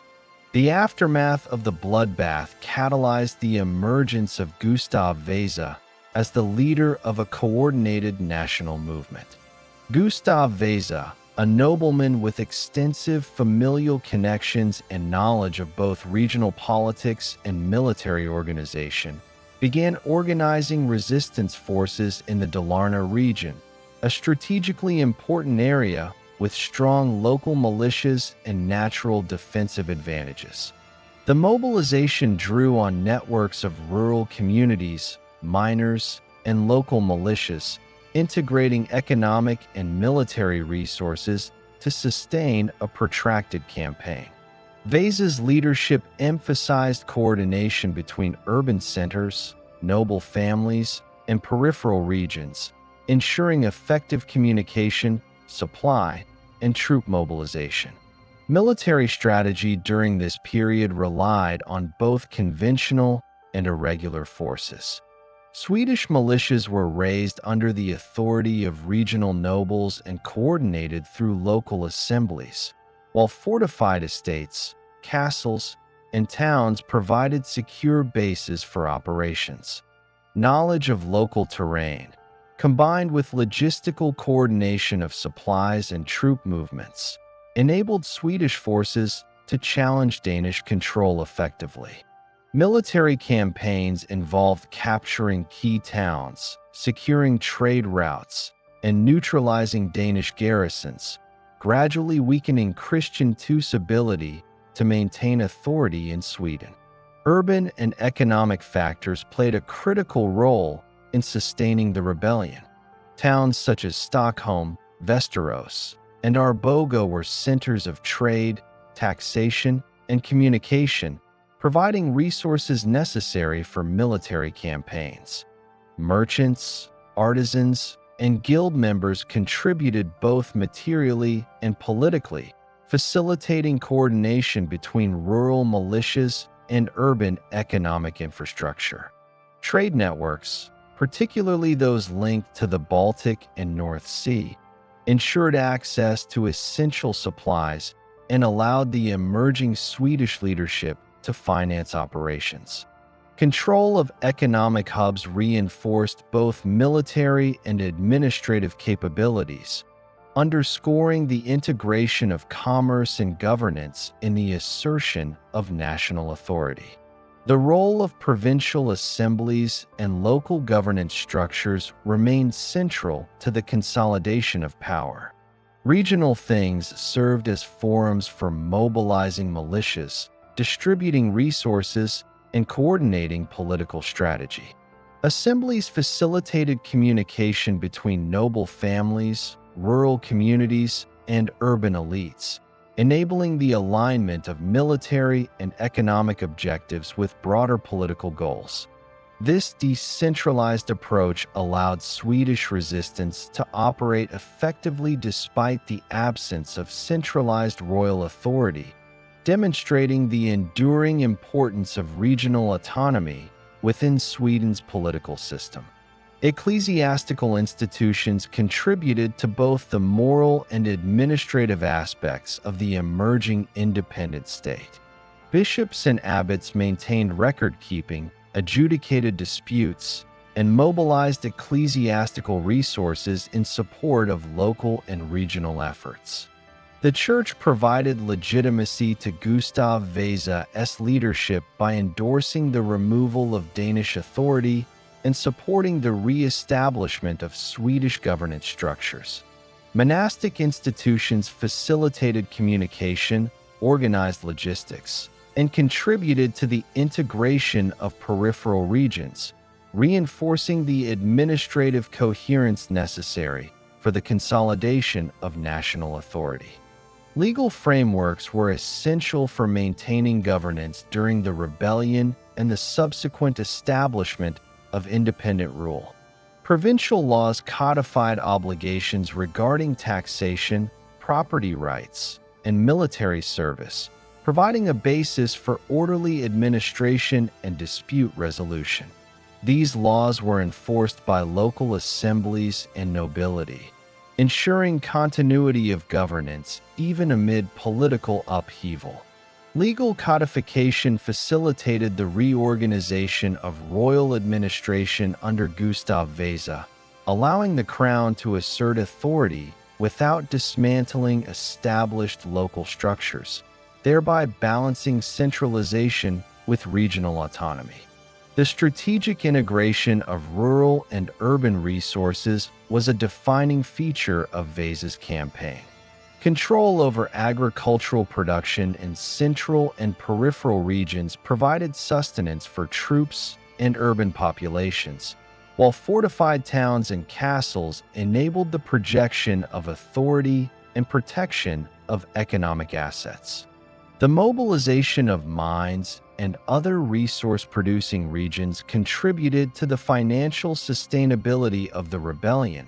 S1: The aftermath of the bloodbath catalyzed the emergence of Gustav Vasa as the leader of a coordinated national movement. Gustav Vasa, a nobleman with extensive familial connections and knowledge of both regional politics and military organization, began organizing resistance forces in the Dalarna region, a strategically important area with strong local militias and natural defensive advantages. The mobilization drew on networks of rural communities, miners, and local militias, integrating economic and military resources to sustain a protracted campaign. Vasa's leadership emphasized coordination between urban centers, noble families, and peripheral regions, ensuring effective communication, supply, and troop mobilization. Military strategy during this period relied on both conventional and irregular forces. Swedish militias were raised under the authority of regional nobles and coordinated through local assemblies, while fortified estates, castles, and towns provided secure bases for operations. Knowledge of local terrain, combined with logistical coordination of supplies and troop movements, enabled Swedish forces to challenge Danish control effectively. Military campaigns involved capturing key towns, securing trade routes, and neutralizing Danish garrisons, gradually weakening Christian Hugh's ability to maintain authority in Sweden. Urban and economic factors played a critical role in sustaining the rebellion. Towns such as Stockholm, Västerås, and Arboga were centers of trade, taxation, and communication, providing resources necessary for military campaigns. Merchants, artisans, and guild members contributed both materially and politically, facilitating coordination between rural militias and urban economic infrastructure. Trade networks, particularly those linked to the Baltic and North Sea, ensured access to essential supplies and allowed the emerging Swedish leadership to finance operations. Control of economic hubs reinforced both military and administrative capabilities, underscoring the integration of commerce and governance in the assertion of national authority. The role of provincial assemblies and local governance structures remained central to the consolidation of power. Regional things served as forums for mobilizing militias, distributing resources, and coordinating political strategy. Assemblies facilitated communication between noble families, rural communities, and urban elites, enabling the alignment of military and economic objectives with broader political goals. This decentralized approach allowed Swedish resistance to operate effectively despite the absence of centralized royal authority, demonstrating the enduring importance of regional autonomy within Sweden's political system. Ecclesiastical institutions contributed to both the moral and administrative aspects of the emerging independent state. Bishops and abbots maintained record-keeping, adjudicated disputes, and mobilized ecclesiastical resources in support of local and regional efforts. The Church provided legitimacy to Gustav Vasa's leadership by endorsing the removal of Danish authority and supporting the re-establishment of Swedish governance structures. Monastic institutions facilitated communication, organized logistics, and contributed to the integration of peripheral regions, reinforcing the administrative coherence necessary for the consolidation of national authority. Legal frameworks were essential for maintaining governance during the rebellion and the subsequent establishment of independent rule. Provincial laws codified obligations regarding taxation, property rights, and military service, providing a basis for orderly administration and dispute resolution. These laws were enforced by local assemblies and nobility, ensuring continuity of governance even amid political upheaval. Legal codification facilitated the reorganization of royal administration under Gustav Vasa, allowing the crown to assert authority without dismantling established local structures, thereby balancing centralization with regional autonomy. The strategic integration of rural and urban resources was a defining feature of Vasa's campaign. Control over agricultural production in central and peripheral regions provided sustenance for troops and urban populations, while fortified towns and castles enabled the projection of authority and protection of economic assets. The mobilization of mines and other resource-producing regions contributed to the financial sustainability of the rebellion,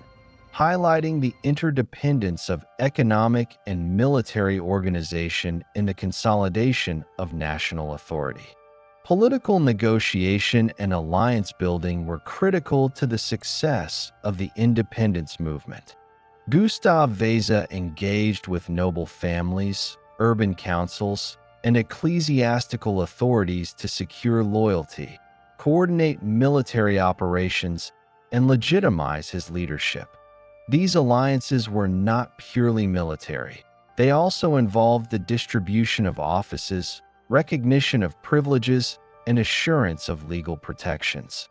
S1: highlighting the interdependence of economic and military organization in the consolidation of national authority. Political negotiation and alliance building were critical to the success of the independence movement. Gustav Vasa engaged with noble families, urban councils, and ecclesiastical authorities to secure loyalty, coordinate military operations, and legitimize his leadership. These alliances were not purely military. They also involved the distribution of offices, recognition of privileges, and assurance of legal protections.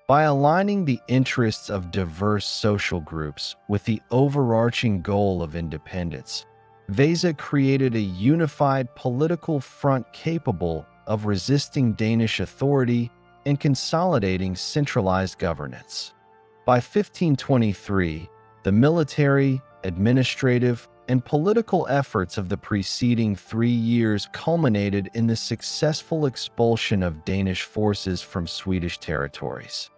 S1: By aligning the interests of diverse social groups with the overarching goal of independence, Vasa created a unified political front capable of resisting Danish authority and consolidating centralized governance. By 1523, the military, administrative, and political efforts of the preceding 3 years culminated in the successful expulsion of Danish forces from Swedish territories.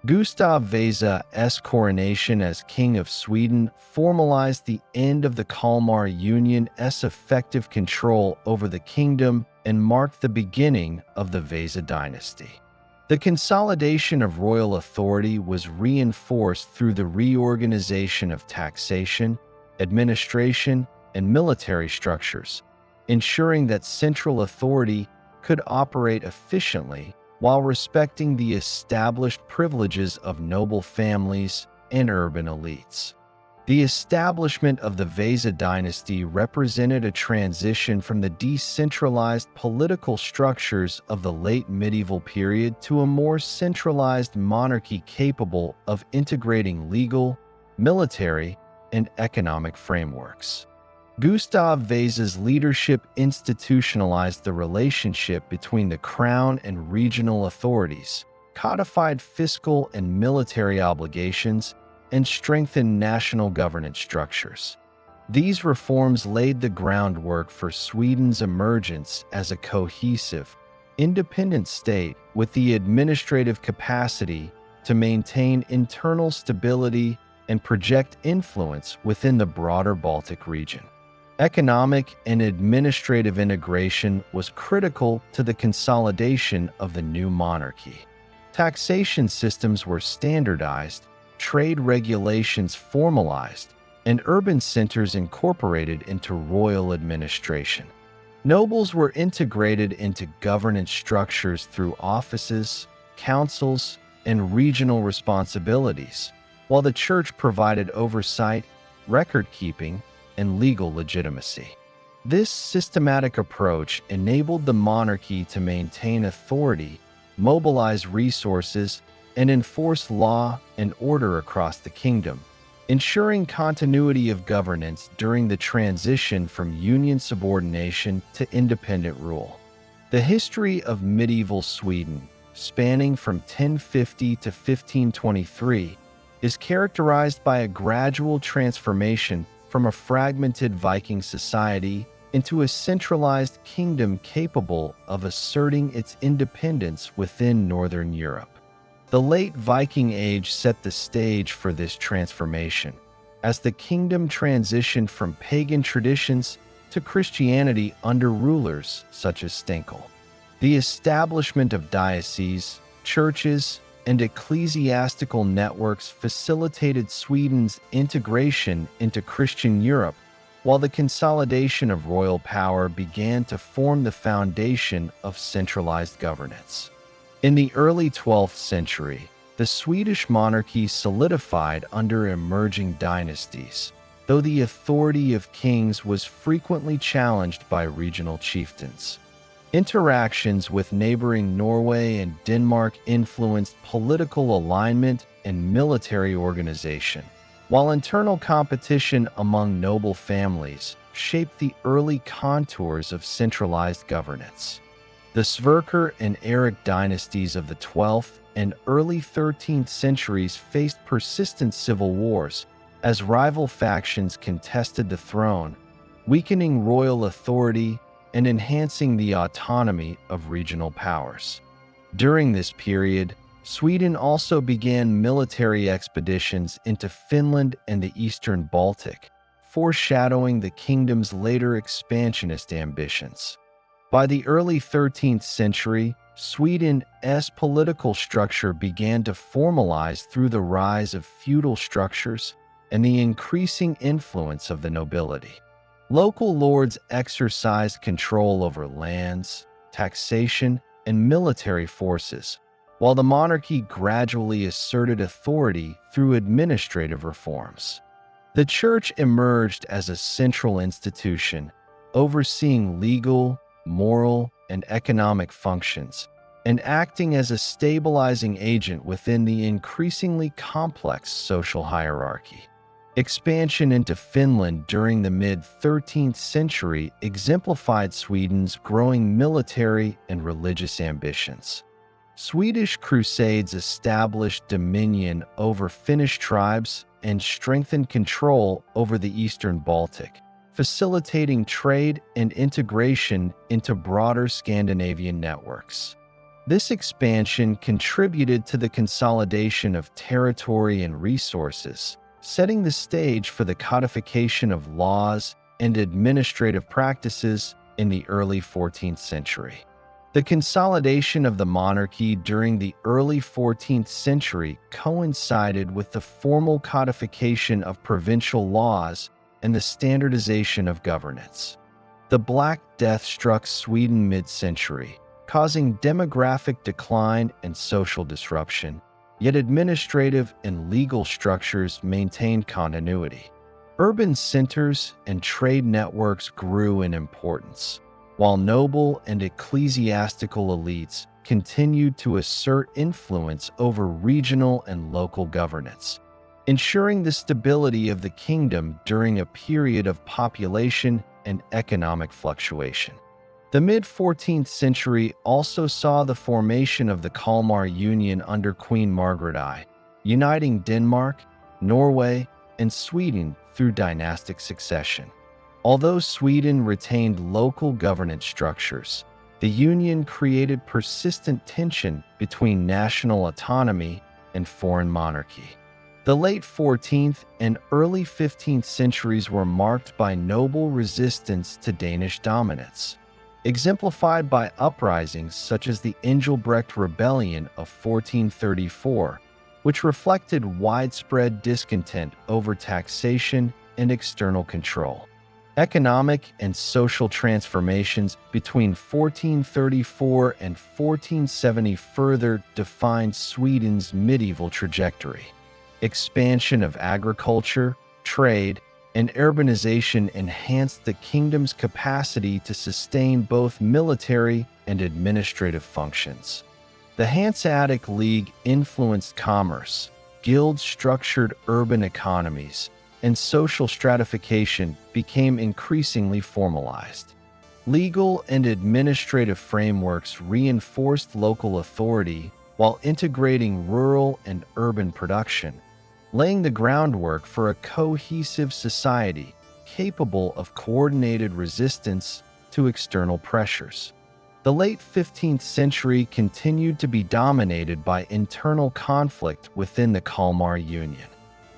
S1: Gustav Vasa's coronation as King of Sweden formalized the end of the Kalmar Union's effective control over the kingdom and marked the beginning of the Vasa dynasty. The consolidation of royal authority was reinforced through the reorganization of taxation, administration, and military structures, ensuring that central authority could operate efficiently while respecting the established privileges of noble families and urban elites. The establishment of the Vasa dynasty represented a transition from the decentralized political structures of the late medieval period to a more centralized monarchy capable of integrating legal, military, and economic frameworks. Gustav Vasa's leadership institutionalized the relationship between the crown and regional authorities, codified fiscal and military obligations, and strengthened national governance structures. These reforms laid the groundwork for Sweden's emergence as a cohesive, independent state with the administrative capacity to maintain internal stability and project influence within the broader Baltic region. Economic and administrative integration was critical to the consolidation of the new monarchy. Taxation systems were standardized, trade regulations formalized, and urban centers incorporated into royal administration. Nobles were integrated into governance structures through offices, councils, and regional responsibilities, while the church provided oversight, record-keeping, and legal legitimacy. This systematic approach enabled the monarchy to maintain authority, mobilize resources, and enforce law and order across the kingdom, ensuring continuity of governance during the transition from union subordination to independent rule. The history of medieval Sweden, spanning from 1050 to 1523, is characterized by a gradual transformation from a fragmented Viking society into a centralized kingdom capable of asserting its independence within Northern Europe. The late Viking Age set the stage for this transformation, as the kingdom transitioned from pagan traditions to Christianity under rulers such as Stenkel. The establishment of dioceses, churches, and ecclesiastical networks facilitated Sweden's integration into Christian Europe, while the consolidation of royal power began to form the foundation of centralized governance. In the early 12th century, the Swedish monarchy solidified under emerging dynasties, though the authority of kings was frequently challenged by regional chieftains. Interactions with neighboring Norway and Denmark influenced political alignment and military organization, while internal competition among noble families shaped the early contours of centralized governance. The Sverker and Erik dynasties of the 12th and early 13th centuries faced persistent civil wars as rival factions contested the throne, weakening royal authority and enhancing the autonomy of regional powers. During this period, Sweden also began military expeditions into Finland and the eastern Baltic, foreshadowing the kingdom's later expansionist ambitions. By the early 13th century, Sweden's political structure began to formalize through the rise of feudal structures and the increasing influence of the nobility. Local lords exercised control over lands, taxation, and military forces, while the monarchy gradually asserted authority through administrative reforms. The church emerged as a central institution, overseeing legal, moral, and economic functions, and acting as a stabilizing agent within the increasingly complex social hierarchy. Expansion into Finland during the mid-13th century exemplified Sweden's growing military and religious ambitions. Swedish crusades established dominion over Finnish tribes and strengthened control over the eastern Baltic, facilitating trade and integration into broader Scandinavian networks. This expansion contributed to the consolidation of territory and resources, setting the stage for the codification of laws and administrative practices in the early 14th century. The consolidation of the monarchy during the early 14th century coincided with the formal codification of provincial laws and the standardization of governance. The Black Death struck Sweden mid-century, causing demographic decline and social disruption, yet administrative and legal structures maintained continuity. Urban centers and trade networks grew in importance, while noble and ecclesiastical elites continued to assert influence over regional and local governance, ensuring the stability of the kingdom during a period of population and economic fluctuation. The mid-14th century also saw the formation of the Kalmar Union under Queen Margaret I, uniting Denmark, Norway, and Sweden through dynastic succession. Although Sweden retained local governance structures, the union created persistent tension between national autonomy and foreign monarchy. The late 14th and early 15th centuries were marked by noble resistance to Danish dominance, exemplified by uprisings such as the Engelbrecht Rebellion of 1434, which reflected widespread discontent over taxation and external control. Economic and social transformations between 1434 and 1470 further defined Sweden's medieval trajectory. Expansion of agriculture, trade, and urbanization enhanced the kingdom's capacity to sustain both military and administrative functions. The Hanseatic League influenced commerce, guild-structured urban economies, and social stratification became increasingly formalized. Legal and administrative frameworks reinforced local authority while integrating rural and urban production, laying the groundwork for a cohesive society capable of coordinated resistance to external pressures. The late 15th century continued to be dominated by internal conflict within the Kalmar Union.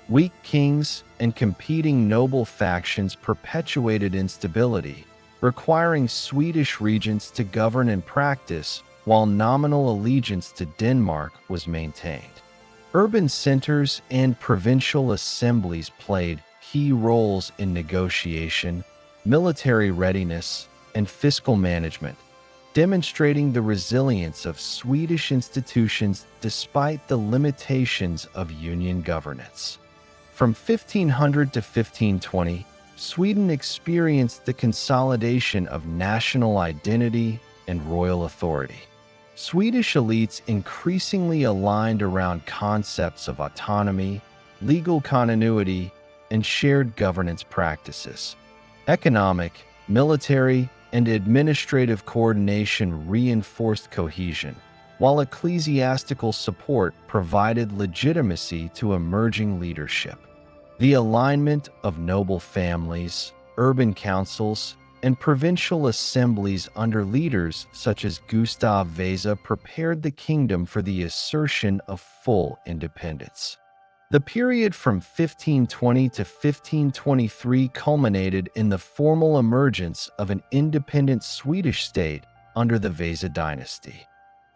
S1: Weak kings and competing noble factions perpetuated instability, requiring Swedish regents to govern in practice while nominal allegiance to Denmark was maintained. Urban centers and provincial assemblies played key roles in negotiation, military readiness, and fiscal management, demonstrating the resilience of Swedish institutions despite the limitations of union governance. From 1500 to 1520, Sweden experienced the consolidation of national identity and royal authority. Swedish elites increasingly aligned around concepts of autonomy, legal continuity, and shared governance practices. Economic, military, and administrative coordination reinforced cohesion, while ecclesiastical support provided legitimacy to emerging leadership. The alignment of noble families, urban councils, and provincial assemblies under leaders such as Gustav Vasa prepared the kingdom for the assertion of full independence. The period from 1520 to 1523 culminated in the formal emergence of an independent Swedish state under the Vasa dynasty.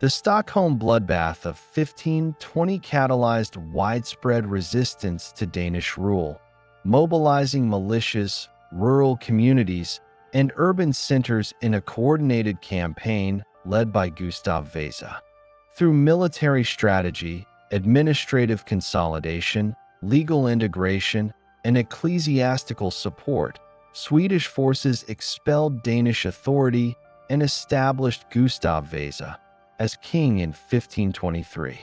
S1: The Stockholm bloodbath of 1520 catalyzed widespread resistance to Danish rule, mobilizing militias, rural communities, and urban centers in a coordinated campaign led by Gustav Vasa. Through military strategy, administrative consolidation, legal integration, and ecclesiastical support, Swedish forces expelled Danish authority and established Gustav Vasa as king in 1523.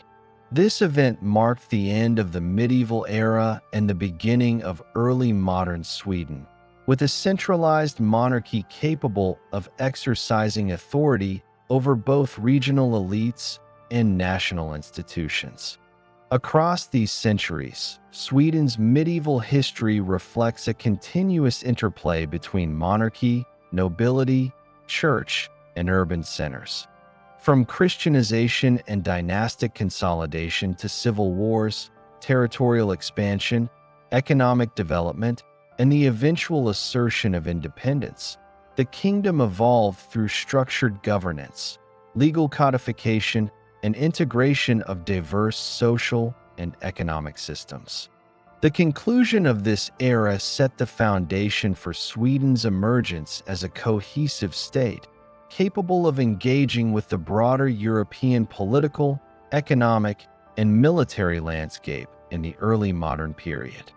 S1: This event marked the end of the medieval era and the beginning of early modern Sweden, with a centralized monarchy capable of exercising authority over both regional elites and national institutions. Across these centuries, Sweden's medieval history reflects a continuous interplay between monarchy, nobility, church, and urban centers. From Christianization and dynastic consolidation to civil wars, territorial expansion, economic development, and the eventual assertion of independence, the kingdom evolved through structured governance, legal codification, and integration of diverse social and economic systems. The conclusion of this era set the foundation for Sweden's emergence as a cohesive state, capable of engaging with the broader European political, economic, and military landscape in the early modern period.